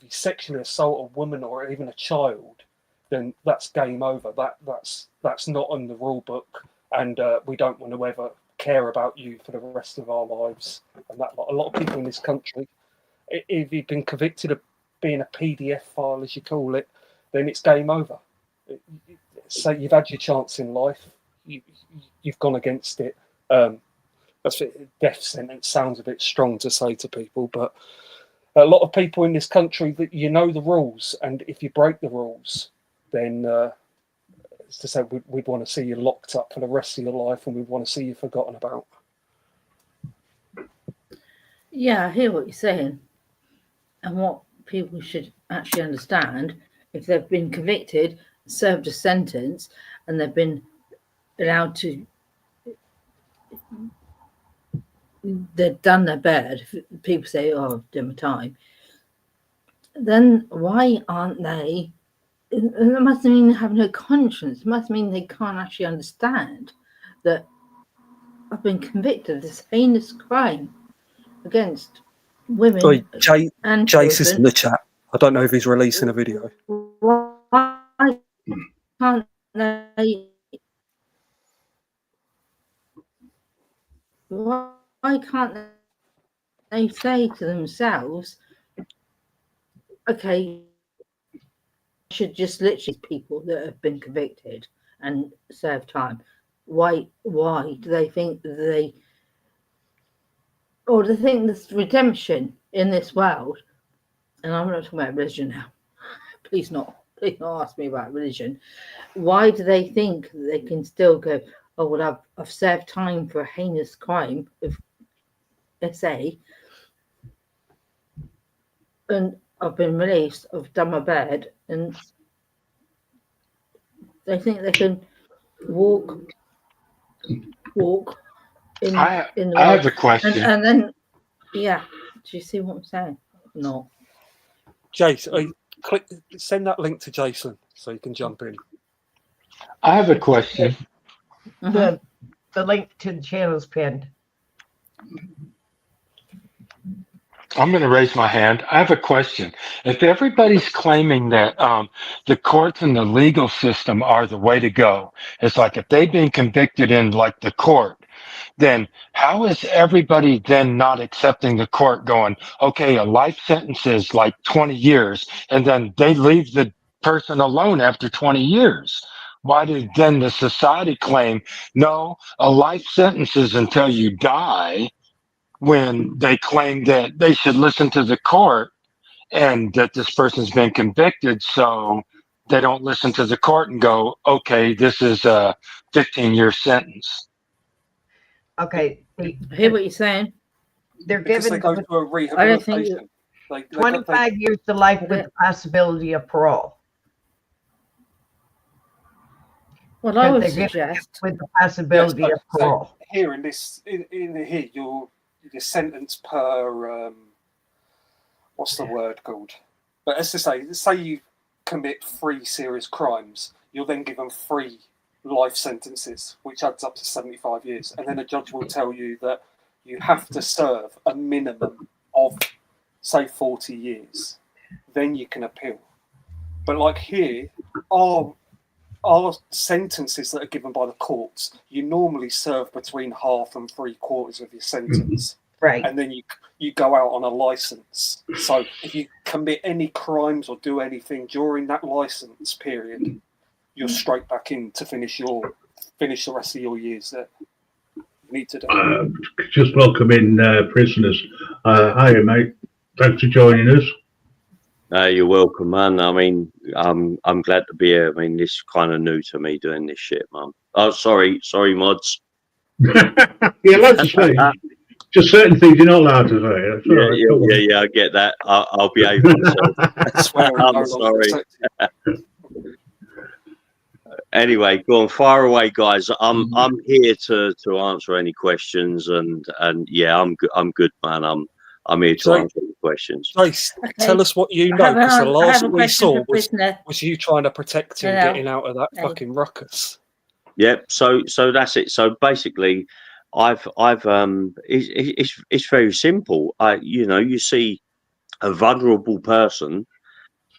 I: sexually assault a woman or even a child, then that's game over. That's not on the rule book, and we don't want to ever care about you for the rest of our lives. And that a lot of people in this country, if you've been convicted of being a PDF file, as you call it, then it's game over. So you've had your chance in life, you've gone against it. That's death sentence sounds a bit strong to say to people, but a lot of people in this country that you know the rules, and if you break the rules, then as to say, we'd want to see you locked up for the rest of your life, and we'd want to see you forgotten about.
G: Yeah, I hear what you're saying, and what people should actually understand: if they've been convicted, served a sentence, and they've been allowed to, they've done their bed. People say, "Oh, I've done my time." Then why aren't they? It must mean they have no conscience. It must mean they can't actually understand that I've been convicted of this heinous crime against women and
I: Jace is
G: children.
I: in the chat. I don't know if he's releasing a video.
G: Why can't they? Why can't they say to themselves, "Okay, I should just literally people that have been convicted and serve time"? Why do they think they, or do they think there's redemption in this world? And I'm not talking about religion now. Please not ask me about religion. Why do they think they can still go, "Oh, well, I've served time for a heinous crime of SA, and I've been released, I've done my bed," and they think they can walk in
F: I
G: the world.
F: have a question.
G: And then, yeah, do you see what I'm saying? No.
I: Jason, send that link to Jason so you can jump in.
F: I have a question.
J: The link to the channel is pinned.
F: I'm going to raise my hand. I have a question. If everybody's claiming that the courts and the legal system are the way to go, it's like if they've been convicted in like the court, then how is everybody then not accepting the court going, okay, a life sentence is like 20 years, and then they leave the person alone after 20 years? Why did then the society claim, no, a life sentence is until you die, when they claim that they should listen to the court and that this person's been convicted, so they don't listen to the court and go, okay, this is a 15-year sentence?
J: Okay.
G: I hear what you're saying.
J: They're
I: Because
J: given
I: they go through a rehabilitation.
J: 25 years to life with the possibility of parole.
G: Well, I would
J: They're given
G: suggest
J: with the possibility of parole.
I: So here in this, in here, your sentence per what's the word called? But as to say you commit 3 serious crimes, you're then given 3 life sentences, which adds up to 75 years. And then a judge will tell you that you have to serve a minimum of, say, 40 years. Then you can appeal. But like here, our sentences that are given by the courts, you normally serve between half and 3/4 of your sentence.
J: Right.
I: And then you go out on a license. So if you commit any crimes or do anything during that license period, you're straight back in to finish the rest of your years that you need to do.
B: Just welcoming prisoners. Hiya, mate. Thanks for joining us.
K: You're welcome, man. I mean, I'm glad to be here. I mean, this is kind of new to me doing this shit, man. Oh, sorry, mods.
B: You're allowed to say. Just certain things you're not allowed to say. That's all right.
K: Yeah, I get that. I'll behave myself. I'm sorry. Anyway, go on, fire away, guys. I'm here to answer any questions, and yeah, I'm good, man. I'm here to answer any questions.
I: Trace, tell us what you know, because the last we saw was you trying to protect him getting out of that fucking ruckus.
K: Yep. So that's it. So basically, it's very simple. You see a vulnerable person,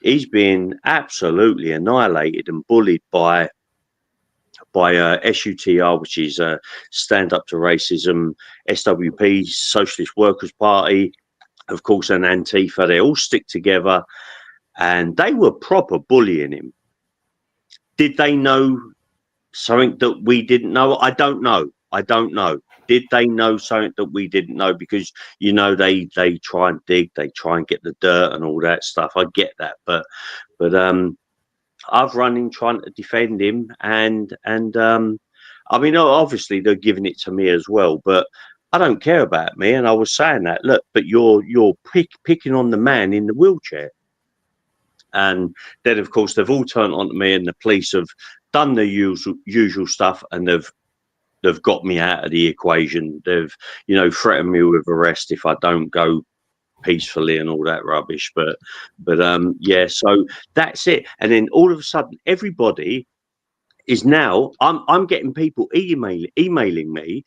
K: he's being absolutely annihilated and bullied by SUTR, which is Stand Up to Racism, SWP, Socialist Workers' Party, of course, and Antifa. They all stick together, and they were proper bullying him. Did they know something that we didn't know? I don't know. Did they know something that we didn't know? Because they try and dig, they try and get the dirt and all that stuff. I get that, but I've run in trying to defend him, and I mean, obviously they're giving it to me as well, but I don't care about me. And I was saying that, look, but you're picking on the man in the wheelchair. And then, of course, they've all turned on to me, and the police have done the usual stuff, and they've got me out of the equation. They've, threatened me with arrest if I don't go peacefully and all that rubbish. But yeah, so that's it. And then all of a sudden, everybody is now. I'm getting people emailing me.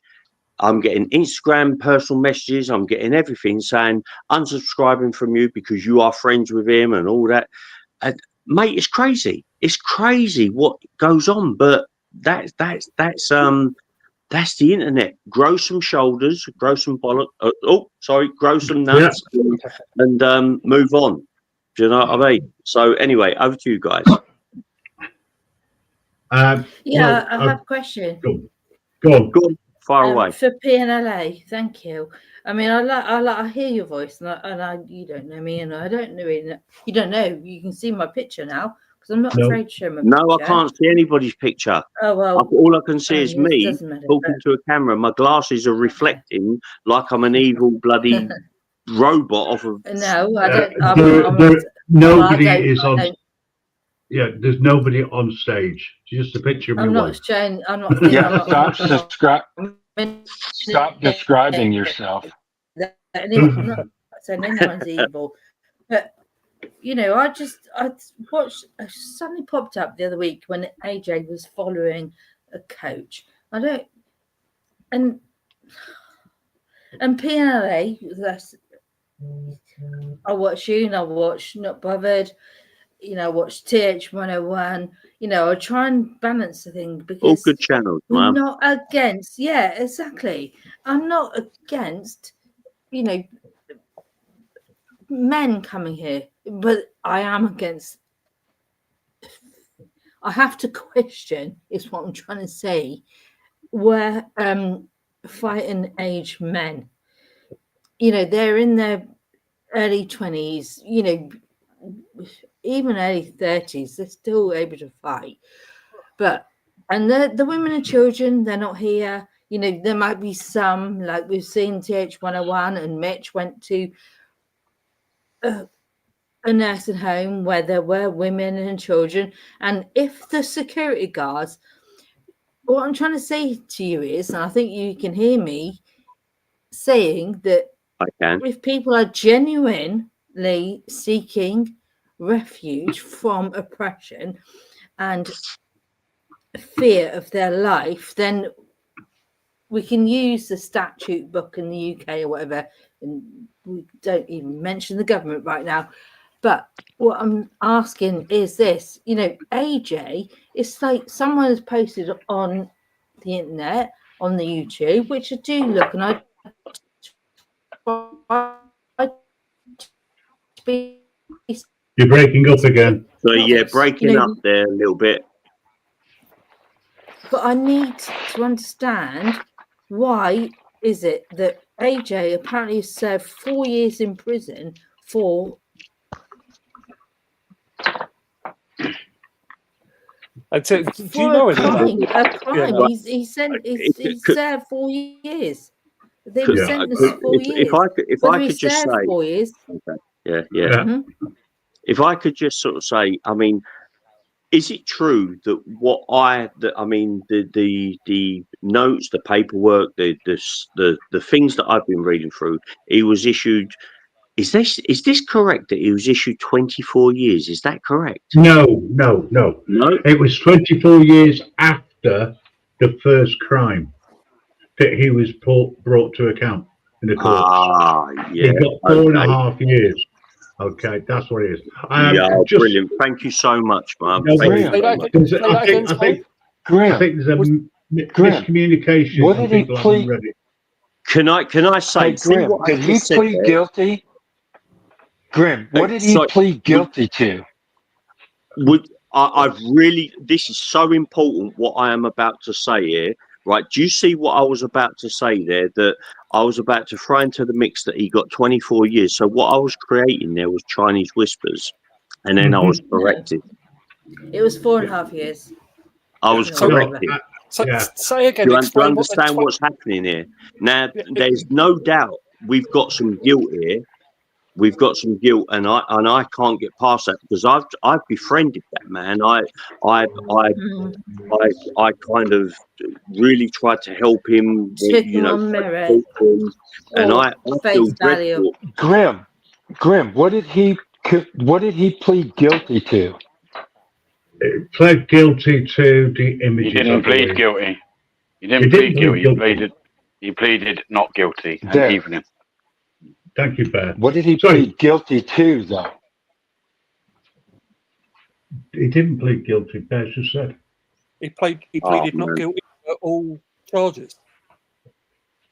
K: I'm getting Instagram personal messages. I'm getting everything saying unsubscribing from you because you are friends with him and all that. And, mate, it's crazy. It's crazy what goes on. But that's the internet. Grow some shoulders, grow some bollock. Grow some nuts, and move on. Do you know what I mean? So anyway, over to you guys.
G: I have a question.
B: Go on.
K: Far away.
G: For PNLA, thank you. I mean, I hear your voice, and you don't know me, and I don't know you. You don't know. You can see my picture now because I'm not afraid to show my picture.
K: No, I can't see anybody's picture.
G: Oh well.
K: All I can see is me talking to a camera. My glasses are reflecting like I'm an evil bloody robot off of.
G: No, I don't.
B: Nobody is on. Yeah, there's nobody on stage. Just a picture of
G: I'm
B: my
G: not
B: wife.
G: showing. I'm not.
F: Yeah, stop describing yourself.
G: I'm not saying anyone's evil, but I watched. I suddenly popped up the other week when AJ was following a coach. And PNLA. I watch you, and I watch Not Bothered. Watch TH101. I try and balance the thing because
K: all good channels, man.
G: I'm not against. Yeah, exactly. I'm not against, men coming here, but I am against. I have to question. Is what I'm trying to say. Where fighting age men, they're in their early 20s. Even early 30s, they're still able to fight. And the women and children, they're not here. There might be some, like we've seen TH101 and Mitch went to a nursing home where there were women and children. And if the security guards, what I'm trying to say to you is, and I think you can hear me saying that
K: I can.
G: if people are genuine innocently seeking refuge from oppression and fear of their life, then we can use the statute book in the UK or whatever, and we don't even mention the government right now. But what I'm asking is this, AJ, it's like someone has posted on the internet, on the YouTube, which I do look, and I
B: You're breaking up again.
K: So yeah, breaking up there a little bit.
G: But I need to understand, why is it that AJ apparently has served 4 years in prison for
I: Do you know any of that?
G: a crime?
I: Yeah.
G: He's served 4 years. They were sentenced 4 years.
K: If I could just say,
G: 4 years.
K: okay, yeah.
G: Mhm.
K: If I could just sort of say, I mean, is it true that the notes, the paperwork, the things that I've been reading through, he was issued. Is this correct that he was issued 24 years? Is that correct?
B: No.
K: No.
B: It was 24 years after the first crime that he was brought to account in the courts.
K: Yeah.
B: He got 4.5 years. Okay, that's what it is.
K: Brilliant. Thank you so much, man.
B: No,
K: I
B: think there's a miscommunication.
F: What did he plead?
K: Can I say?
F: Grim, did he plead guilty? Grim, what did he plead guilty to?
K: This is so important what I am about to say here, right? Do you see what I was about to say there? That I was about to throw into the mix that he got 24 years. So what I was creating there was Chinese whispers, and then I was corrected.
G: It was 4.5 years.
K: I was corrected.
I: Say again.
K: Do you understand what's happening here? Now, there's no doubt we've got some guilt here. We've got some guilt, and I can't get past that because I've befriended that man. I kind of really tried to help him. And I feel dreadful.
F: Grim, what did he plead guilty to?
B: Pled guilty to the images.
L: He didn't plead guilty. He didn't plead guilty. He pleaded not guilty and evening.
B: Thank you, Bear.
F: What did he plead guilty to, though?
B: He didn't plead guilty. Bear just said
I: he pleaded not guilty to all charges.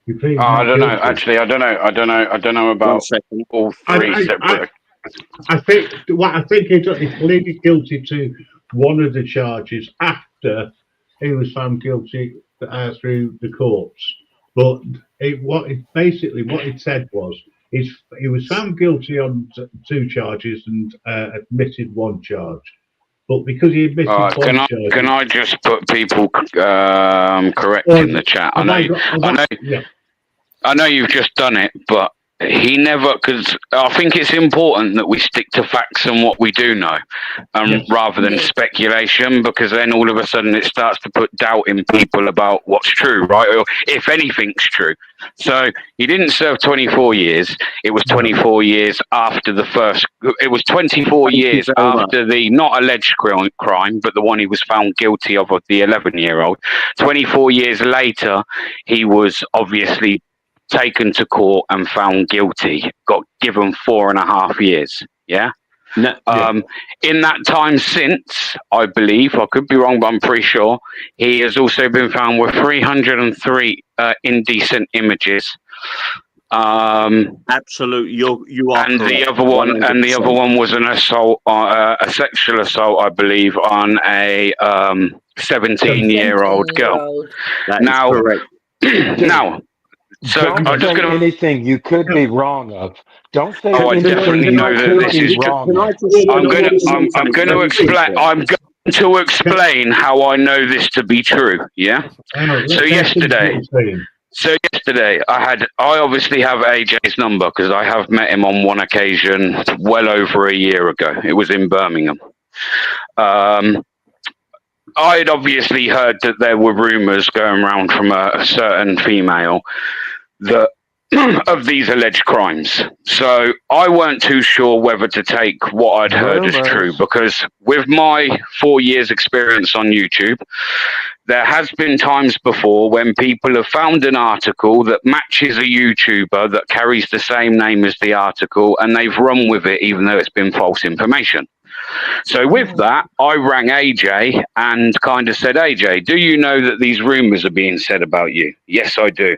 L: I don't know. Actually, I don't know about all three separate.
B: I think he pleaded guilty to one of the charges after he was found guilty through the courts. But what it said was he was found guilty on 2 charges and admitted 1 charge. But because he admitted one charge,
L: can I just put people correct in the chat? I know you've just done it, but he never, because I think it's important that we stick to facts and what we do know, rather than speculation, because then all of a sudden it starts to put doubt in people about what's true, right? Or if anything's true. So he didn't serve 24 years. It was 24 years after the first. It was 24 years after the not alleged crime, but the one he was found guilty of the 11-year-old. 24 years later, he was obviously taken to court and found guilty, got given 4.5 years. In that time since, I believe, I could be wrong, but I'm pretty sure, he has also been found with 303 indecent images.
K: Absolutely, you are.
L: And
K: correct.
L: the other one was an assault, a sexual assault, I believe, on a 17-year-old girl.
K: Now, correct.
L: Now. So
F: don't
L: I'm just
F: say
L: going
F: anything you could be wrong of. Don't say
L: I
F: anything
L: definitely
F: you
L: know that this
F: could
L: is
F: be wrong of.
L: I'm going to explain how I know this to be true. Yeah. So yesterday, I obviously have AJ's number because I have met him on one occasion well over a year ago. It was in Birmingham. I had obviously heard that there were rumours going around from a certain female that of these alleged crimes. So I weren't too sure whether to take what I'd heard as true, because with my 4 years experience on YouTube, there has been times before when people have found an article that matches a YouTuber that carries the same name as the article, and they've run with it even though it's been false information. So with that, I rang AJ and kind of said, AJ, do you know that these rumors are being said about you? Yes, I do.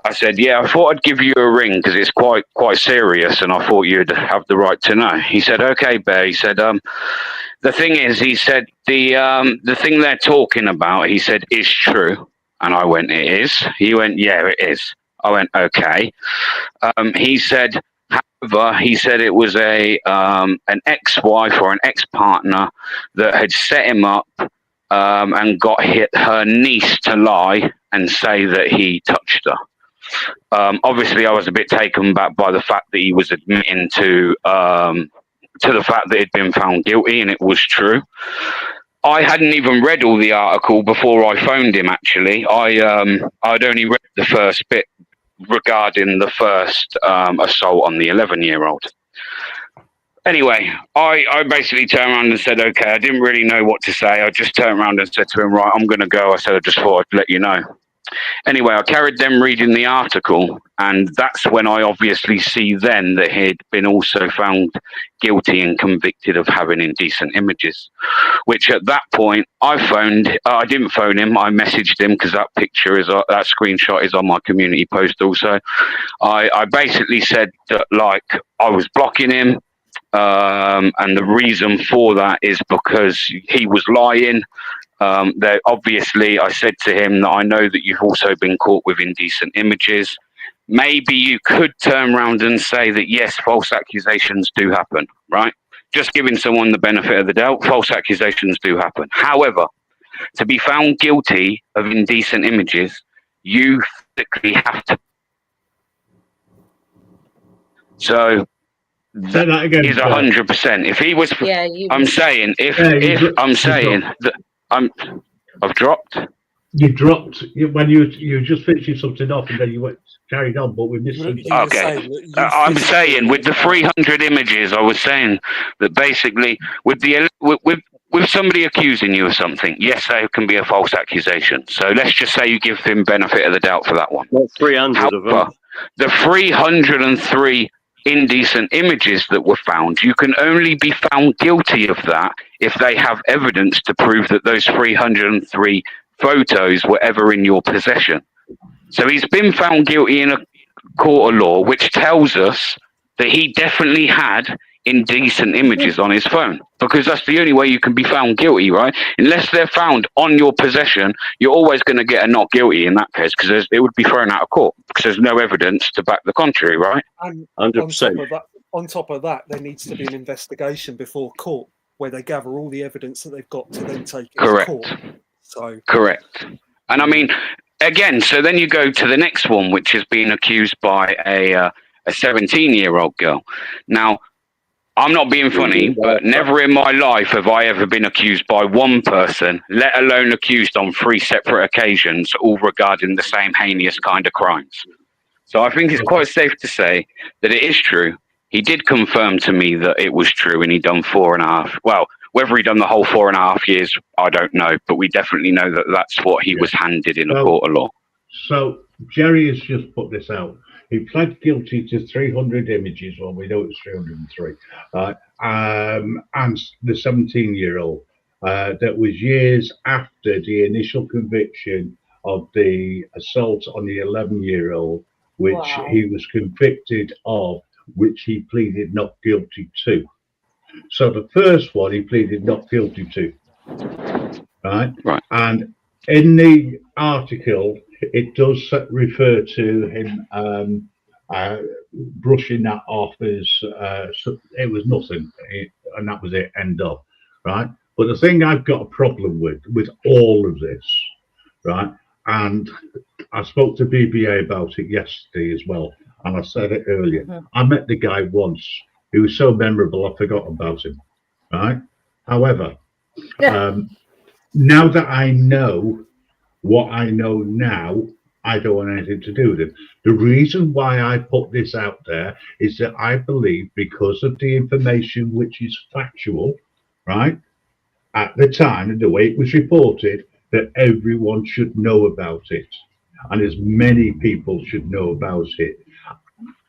L: I said, yeah, I thought I'd give you a ring because it's quite serious, and I thought you'd have the right to know. He said, okay, Bear. He said, the thing is, he said, the thing they're talking about, he said, is true. And I went, it is? He went, yeah, it is. I went, okay. He said, however, he said it was an ex-wife or an ex-partner that had set him up and got her niece to lie and say that he touched her. Obviously, I was a bit taken back by the fact that he was admitting to the fact that he'd been found guilty, and it was true. I hadn't even read all the article before I phoned him, actually. I'd only read the first bit regarding the first assault on the 11-year-old. Anyway, I basically turned around and said, okay, I didn't really know what to say. I just turned around and said to him, right, I'm going to go. I said, I just thought I'd let you know. Anyway, I carried them reading the article, and that's when I obviously see then that he'd been also found guilty and convicted of having indecent images, which at that point I didn't phone him, I messaged him because that that screenshot is on my community post also. I basically said that, like, I was blocking him, and the reason for that is because he was lying. That obviously I said to him that I know that you've also been caught with indecent images. Maybe you could turn around and say that yes, false accusations do happen, right? Just giving someone the benefit of the doubt, false accusations do happen. However, to be found guilty of indecent images, you physically have to. So that again, is 100%. If he was, yeah, I'm saying, that I've dropped.
B: You dropped when you just finishing something off, and then you went carried on, but we missed something.
L: Okay, I'm saying with the 300 images, I was saying that basically with somebody accusing you of something, yes, there can be a false accusation. So let's just say you give them benefit of the doubt for that one.
K: Not 300 of them.
L: The 303 indecent images that were found, you can only be found guilty of that if they have evidence to prove that those 303 photos were ever in your possession. So he's been found guilty in a court of law, which tells us that he definitely had indecent images on his phone, because that's the only way you can be found guilty, right? Unless they're found on your possession, you're always going to get a not guilty in that case, because it would be thrown out of court because there's no evidence to back the contrary, right?
I: And 100%. On top of that, there needs to be an investigation before court where they gather all the evidence that they've got to then take it to court. So
L: correct. And I mean, again, so then you go to the next one, which is being accused by a 17-year-old girl. Now, I'm not being funny, but never in my life have I ever been accused by one person, let alone accused on 3 separate occasions, all regarding the same heinous kind of crimes. So I think it's quite safe to say that it is true. He did confirm to me that it was true, and he'd done 4.5. Well, whether he'd done the whole 4.5 years, I don't know, but we definitely know that that's what he was handed in a court of law. So
B: Jerry has just put this out. He pled guilty to 300 images. Well, we know it's 303. And the 17-year-old. That was years after the initial conviction of the assault on the 11-year-old, which he was convicted of, which he pleaded not guilty to. So the first one he pleaded not guilty to. Right. And in the article, it does refer to him brushing that off as it was nothing, and that was it, end of, right? But the thing I've got a problem with all of this, right, and I spoke to BBA about it yesterday as well, and I said it earlier, I met the guy once. He was so memorable, I forgot about him, right? However, now that I know what I know now, I don't want anything to do with him. The reason why I put this out there is that I believe, because of the information which is factual, right, at the time and the way it was reported, that everyone should know about it, and as many people should know about it.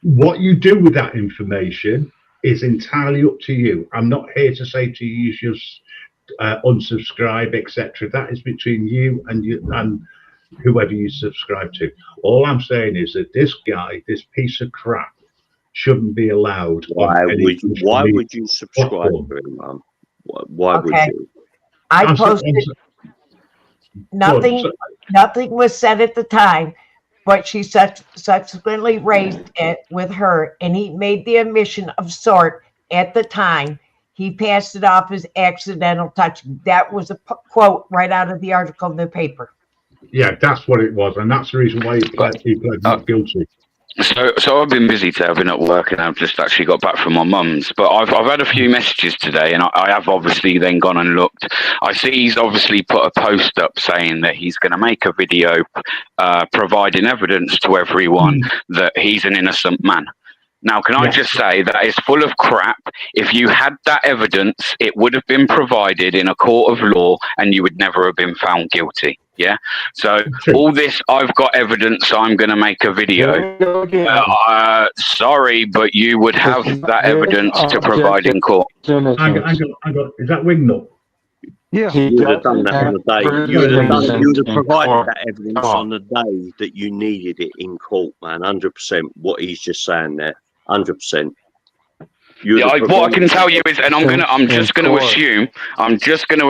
B: What you do with that information is entirely up to you. I'm not here to say to you just unsubscribe, etc. That is between you and whoever you subscribe to. All I'm saying is that this guy, this piece of crap, shouldn't be allowed.
K: Why would you subscribe to him, Mum? Why would you?
J: I posted nothing. Nothing was said at the time, but she subsequently raised it with her, and he made the admission of sort at the time. He passed it off as accidental touching. That was a quote right out of the article in the paper.
B: Yeah, that's what it was, and that's the reason why he pled not guilty.
L: So I've been busy today. I've been at work, and I've just actually got back from my mum's. But I've had a few messages today, and I have obviously then gone and looked. I see he's obviously put a post up saying that he's going to make a video providing evidence to everyone that he's an innocent man. Now, can I just say that is full of crap? If you had that evidence, it would have been provided in a court of law, and you would never have been found guilty. Yeah. So all this, I've got evidence, I'm going to make a video. Sorry, but you would have that evidence to provide in court.
B: Is that Wingnut?
K: Yeah, you would have done that on the day. You would have provided that evidence on the day that you needed it in court, man. 100%. What he's just saying there, 100%.
L: What I can tell you is, and I'm just going to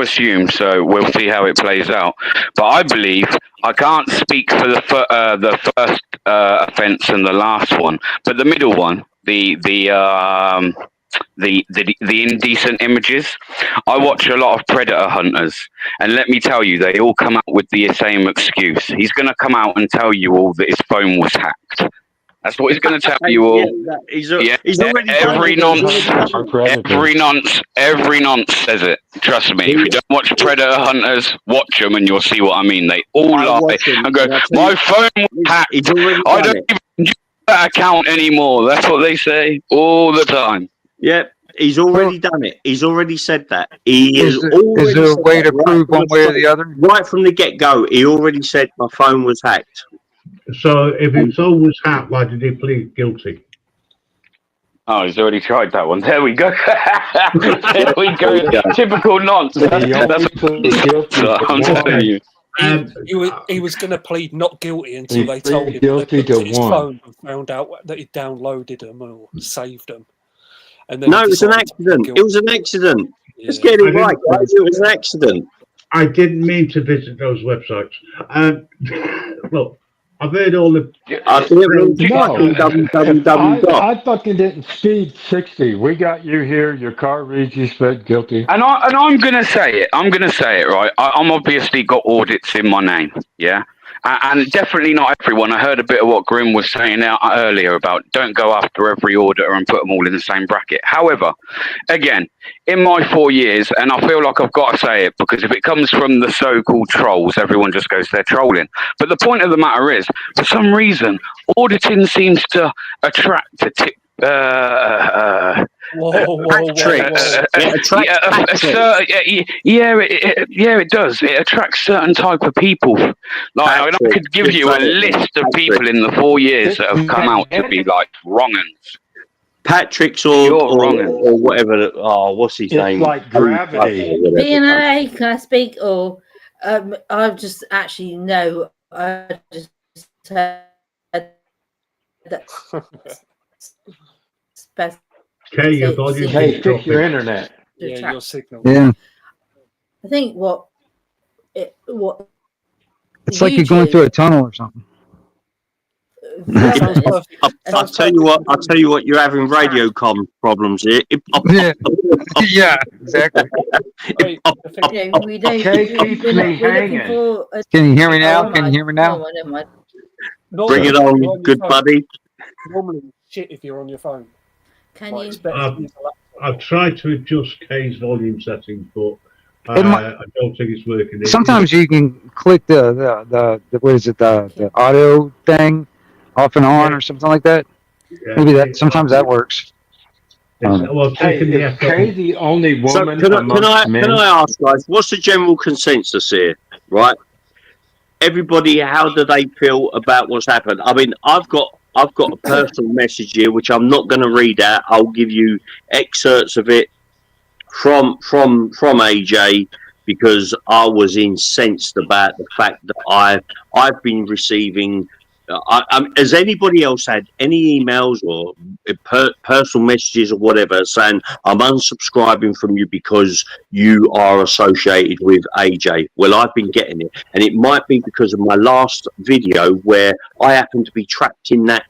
L: assume. So we'll see how it plays out. But I believe I can't speak for the first offence and the last one, but the middle one, the indecent images. I watch a lot of predator hunters, and let me tell you, they all come out with the same excuse. He's going to come out and tell you all that his phone was hacked. That's what he's going to tell you all. Every nonce says it. Trust me. If you don't watch Predator Hunters, watch them and you'll see what I mean. They all lie and go, my phone was hacked. I don't even use that account anymore. That's what they say all the time.
K: Yep. He's already done it. He's already said that.
M: Is there a way to prove one way or the other?
K: Right from the get-go, he already said my phone was hacked.
B: So if his phone was hacked, why did he plead guilty?
L: Oh, he's already tried that one. There we go. There we go. Typical nonsense. I'm telling you.
I: He was going to plead not guilty until they told him
F: guilty
I: to his
F: one.
I: phone and found out that he downloaded them or saved them. And then
K: No, it was an accident. It was an accident.
I: Yeah.
K: Let's get it right, guys. It was an accident.
B: I didn't mean to visit those websites. Look, I've heard all the.
F: I fucking didn't speed 60. We got you here. Your car reads you sped guilty.
L: And I'm gonna say it. I'm gonna say it, right? I'm obviously got audits in my name, yeah. And definitely not everyone. I heard a bit of what Grim was saying earlier about don't go after every auditor and put them all in the same bracket. However, again, in my 4 years, and I feel like I've got to say it because if it comes from the so-called trolls, everyone just goes there trolling. But the point of the matter is, for some reason, auditing seems to attract it does. It attracts certain type of people. Like I could give you a list of people in the 4 years that have come out to be like wrong-uns.
K: Patrick's or whatever. Oh, what's his name?
F: It's like gravity.
G: B&A, can I speak? Or I just actually know. I just heard that.
B: Okay, your volume
F: Hey, fix your internet.
I: Yeah, your signal.
M: Yeah.
G: I think what
M: It's like you're going through a tunnel or something.
K: I'll tell you what. You're having Radiocom problems here.
M: Yeah, exactly.
G: we don't.
M: Can you hear me now? Can you hear me now?
K: Bring it on, good buddy.
I: Normally, shit if you're on your phone.
G: Can you?
B: I've tried to adjust Kay's volume settings, but I don't think it's working.
M: Sometimes you can click the what is it, the audio thing off and on or something like that. Maybe that sometimes that works.
B: Well,
F: Hey, is Kay the only
K: So
F: woman
K: can
F: amongst men?
K: I ask, guys, what's the general consensus here? Right? Everybody, how do they feel about what's happened? I mean, I've got a personal message here which I'm not going to read out. I'll give you excerpts of it from AJ, because I was incensed about the fact that I've been receiving. Has anybody else had any emails or personal messages or whatever saying I'm unsubscribing from you because you are associated with AJ? Well, I've been getting it, and it might be because of my last video where I happen to be trapped in that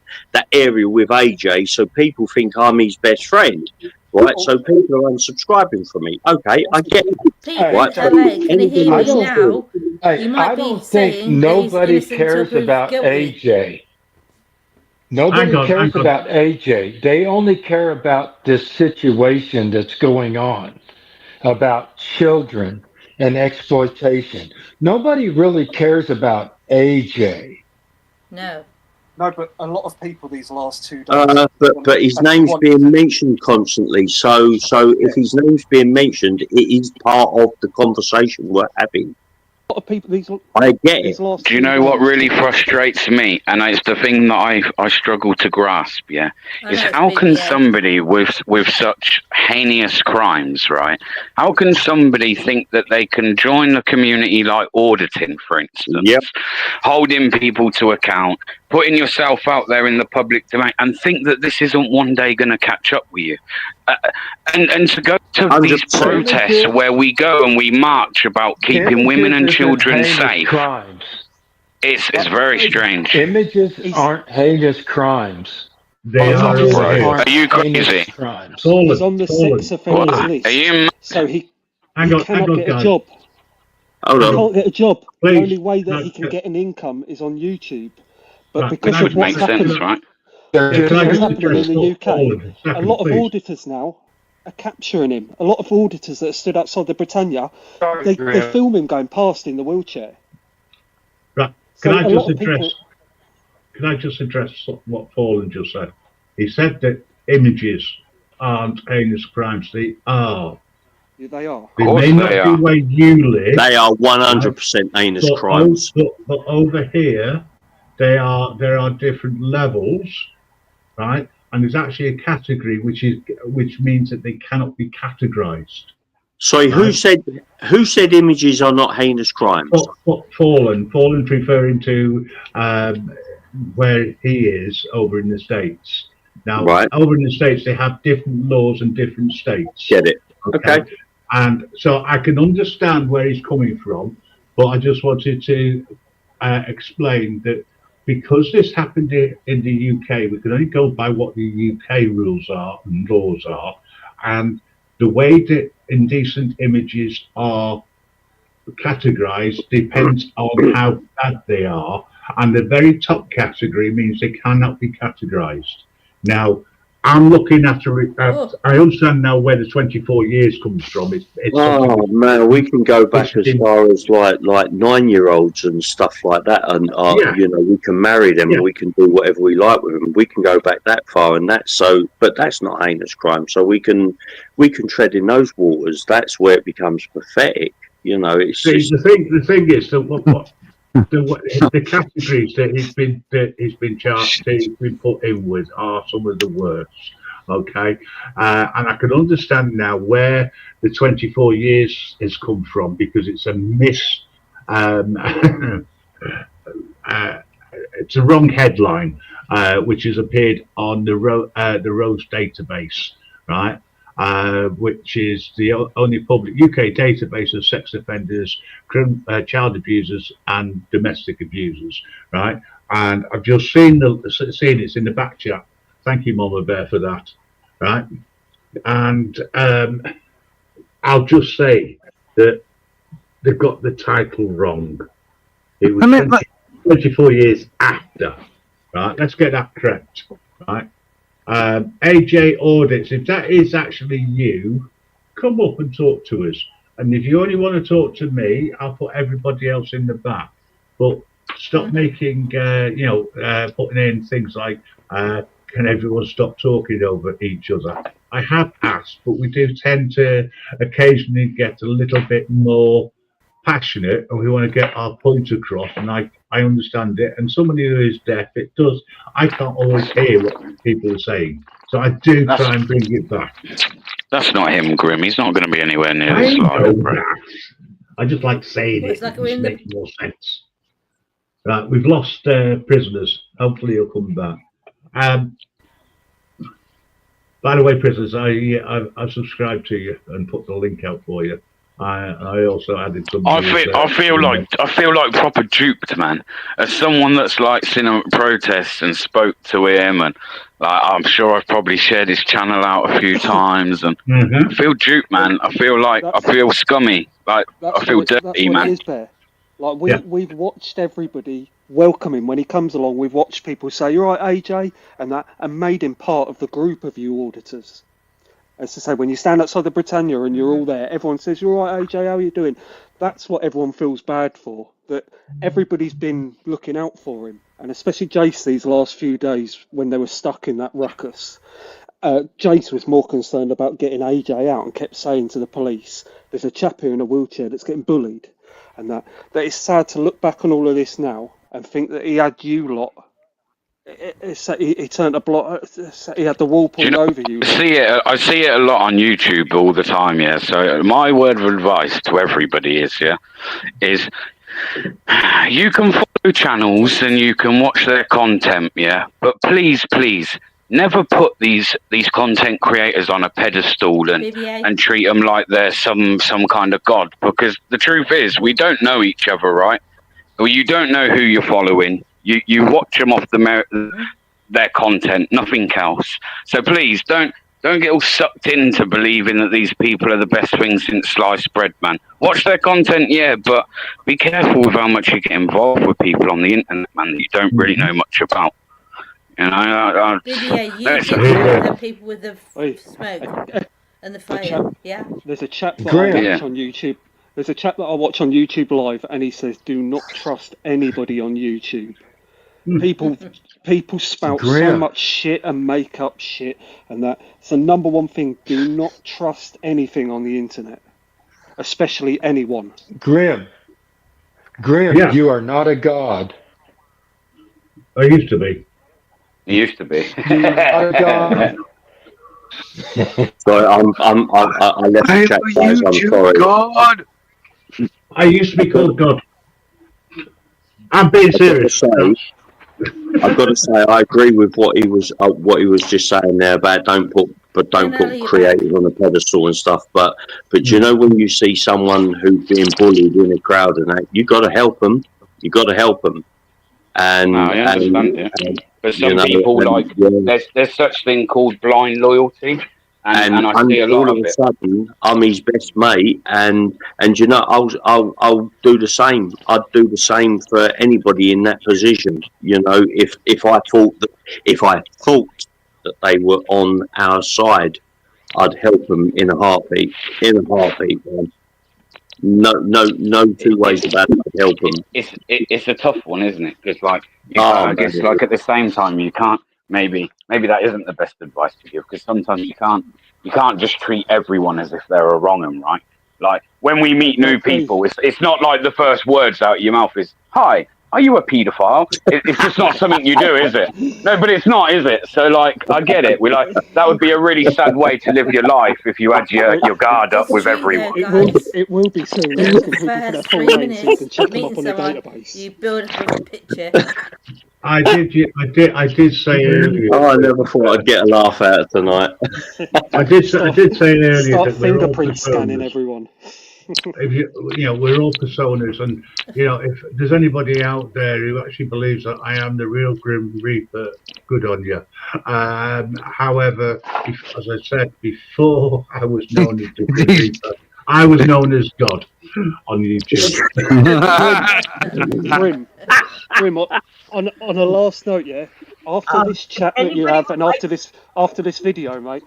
K: area with AJ, so people think I'm his best friend. Right, so people are unsubscribing from me. Okay, I get it.
G: People
K: Right,
G: in LA, can you hear me now?
F: Hey,
G: You might
F: I
G: be
F: don't
G: saying
F: think
G: that he's
F: nobody
G: innocent until
F: cares
G: proved
F: about
G: guilty.
F: AJ. Nobody cares about AJ. They only care about this situation that's going on, about children and exploitation. Nobody really cares about AJ.
G: No.
I: No, but a lot of people these last 2 days.
K: But his name's being mentioned constantly. So if his name's being mentioned, it is part of the conversation we're having.
I: A lot of people these.
K: I get it.
L: Do you know what really frustrates me? And it's the thing that I struggle to grasp, yeah? Is how can somebody with such heinous crimes, right? How can somebody think that they can join a community like auditing, for instance, holding people to account, putting yourself out there in the public domain, and think that this isn't one day going to catch up with you? And to go to these protests where we go and we march about keeping women and children safe, it's very strange.
F: Images aren't heinous crimes.
B: They are.
L: Are you crazy?
I: He's on the sex offenders list.
L: Are you?
I: So he
B: Hang on,
I: cannot get a job.
K: Hold on.
I: He can't get a job.
B: Please.
I: The only way that he can get an income is on YouTube. But because of what's happening, what's happening in the UK, a lot of auditors now are capturing him. A lot of auditors that stood outside the Britannia, they film him going past in the wheelchair.
B: Right. Can I just address what Fallen just said? He said that images aren't heinous crimes. They are.
I: Yeah, they are.
B: They may not be where you live.
K: They are 100% heinous crimes.
B: But over here, there are different levels, right? And there's actually a category which means that they cannot be categorized.
K: Sorry, who said images are not heinous crimes?
B: Fallen's referring to where he is over in the States. Now, over in the States, they have different laws in different states.
K: Get it? Okay.
B: And so I can understand where he's coming from, but I just wanted to explain that because this happened in the UK, we can only go by what the UK rules are and laws are, and the way that indecent images are categorized depends on how bad they are, and the very top category means they cannot be categorized. Now, I'm looking at I understand now where the 24 years comes from.
K: Man, we can go back as far as like 9-year-olds and stuff like that, and you know, we can marry them and we can do whatever we like with them. We can go back that far, and but that's not heinous crime. So we can tread in those waters. That's where it becomes pathetic. You know, it's
B: the thing is that the categories that he's been charged, he's been put in with are some of the worst. Okay, and I can understand now where the 24 years has come from, because it's a it's a wrong headline, which has appeared on the Rose database, right? Which is the only public UK database of sex offenders, child abusers, and domestic abusers, right? And I've just seen it's in the back chat. Thank you, Mama Bear, for that, right? And I'll just say that they've got the title wrong. It was 24 years after, right? Let's get that correct, right? AJ Audits, if that is actually you, come up and talk to us. And if you only want to talk to me, I'll put everybody else in the back. But stop making, putting in things like, can everyone stop talking over each other? I have asked, but we do tend to occasionally get a little bit more passionate, and we want to get our point across. And I understand it. And somebody who is deaf, it does. I can't always hear what people are saying, so I do try and bring it back.
L: That's not him, Grim. He's not going to be anywhere near
B: I
L: this live.
B: know that. I just like saying
G: Well,
B: it.
G: it's like
B: It
G: we're
B: just
G: in the-
B: makes more sense. Right, we've lost prisoners. Hopefully, he'll come back. By the way, prisoners, I've subscribed to you and put the link out for you. I also added some.
L: I feel like proper duped, man. As someone that's like seen him at protests and spoke to him, and like I'm sure I've probably shared his channel out a few times, and I feel duped, man. I feel scummy. Like I feel dirty, man.
I: It is there. Like we've watched everybody welcome him when he comes along. We've watched people say, "You're right, AJ," and made him part of the group of you auditors. As to say, when you stand outside the Britannia and you're all there, everyone says, "You're right, AJ, how are you doing?" That's what everyone feels bad for, that everybody's been looking out for him. And especially Jace these last few days when they were stuck in that ruckus. Jace was more concerned about getting AJ out and kept saying to the police, "There's a chap here in a wheelchair that's getting bullied." And that it's sad to look back on all of this now and think that he had you lot. He turned a block. He had the wall pulled over you.
L: I see it a lot on YouTube all the time. Yeah. So my word of advice to everybody is you can follow channels and you can watch their content. Yeah, but please, never put these content creators on a pedestal and treat them like they're some kind of god. Because the truth is, we don't know each other, right? Or you don't know who you're following. You watch them off their content, nothing else. So please don't get all sucked into believing that these people are the best thing since sliced bread, man. Watch their content, yeah, but be careful with how much you get involved with people on the internet, man, that you don't really know much about. You know,
G: the people with the smoke and the fire. Yeah.
I: There's a chap that I watch on YouTube. There's a chap that I watch on YouTube Live, and he says, "Do not trust anybody on YouTube. People spout so much shit and make up shit, and that. It's the number one thing. Do not trust anything on the internet, especially anyone."
F: Grim,
B: Yeah.
F: you are not a god.
B: I used to be.
L: He used to be.
F: You are not a god.
K: Sorry, I left the chat, guys. I'm sorry.
B: God. I used to be called God. I'm being serious.
K: I've got to say, I agree with what he was just saying there about don't put creative on a pedestal and stuff. But you know, when you see someone who's being bullied in a crowd and that, you got to help them. You got to help them. And
L: I understand it. But some people there's such thing called blind loyalty. And I see a lot
K: all of a sudden, I'm his best mate, and you know, I'll do the same. I'd do the same for anybody in that position. You know, if I thought that they were on our side, I'd help them in a heartbeat. Man. No two ways about it. I'd help them.
L: It's a tough one, isn't it? Because I guess at the same time you can't. Maybe that isn't the best advice to give, because sometimes you can't just treat everyone as if they're a wrong 'un, right? Like when we meet new people, it's not like the first words out of your mouth is, "Hi, are you a paedophile?" It's just not something you do, is it? No, but it's not, is it? So I get it. That would be a really sad way to live your life if you had your guard up with everyone.
I: It will be soon.
G: First 3 minutes meeting someone, you build up a picture.
B: I did say earlier.
K: Oh, I never thought I'd get a laugh out of tonight.
B: I did say earlier
I: Start
B: that we're all
I: fingerprint scanning
B: personas.
I: everyone.
B: If we're all personas, and if there's anybody out there who actually believes that I am the real Grim Reaper, good on you. However, as I said before, I was known as the Grim Reaper. I was known as God on YouTube.
I: Grim, on a last note, yeah. After this chat that you have, and after this video, mate,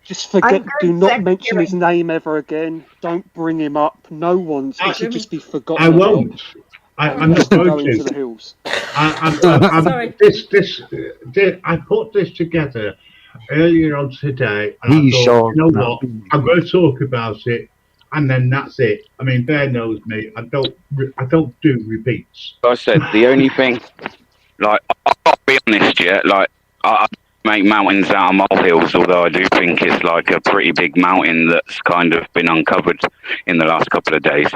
I: Just forget. Do
J: heard
I: not
J: Zach
I: mention his
J: hearing.
I: name ever again. Don't bring him up. No one's. He should just be
B: I
I: forgotten about.
B: won't. I'm
I: He has
B: not
I: to
B: going
I: go into
B: to.
I: the hills.
G: Sorry.
B: I put this together earlier on today, and I
M: He
B: thought,
M: shall
B: you know
M: not
B: what,
M: be.
B: I'm going to talk about it, and then that's it. I mean, Bear knows me. I don't do repeats.
L: I said the only thing, like, I'll be honest, yeah, like, I make mountains out of molehills, although I do think it's like a pretty big mountain that's kind of been uncovered in the last couple of days.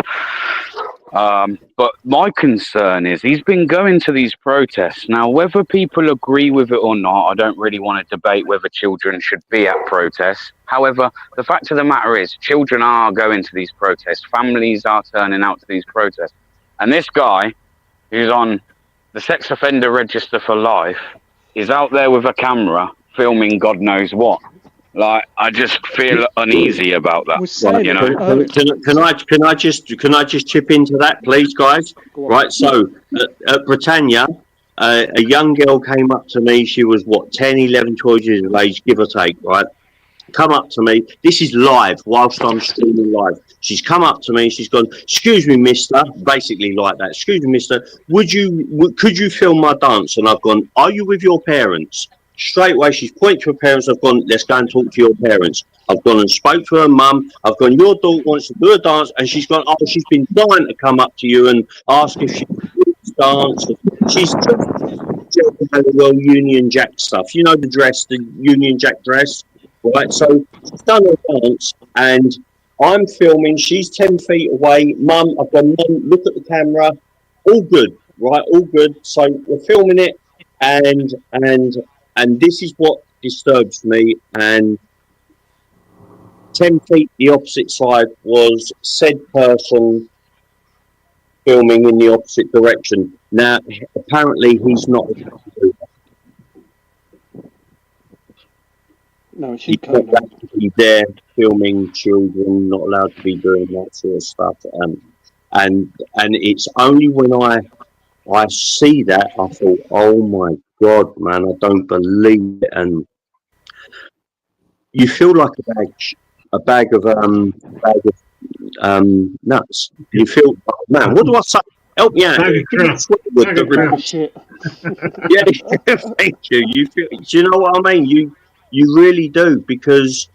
L: But my concern is he's been going to these protests. Now, whether people agree with it or not, I don't really want to debate whether children should be at protests. However, the fact of the matter is, children are going to these protests. Families are turning out to these protests. And this guy, who's on the sex offender register for life, is out there with a camera filming God knows what. Like, I just feel uneasy about that.
I: Right,
L: you know.
K: Can I just chip into that, please, guys? Right. So at Britannia, a young girl came up to me. She was 10, 11, 12 years of age, give or take. Right. Come up to me. This is live whilst I'm streaming live. She's come up to me. She's gone, "Excuse me, mister," basically like that. "Excuse me, mister. Could you film my dance?" And I've gone, "Are you with your parents?" Straight away, she's pointed to her parents. I've gone, "Let's go and talk to your parents." I've gone and spoke to her mum. I've gone, "Your daughter wants to do a dance," and she's gone, "Oh, she's been dying to come up to you and ask if she can do this dance." She's well, Union Jack stuff. You know the dress, the Union Jack dress. Right, so she's done her dance, and I'm filming. She's 10 feet away. Mum, I've gone, "Mum, look at the camera." All good, right? All good. So we're filming it, and this is what disturbs me. And 10 feet the opposite side was said person filming in the opposite direction. Now, apparently, he's not.
I: No,
K: He's not allowed to be there filming children, not allowed to be doing that sort of stuff. And it's only when I see that I thought, oh my God, man, I don't believe it. And you feel like a bag of nuts. You feel, oh, man, what do I say? Help me out. Yeah, thank you. You feel, do you know what I mean? You really do, because,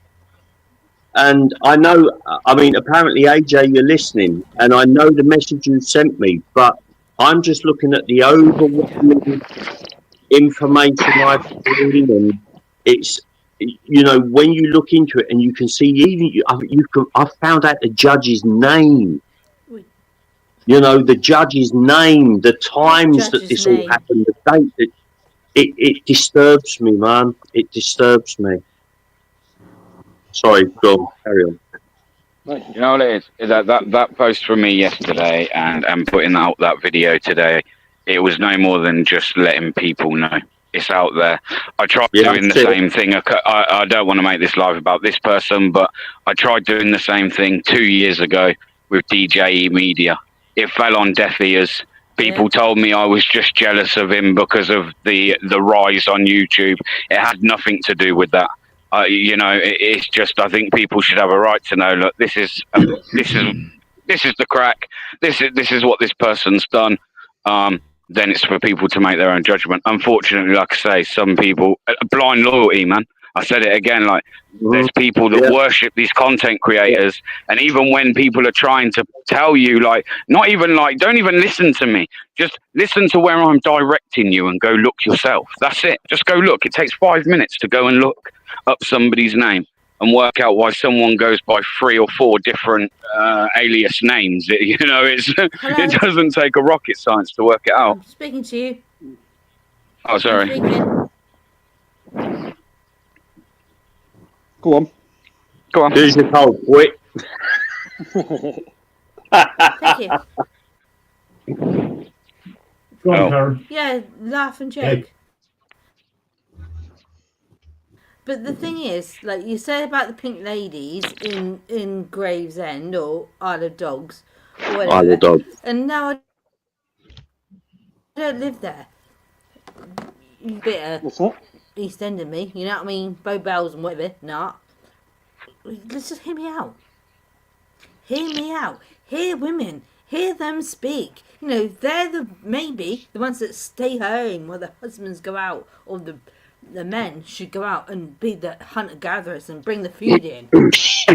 K: and I know, I mean, apparently, AJ, you're listening, and I know the message you sent me, but I'm just looking at the overwhelming information I've seen, and it's, you know, when you look into it and you can see, even I found out the judge's name. You know, the judge's name, the times that this all happened, the date that it disturbs me, man. It disturbs me. Sorry, go on, carry on.
L: You know what it is? That post from me yesterday and putting out that video today, it was no more than just letting people know. It's out there. I tried doing the same thing. I don't want to make this live about this person, but I tried doing the same thing 2 years ago with DJE Media. It fell on deaf ears. People told me I was just jealous of him because of the rise on YouTube. It had nothing to do with that. You know, it's just, I think people should have a right to know. Look, this is the crack. This is what this person's done. Then it's for people to make their own judgment. Unfortunately, like I say, some people blind loyalty, man. I said it again. Like, there's people that worship these content creators, and even when people are trying to tell you, like, not even like, don't even listen to me. Just listen to where I'm directing you and go look yourself. That's it. Just go look. It takes 5 minutes to go and look up somebody's name and work out why someone goes by 3 or 4 different alias names. You know, it doesn't take a rocket science to work it out.
G: I'm speaking to you.
L: Oh, sorry.
I: Go on.
L: Go on.
K: Here's your call, boy.
G: Thank you.
B: Go on, Karen.
G: Yeah, laugh and joke. But the thing is, like you said about the pink ladies in Gravesend or Isle of Dogs, or whatever.
K: Isle of Dogs.
G: And now I don't live there. Bit of East End of me, you know what I mean? Bow Bells and whatever, nah. let's just hear me out. Hear me out. Hear women. Hear them speak. You know, they're maybe the ones that stay home while the husbands go out, or the men should go out and be the hunter-gatherers and bring the food in,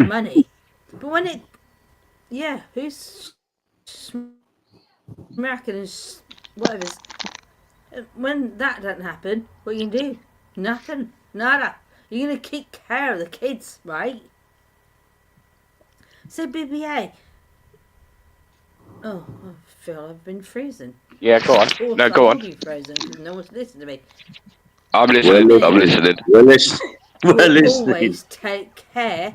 G: money. But when it, who's smacking and whatever's, when that doesn't happen, what you can do? Nothing. Nada. You're going to keep care of the kids, right? So BBA. Oh, I feel I've been frozen.
L: Yeah, go on. No, go on.
G: I will be frozen because no one's listening to me.
L: I'm listening. I'm listening.
K: We're listening. We're listening.
G: Always take care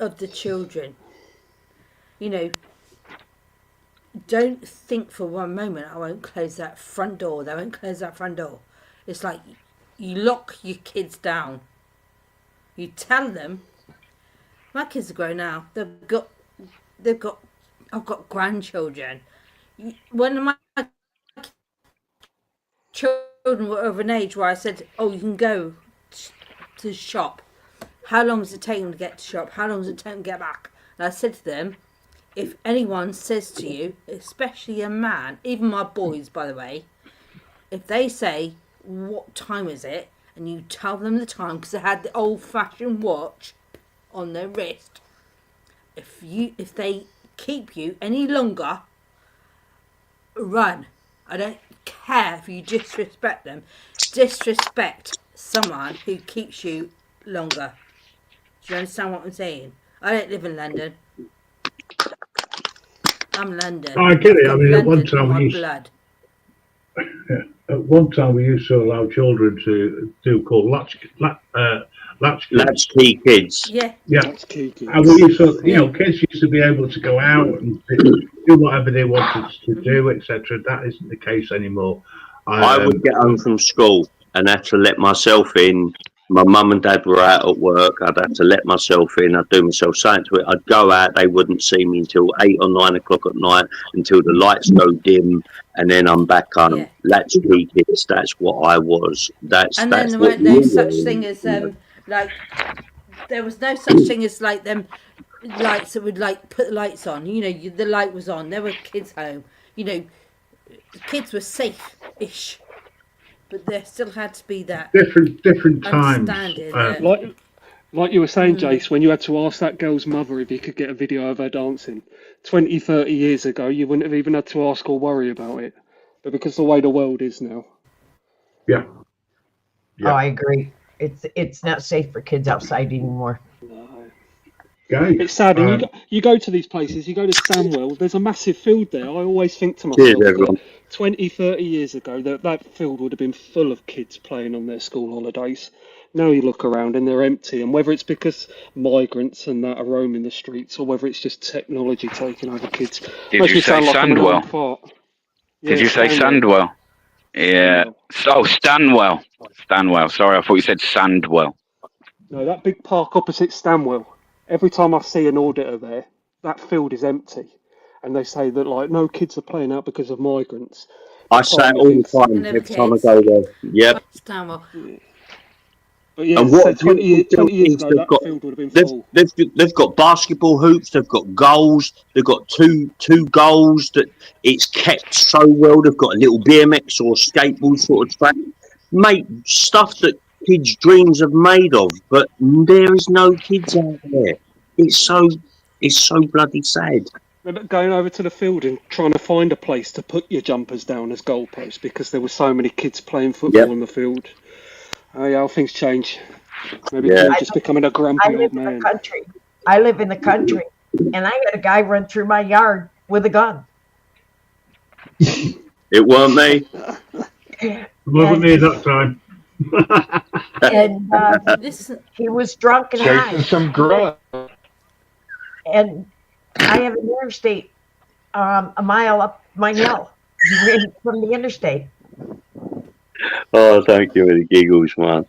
G: of the children. You know, don't think for one moment, I won't close that front door. They won't close that front door. It's like you lock your kids down. You tell them. My kids are grown now. I've got grandchildren. When my children were of an age where I said, oh, you can go to the shop. How long does it take them to get to shop? How long does it take them to get back? And I said to them, if anyone says to you, especially a man, even my boys, by the way, if they say, what time is it? And you tell them the time, because they had the old-fashioned watch on their wrist. If they keep you any longer, run. I don't care if you disrespect them. Disrespect someone who keeps you longer. Do you understand what I'm saying? I don't live in London. I'm London.
B: I get it. I mean, at one time we used to allow children to do called
K: latchkey kids.
G: Yeah.
I: Latchkey kids.
B: And we used to, kids used to be able to go out and do whatever they wanted to do, etc. That isn't the case anymore.
K: I would get home from school and have to let myself in. My mum and dad were out at work. I'd have to let myself in. I'd do myself something to it. I'd go out. They wouldn't see me until 8 or 9 o'clock at night, until the lights go dim, and then I'm back home.
G: Yeah.
K: Latchkey kids. That's what I was. That's
G: And
K: that's
G: then
K: what
G: there weren't no
K: you
G: such
K: were.
G: thing as like there was no such thing as like them lights that would like put the lights on. You know, the light was on. There were kids home. You know, kids were safe-ish. But there still had to be that
B: different times.
I: Like you were saying, Jace, when you had to ask that girl's mother if you could get a video of her dancing 20, 30 years ago, you wouldn't have even had to ask or worry about it. But because the way the world is now.
B: Yeah.
J: Oh, I agree. It's not safe for kids outside anymore.
B: Okay.
I: It's sad. And you go to these places, you go to Stanwell, there's a massive field there. I always think to myself, that 20, 30 years ago, that field would have been full of kids playing on their school holidays. Now you look around and they're empty. And whether it's because migrants and that are roaming the streets, or whether it's just technology taking over kids.
L: Did you say Sandwell? Did you say Sandwell? Yeah. Oh, Stanwell. Stanwell. Sorry, I thought you said Sandwell.
I: No, that big park opposite Stanwell. Every time I see an auditor there, that field is empty. And they say that, like, no kids are playing out because of migrants.
K: I say it all the time, every time I go there. Yep.
G: Stanwell.
I: But yeah,
K: and what
I: 20 years ago, that field would have been full.
K: They've got basketball hoops, they've got goals, they've got two goals that it's kept so well. They've got a little BMX or skateboard sort of track. Mate, stuff that kids' dreams are made of, but there is no kids out there. It's so bloody sad.
I: Going over to the field and trying to find a place to put your jumpers down as goalposts because there were so many kids playing football on the field. Yeah, how things change. Maybe you're just becoming a grumpy old man.
J: I live in the country, and I had a guy run through my yard with a gun.
K: It weren't me.
B: It wasn't me that time.
J: And he was drunk and high.
F: Chasing some grub.
J: And I have an interstate a mile up my hill. He ran from the interstate.
K: Oh, don't give me the giggles, man.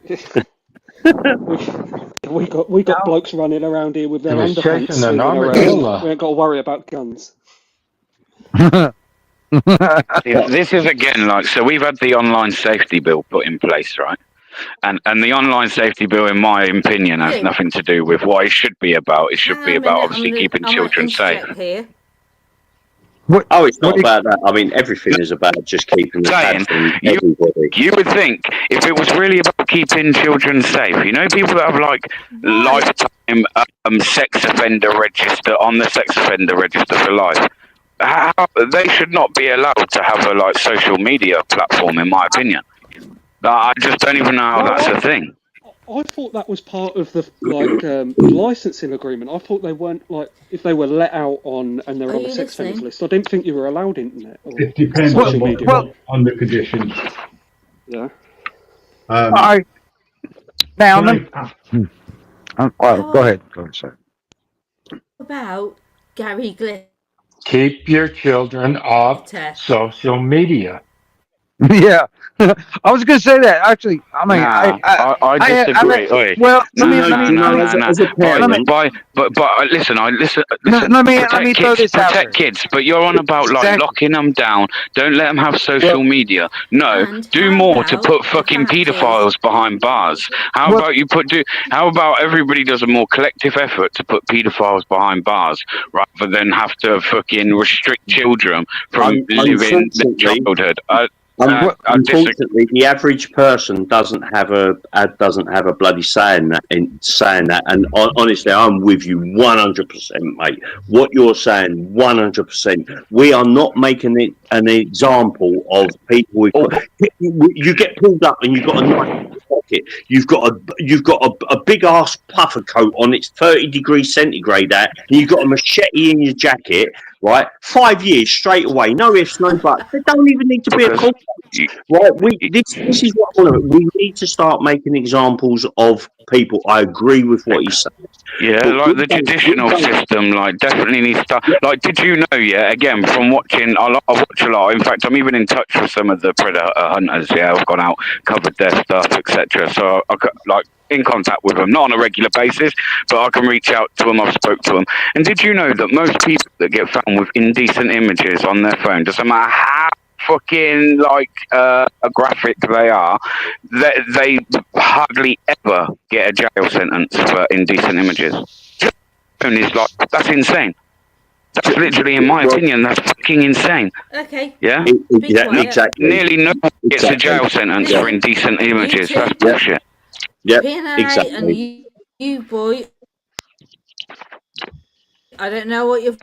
I: we got blokes running around here with their underpants swinging around. We ain't got to worry about guns.
L: This is again so we've had the online safety bill put in place, right? And the online safety bill, in my opinion, has
G: Hey.
L: nothing to do with what it should be about. It should
G: Hang
L: be
G: on a
L: about
G: minute,
L: obviously keeping
G: I'm gonna
L: children safe.
G: interject here.
M: What?
K: Oh, it's not
M: What do you-
K: about that. I mean, everything is about just keeping the
L: Saying,
K: tabs on
L: you-
K: everybody.
L: You would think if it was really about keeping children safe, you know, people that have like lifetime sex offender register on the sex offender register for life, they should not be allowed to have a like social media platform, in my opinion. I just don't even know how that's a thing.
I: I thought that was part of the licensing agreement. I thought they weren't like if they were let out on and they're
G: Are
I: on the
G: you
I: sex offenders
G: listening?
I: list. I didn't think you were allowed internet or
B: It depends
I: social
B: on
I: media.
B: what on the conditions.
I: Yeah.
M: Now,
B: Right.
M: go ahead. Go ahead, sir.
G: About Gary Glitter.
F: Keep your children off social media.
M: Yeah, I was going to say that actually. I mean,
L: I disagree. Oi.
M: Well, let me
L: Listen,
M: let me throw this out
L: protect
M: there.
L: kids, but you're on about like
M: Exactly.
L: locking them down. Don't let them have social media. No, do more to put fucking paedophiles behind bars. How about everybody does a more collective effort to put paedophiles behind bars rather than have to fucking restrict children from living their childhood.
K: Unfortunately, the average person doesn't have a bloody saying that. And honestly, I'm with you 100%, mate. What you're saying, 100%. We are not making it an example of people. You get pulled up and you've got a knife in your pocket. You've got a big ass puffer coat on. It's 30 degrees centigrade out, and you've got a machete in your jacket. Right, 5 years straight away. No ifs, no buts. There don't even need to be a court case. Right, this is what I want to. We need to start making examples of people. I agree with what he's saying.
L: Yeah,
K: But
L: like the judicial system, like definitely needs to. Like, did you know? Yeah, again from watching, I watch a lot. In fact, I'm even in touch with some of the predator hunters. Yeah, I've gone out, covered their stuff, etc. So I like in contact with them, not on a regular basis, but I can reach out to them. I've spoke to them. And did you know that most people that get found with indecent images on their phone, doesn't matter how fucking like graphic they are, they hardly ever get a jail sentence for indecent images. Is like, that's insane. That's literally, in my opinion, that's fucking insane.
G: Okay.
L: Yeah.
K: Exactly.
L: Nearly no one gets a jail sentence for indecent images. That's bullshit.
K: Yeah.
G: PNA
K: Exactly.
G: and you boy. I don't know what you're.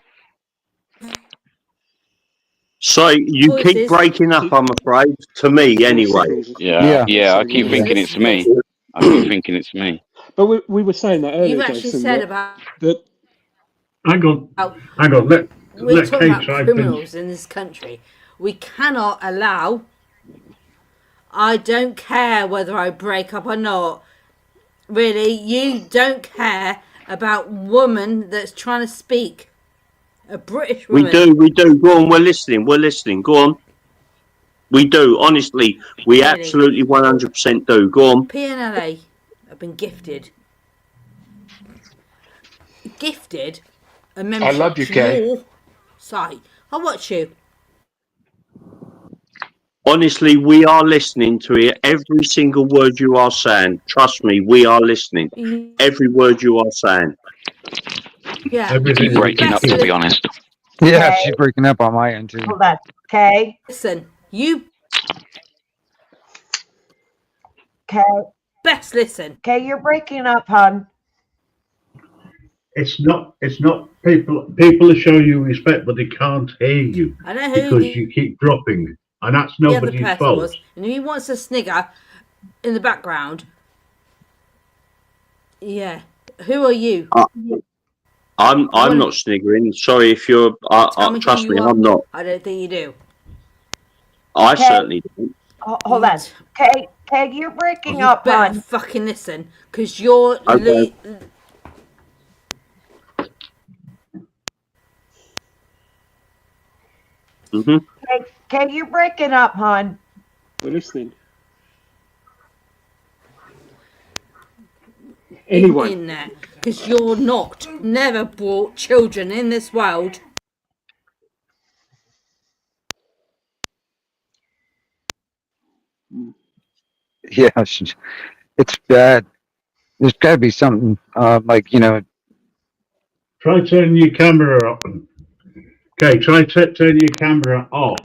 K: So you keep breaking up, I'm afraid. To me, anyway.
L: Yeah. I keep thinking it's me.
I: But we were saying that earlier,
G: You've actually
I: Jason,
G: said about.
B: Hang on.
G: We're
B: Let
G: talking
B: Kate
G: about
B: try
G: criminals in this country. We cannot allow. I don't care whether I break up or not. Really, you don't care about woman that's trying to speak. A British woman.
K: We do. Go on, we're listening. Go on. We do, honestly. We
G: Really?
K: absolutely 100% do. Go on.
G: PNLA have been gifted a membership
F: love you,
G: to
F: Kay.
G: your site. I'll watch you.
K: Honestly, we are listening to it. Every single word you are saying. Trust me, we are listening. Every word you are saying.
G: Yeah.
L: You keep breaking up, to be honest.
M: Yeah,
J: Okay.
M: she's breaking up on my end too.
J: Hold on. Okay.
G: Listen, you
J: Okay.
G: best listen.
J: Okay, you're breaking up, hon.
B: It's not people are showing you respect, but they can't hear you
G: I know who
B: because you keep dropping, and that's
G: the other
B: nobody's
G: person
B: fault.
G: was, and he wants a snigger in the background. Yeah. Who are you?
K: I'm not sniggering. Sorry if you're. Trust me, I'm not.
G: I don't think you do.
K: I certainly don't.
J: Hold on. Okay, you're breaking
G: You
J: up,
G: better
J: hon.
G: fucking listen, because you're.
K: Okay.
J: Okay, you're breaking up, hon.
I: We're listening. Anyway.
G: In there, because you're never brought children in this world.
M: Yeah, it's bad. There's got to be something like, you know.
B: Try turning your camera on. Okay, try turning your camera off.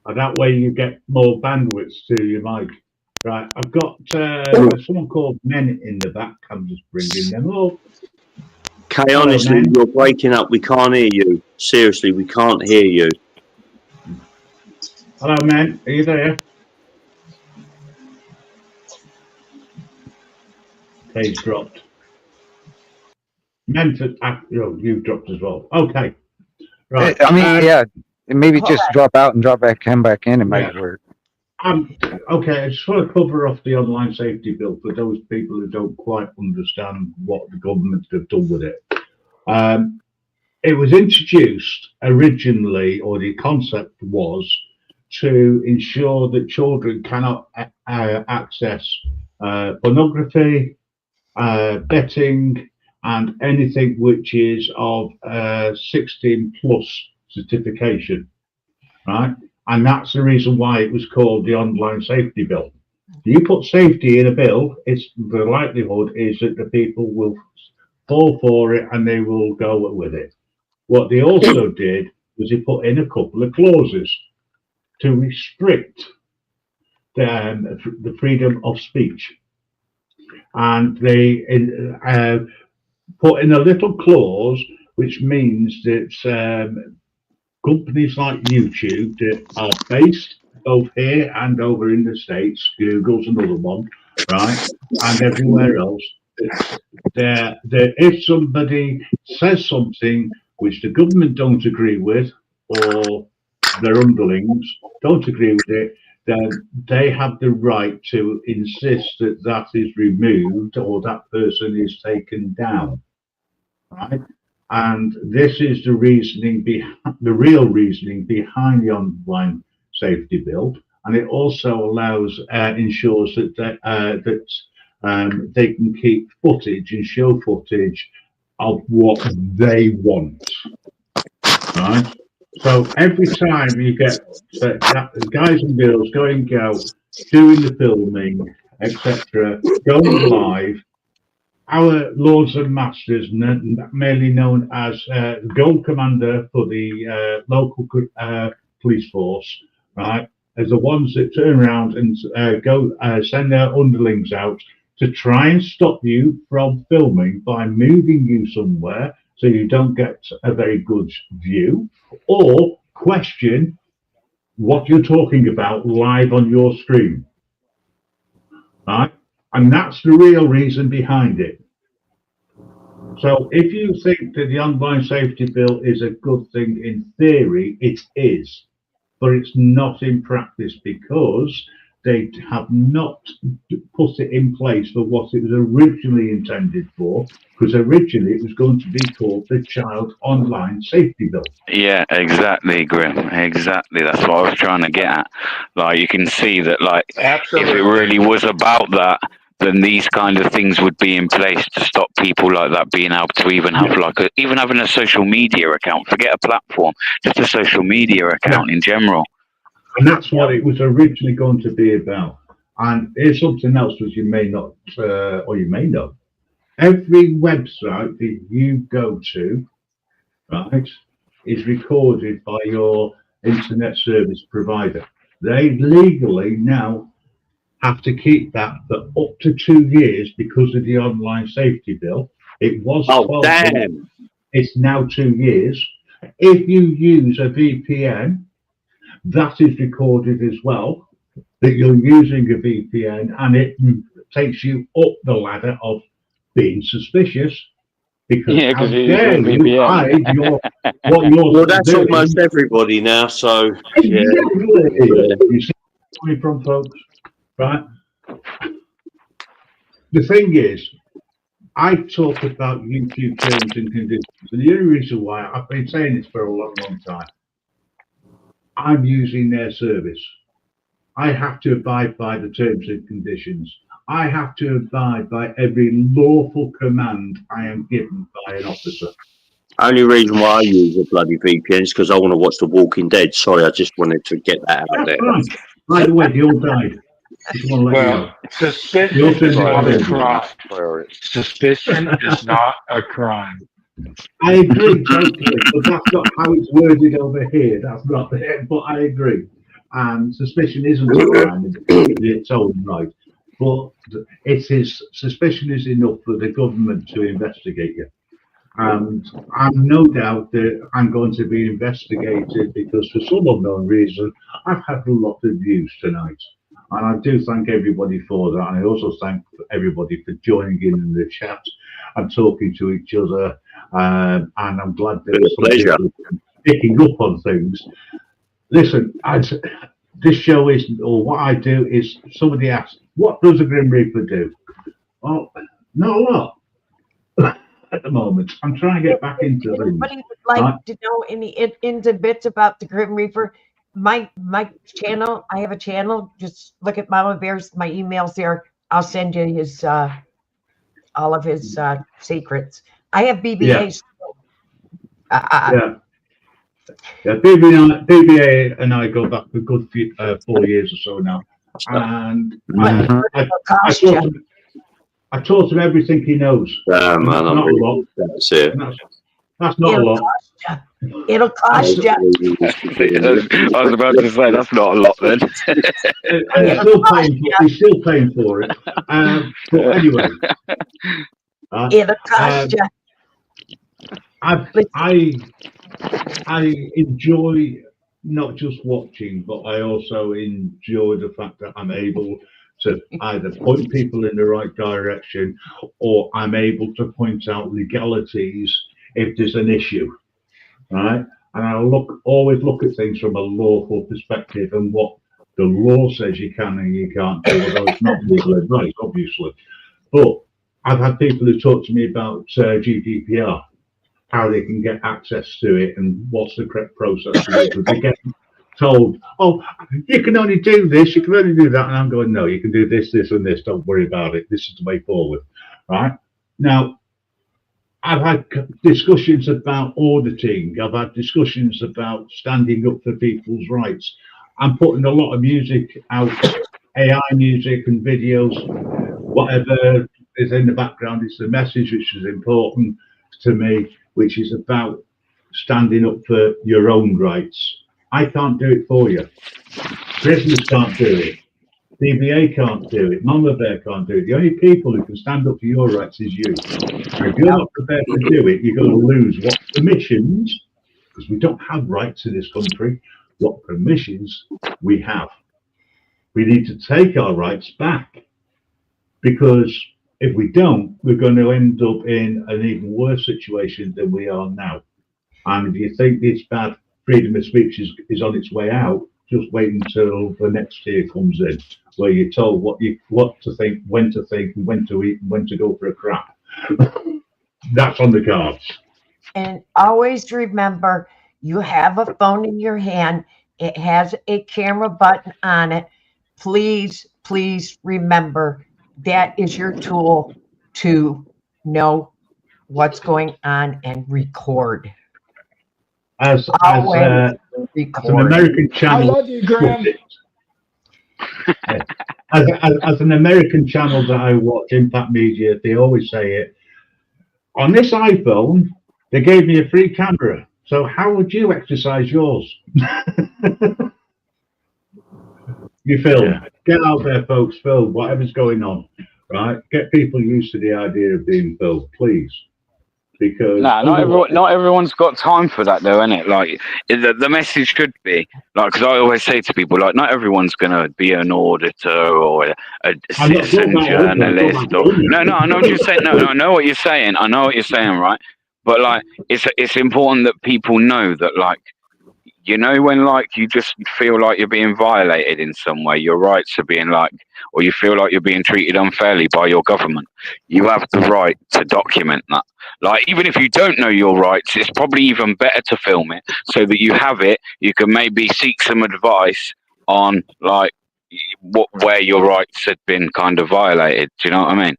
B: And that way you get more bandwidth to your mic. Right, I've got someone called Men in the back. I'm just bringing them up.
K: Kay,
B: Hello,
K: honestly,
B: men.
K: you're breaking up. We can't hear you. Seriously, we can't hear you.
B: Hello, men. Are you there? Kay's dropped. Men to you've dropped as well. Okay. Right.
M: I mean, yeah, maybe just drop out and come back in. It might work.
B: Okay, I just want to cover off the online safety bill for those people who don't quite understand what the government have done with it. It was introduced originally, or the concept was to ensure that children cannot access pornography, betting, and anything which is of 16 plus certification, right? And that's the reason why it was called the online safety bill. You put safety in a bill, the likelihood is that the people will fall for it and they will go with it. What they also did was they put in a couple of clauses to restrict the freedom of speech. And they put in a little clause which means that companies like YouTube that are based both here and over in the States, Google's another one, right, and everywhere else, that if somebody says something which the government don't agree with, or their underlings don't agree with it, then they have the right to insist that that is removed or that person is taken down, right? And this is the reasoning the real reasoning behind the online safety bill, and it also ensures that they can keep footage and show footage of what they want, right? So every time you get guys and girls going out, doing the filming, etc., going live, our lords and masters, mainly known as Gold Commander for the local police force, right, as the ones that turn around and send their underlings out to try and stop you from filming by moving you somewhere so you don't get a very good view, or question what you're talking about live on your screen, right? And that's the real reason behind it. So if you think that the online safety bill is a good thing in theory, it is, but it's not in practice because they have not put it in place for what it was originally intended for, because originally it was going to be called the Child Online Safety Bill.
L: Yeah, exactly, Grim. Exactly. That's what I was trying to get at. Like, you can see that, like,
F: Absolutely.
L: if it really was about that, then these kind of things would be in place to stop people like that being able to even have even having a social media account. Forget a platform, just a social media account in general.
B: And that's what it was originally going to be about. And here's something else which you may not, or you may know. Every website that you go to, right, is recorded by your internet service provider. They legally now have to keep that for up to 2 years because of the online safety bill. It was 12 months. It's now 2 years. If you use a VPN, that is recorded as well, that you're using a VPN, and it takes you up the ladder of being suspicious. Because how dare you hide what you're
K: well, that's
B: doing.
K: almost everybody now, so yeah.
B: You see where I'm from, folks, right? The thing is, I talk about YouTube terms and conditions, and the only reason why I've been saying this for a long, long time, I'm using their service. I have to abide by the terms and conditions. I have to abide by every lawful command I am given by an officer.
K: Only reason why I use a bloody VPN is because I want to watch The Walking Dead. Sorry, I just wanted to get that out there.
B: Right. By the way, they all died. Just want to let you know.
F: Well, suspicion
B: You're
F: is not a
B: saying
F: crime. Suspicion is not a crime.
B: I agree totally, but that's not how it's worded over here. That's not it, but I agree. And suspicion isn't a crime in its own right, but it is suspicion is enough for the government to investigate you. And I'm no doubt that I'm going to be investigated because for some unknown reason I've had a lot of views tonight. And I do thank everybody for that. And I also thank everybody for joining in the chat and talking to each other. And I'm glad that some people are picking up on things. Listen, this show is, or what I do is, somebody asked, what does a Grim Reaper do? Well, not a lot at the moment. I'm trying to get back into things.
J: Anybody would like to know any ins and bits about the Grim Reaper? My channel, I have a channel. Just look at Mama Bear's, my email's there. I'll send you his all of his secrets. I have BBA's.
B: Yeah. Yeah, BBA and I go back a good 4 years or so now. And I taught him everything he knows.
K: Man,
B: not a lot.
K: That's it.
B: That's not a lot.
J: It'll cost you.
L: I was about to say that's not a lot then.
B: He's still paying for it. But anyway,
J: it'll cost you.
B: I enjoy not just watching, but I also enjoy the fact that I'm able to either point people in the right direction, or I'm able to point out legalities if there's an issue, right? And I always look at things from a lawful perspective and what the law says you can and you can't do, although it's not legal advice, obviously. But I've had people who talk to me about GDPR, how they can get access to it and what's the correct process to do. They get told, oh, you can only do this, you can only do that. And I'm going, no, you can do this, this, and this. Don't worry about it. This is the way forward, right? Now, I've had discussions about auditing. I've had discussions about standing up for people's rights. I'm putting a lot of music out, AI music and videos, whatever is in the background. It's the message which is important to me, which is about standing up for your own rights. I can't do it for you. Prisoners can't do it. DBA can't do it. Mama Bear can't do it. The only people who can stand up for your rights is you. And if you're not prepared to do it, you're going to lose what permissions, because we don't have rights in this country, what permissions we have. We need to take our rights back, because if we don't, we're going to end up in an even worse situation than we are now. And if you think this bad freedom of speech is on its way out, just wait until the next year comes in, where you're told what to think, when to think, and when to eat, and when to go for a crap. That's on the cards.
J: And always remember, you have a phone in your hand. It has a camera button on it. Please, please remember, that is your tool to know what's going on and record.
B: As an American channel,
F: I love you, Graham.
B: as an American channel that I watch, Impact Media, they always say it. On this iPhone, they gave me a free camera. So how would you exercise yours? You film. Yeah. Get out there, folks. Film whatever's going on. Right? Get people used to the idea of being filmed, please. Because
L: not everyone's got time for that, though, innit? Like the message could be like, because I always say to people, like, not everyone's gonna be an auditor or a citizen journalist. No, I know what you're saying. No, I know what you're saying. I know what you're saying, right? But like, it's important that people know that, like, you know, when like you just feel like you're being violated in some way, your rights are being like, or you feel like you're being treated unfairly by your government, you have the right to document that. Like, even if you don't know your rights, it's probably even better to film it so that you have it. You can maybe seek some advice on like where your rights had been kind of violated. Do you know what I mean?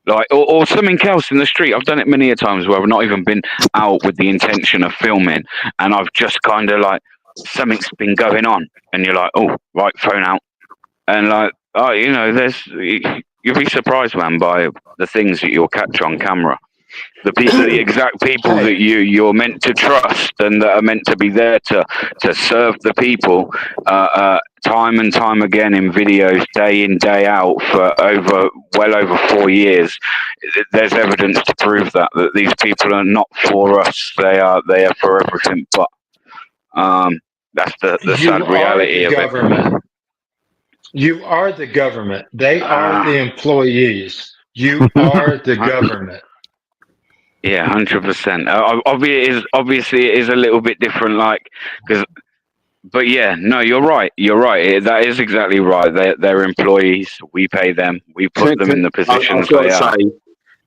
L: Like, or something else in the street. I've done it many a times where I've not even been out with the intention of filming, and I've just kind of like, something's been going on, and you're like, oh, right, phone out. And like, Oh, you know, you'll be surprised, man, by the things that you'll catch on camera. The exact people that you're meant to trust and that are meant to be there to serve the people, time and time again in videos, day in, day out, for well over 4 years. There's evidence to prove that these people are not for us. They are for everything but. That's the sad reality of
F: government. You are the government. They are the employees. You are the government.
L: Yeah, 100%. Obviously, it is a little bit different, but yeah, no, you're right. You're right. That is exactly right. They're employees. We pay them. We put them in the positions they are.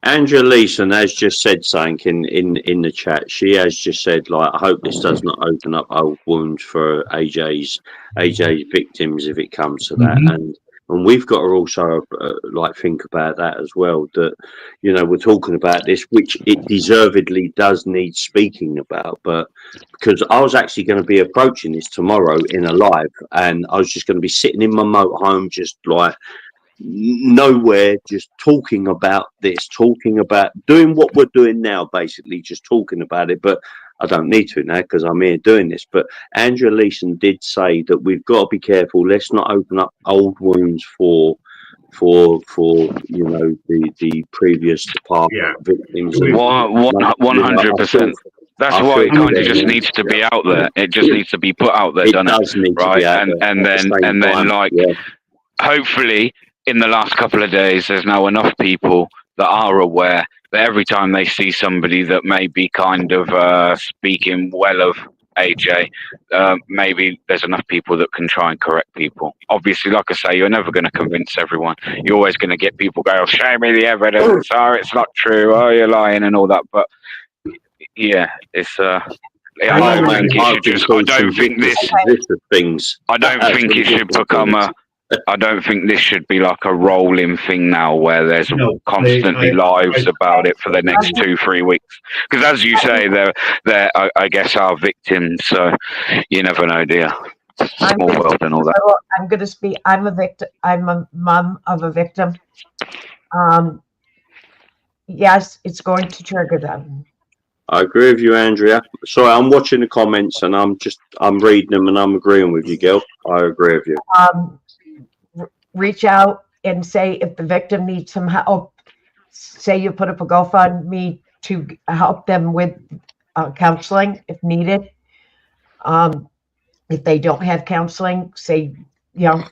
K: Angela Leeson has just said something in the chat. She has just said, like, I hope this does not open up old wounds for AJ's victims if it comes to that. And we've got to also think about that as well. That, you know, we're talking about this, which it deservedly does need speaking about. But because I was actually going to be approaching this tomorrow in a live, and I was just going to be sitting in my motorhome, just like nowhere, just talking about this, talking about doing what we're doing now, basically just talking about it. But I don't need to now because I'm here doing this. But Andrea Leeson did say that we've got to be careful. Let's not open up old wounds for you know, the previous department victims.
L: 100%. That's why it kind of just needs to be out there. It just needs to be put out there, doesn't it? Right, and then like, hopefully, in the last couple of days, there's now enough people that are aware that every time they see somebody that may be kind of speaking well of AJ, maybe there's enough people that can try and correct people. Obviously, like I say, you're never going to convince everyone. You're always going to get people go, oh, show me the evidence, oh, it's not true, oh, you're lying, and all that. But yeah, it's I don't think it should become a. I don't think this should be like a rolling thing now where there's constantly lives about it for the next 2-3 weeks. Because as you say, they're I guess are victims. So you never know, dear. Small world and all that.
J: I'm going to speak. I'm a victim. I'm a mom of a victim. Yes, it's going to trigger them.
K: I agree with you, Andrea. Sorry, I'm watching the comments and I'm reading them and I'm agreeing with you, Gil. I agree with you.
J: Reach out and say if the victim needs some help. Say you put up a GoFundMe to help them with counseling if needed. If they don't have counseling, say, you know,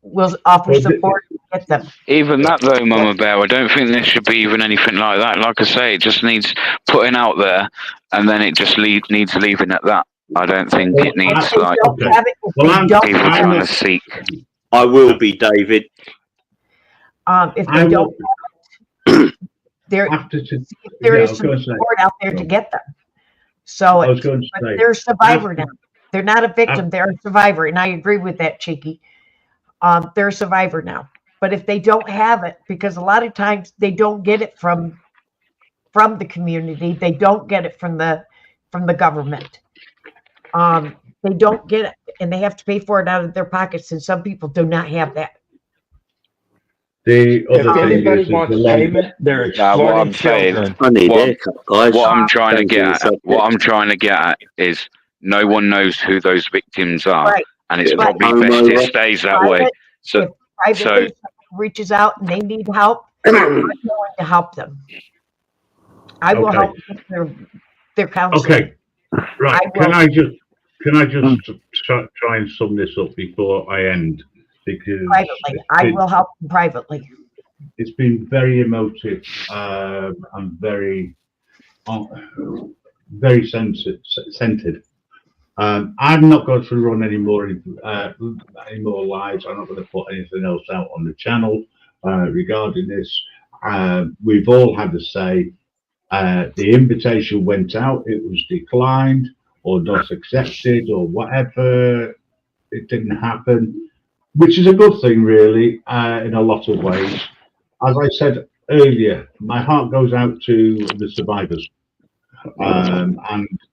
J: we'll offer support to get them.
L: Even that though, Mama Bear, I don't think there should be even anything like that. Like I say, it just needs putting out there, and then it just needs leaving at that. I don't think it needs like people trying to seek.
K: I will be, David.
J: If they don't, there is some support out there to get them. So they're a survivor now. They're not a victim; they're a survivor, and I agree with that, Cheeky. They're a survivor now. But if they don't have it, because a lot of times they don't get it from the community, they don't get it from the government. They don't get it, and they have to pay for it out of their pockets, and some people do not have that.
F: If anybody wants payment, they're exploiting children.
L: What I'm trying to get at is no one knows who those victims are, right. And it's probably best it stays that way. So,
J: if reaches out and they need help, I'm going to help them. I will help their counseling.
B: Okay, right. Can I just try and sum this up before I end? Because
J: I will help them privately.
B: It's been very emotive and very centered. I'm not going to run any more lives. I'm not going to put anything else out on the channel regarding this. We've all had to say the invitation went out, it was declined or not accepted or whatever. It didn't happen, which is a good thing, really, in a lot of ways. As I said earlier, my heart goes out to the survivors. And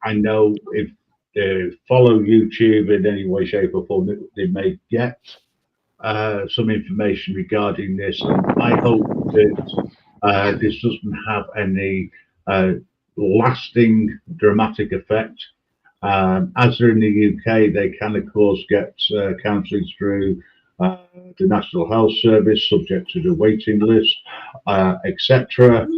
B: I know if they follow YouTube in any way, shape or form, they may get some information regarding this, and I hope that this doesn't have any lasting dramatic effect. As they're in the UK, they can, of course, get counselling through the National Health Service, subject to the waiting list, etc.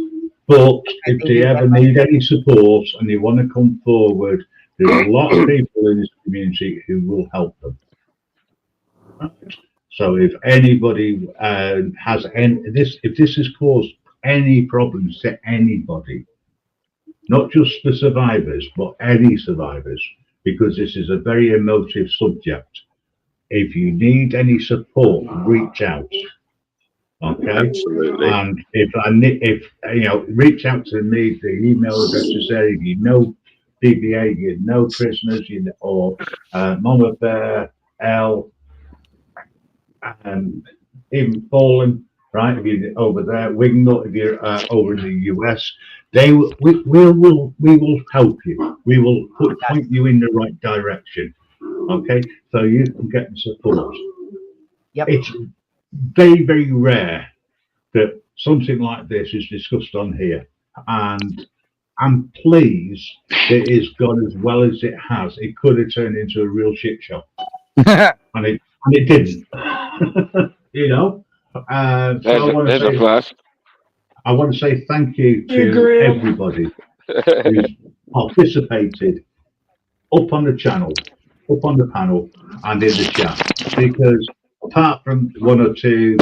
B: But if they ever need any support and they want to come forward, there's a lot of people in this community who will help them. So if anybody has if this has caused any problems to anybody, not just the survivors, but any survivors, because this is a very emotive subject. If you need any support, reach out. Okay.
K: Absolutely.
B: And if you know, reach out to me. The email address is there. If you know BBA, you know prisoners, or Mama Bear, L, even Fallen, right? If you're over there, Wingnut, if you're over in the US, we will help you. We will point you in the right direction. Okay, so you can get the support.
J: Yep.
B: It's very, very rare that something like this is discussed on here, and I'm pleased that it's gone as well as it has. It could have turned into a real shit show, and it didn't. You know, so I want to say thank you to everybody who's participated up on the channel, up on the panel, and in the chat, because apart from one or two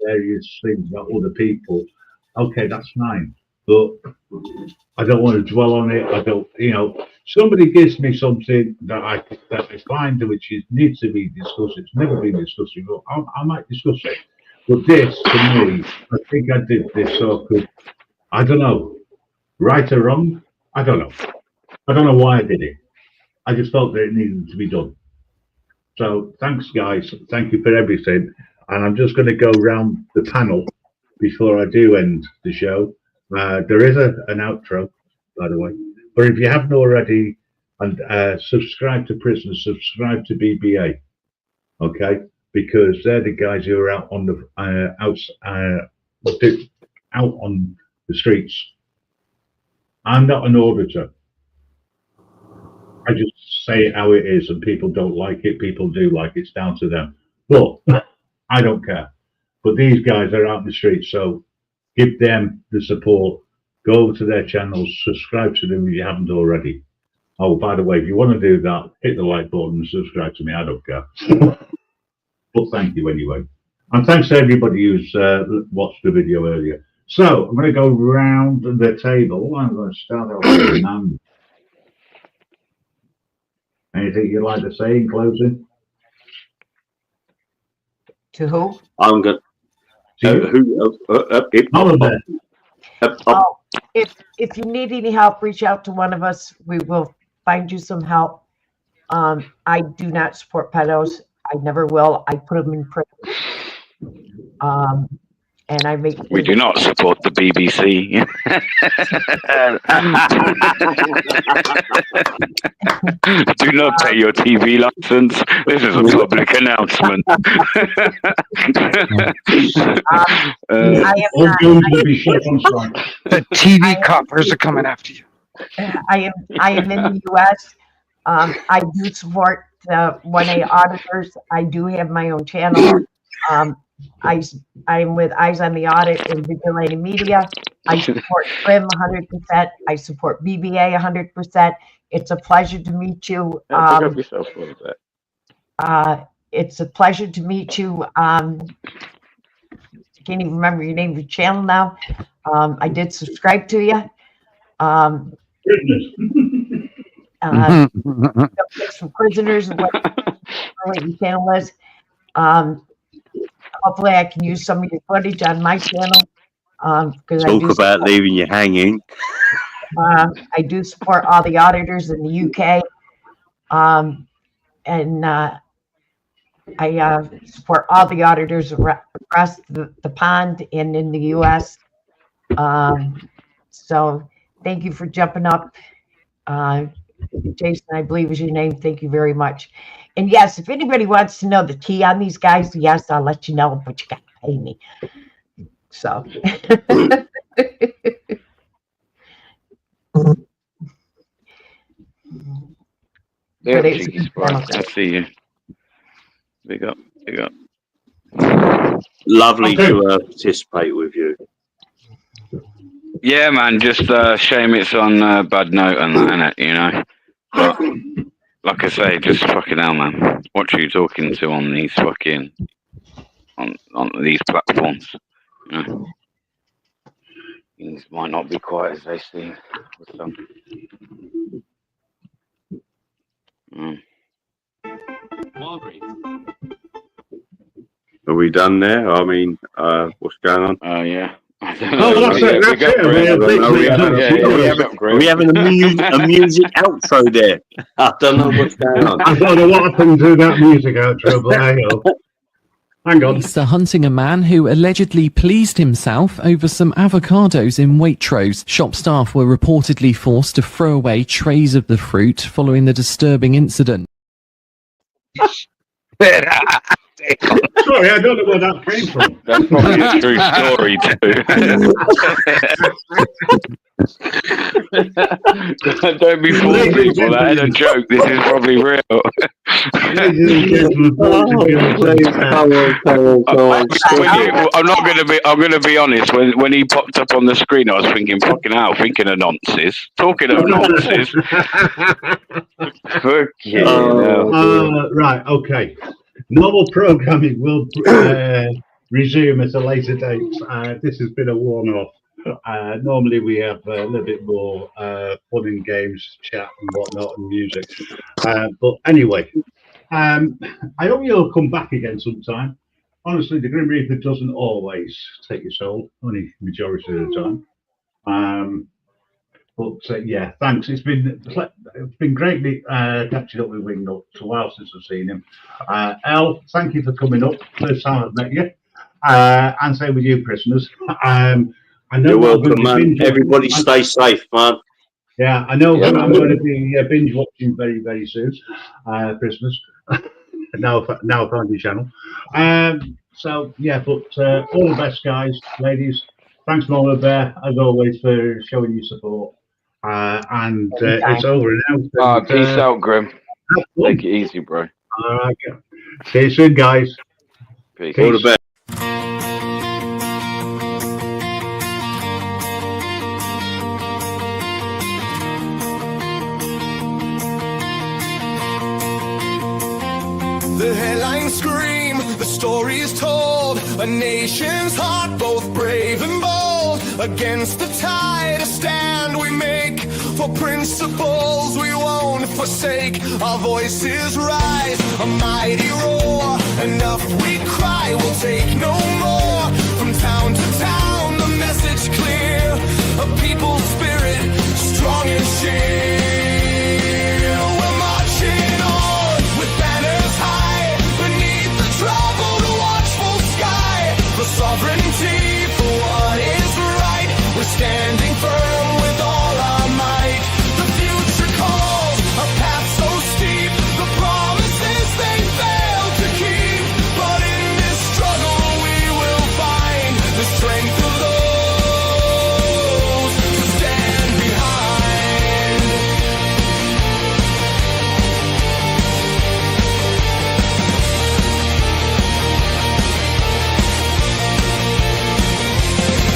B: various things about other people, okay, that's fine, but I don't want to dwell on it. I don't, you know, somebody gives me something that I find which needs to be discussed. It's never been discussed before. I might discuss it, but this, to me, I think I did this so good. I don't know, right or wrong. I don't know. I don't know why I did it. I just felt that it needed to be done. So thanks, guys. Thank you for everything. And I'm just going to go round the panel before I do end the show. There is an outro, by the way. But if you haven't already, and subscribe to Prisoners, subscribe to BBA, okay? Because they're the guys who are out on the out on the streets. I'm not an auditor. I just say it how it is, and people don't like it. People do like it. It's down to them. But I don't care. But these guys are out in the streets, so give them the support. Go over to their channels, subscribe to them if you haven't already. Oh, by the way, if you want to do that, hit the like button and subscribe to me. I don't care. But thank you anyway. And thanks to everybody who's watched the video earlier. So I'm going to go round the table. I'm going to start off with Nan. Anything you'd like to say in closing?
J: To who?
K: I'm going
J: if you need any help, reach out to one of us. We will find you some help. I do not support pedos. I never will. I put them in prison. And I make.
L: We do not support the BBC. Do not pay your TV license. This is a public announcement.
M: The TV coppers are coming after you.
J: I am in the U.S. I do support the 1A auditors. I do have my own channel. I'm with Eyes on the Audit and Vigilante Media. I support Trim 100%. I support BBA 100%. It's a pleasure to meet you. It's a pleasure to meet you. I can't even remember your name of your channel now. I did subscribe to you. Some prisoners, what your channel is. Hopefully I can use some of your footage on my channel.
K: Talk about leaving you hanging.
J: I do support all the auditors in the UK. And I support all the auditors across the pond and in the US. So thank you for jumping up. Jason, I believe is your name. Thank you very much. And yes, if anybody wants to know the tea on these guys, yes, I'll let you know, but you got to pay me. So.
L: Yeah, I see you. Big up, big up.
K: Lovely to participate with you.
L: Yeah, man. Just shame it's on a bad note and that, innit? You know. But like I say, just fucking hell, man. What are you talking to on these fucking on these platforms? You know? Things might not be quite as they seem with some.
K: Are we done there? I mean, what's going on?
L: Oh, yeah.
B: Oh, that's it. That's it.
K: Are we having a music outro there? I don't know what's going on.
B: I don't know what happened to that music outro, but I know. Hang on.
E: Police are hunting a man who allegedly pleased himself over some avocados in Waitrose. Shop staff were reportedly forced to throw away trays of the fruit following the disturbing incident.
B: Sorry, I don't know where that came from.
L: That's probably a true story too. Don't be fooling people. That ain't a joke. This is probably real. I'm gonna be honest. When he popped up on the screen, I was thinking, fucking hell, thinking of nonsense. Talking of nonsense.
B: Right, okay. Normal programming will resume at a later date. This has been a one-off. Normally we have a little bit more fun and games, chat and whatnot, and music. But anyway, I hope you'll come back again sometime. Honestly, the Grim Reaper doesn't always take your soul, only majority of the time. But yeah, thanks. It's been greatly catching up with Wingnut. It's a while since I've seen him. Elle, thank you for coming up. First time I've met you. And same with you, prisoners. I know
K: you're welcome, man. Everybody stay safe, man.
B: Yeah, I know. I'm going to be binge watching very, very soon. Prisoners. now I found your channel. So yeah, but all the best, guys, ladies. Thanks, Mama Bear, as always, for showing your support. And it's over now.
L: Peace out, Grim. Take it easy, bro.
B: All right. See you soon, guys.
L: Peace.
K: All the best.
A: The headlines scream, the story is told. A nation's heart, both brave and bold. Against the tide, a stand we make. For principles we won't forsake. Our voices rise, a mighty roar. Enough we cry, we'll take no more. From town to town, the message clear. A people's spirit, strong and sheer. We're marching on with banners high. Beneath the troubled, watchful sky. For sovereignty, for what is right. We're standing firm with all our might. The future calls, a path so steep. The promises they fail to keep. But in this struggle we will find the strength of those who stand behind.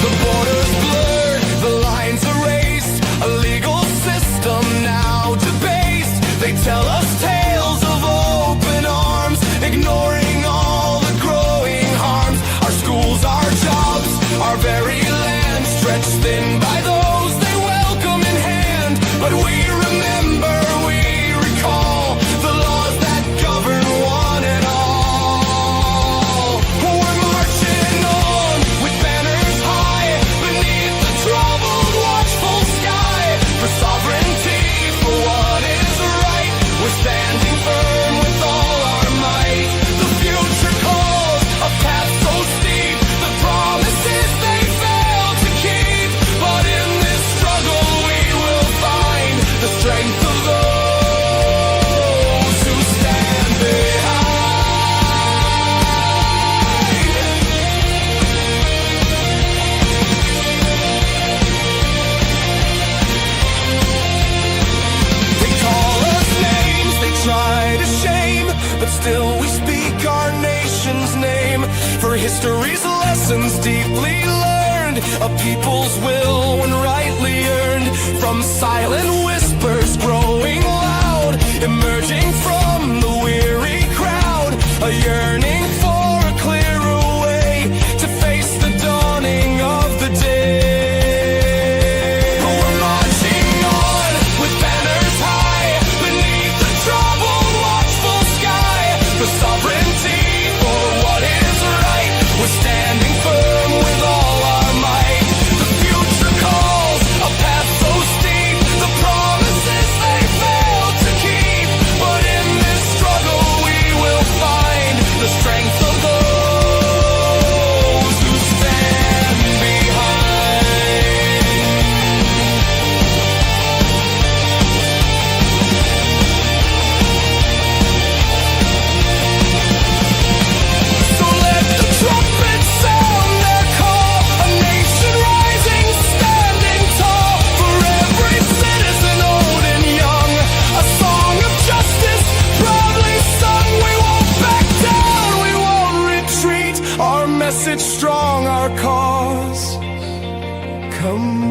A: The borders blurred, the lines erased. A legal system now debased. They tell us tales of open arms, ignoring all the growing harms. Our schools, our jobs, our very land, stretched thin by those they welcome in hand. But we remember, we recall the laws that govern one and all. We're marching on with banners high. Beneath the troubled, watchful sky. For sovereignty, for what is right. We're History's lessons deeply learned, a people's will when rightly earned. From silent whispers growing loud, emerging from the weary crowd, a yearning for a clearer way to face the dawning of the day. We're marching on with banners high beneath the troubled, watchful sky, for sovereignty, for what is right. We're standing firm with all our might. The future calls, a path so steep, the promises they failed to keep. But in this struggle we will find the strength of those who stand behind. So let the trumpets sound their call, a nation rising, standing tall. For every citizen, old and young, a song of justice proudly sung. We won't back down, we won't retreat. Our message strong, our cause. Come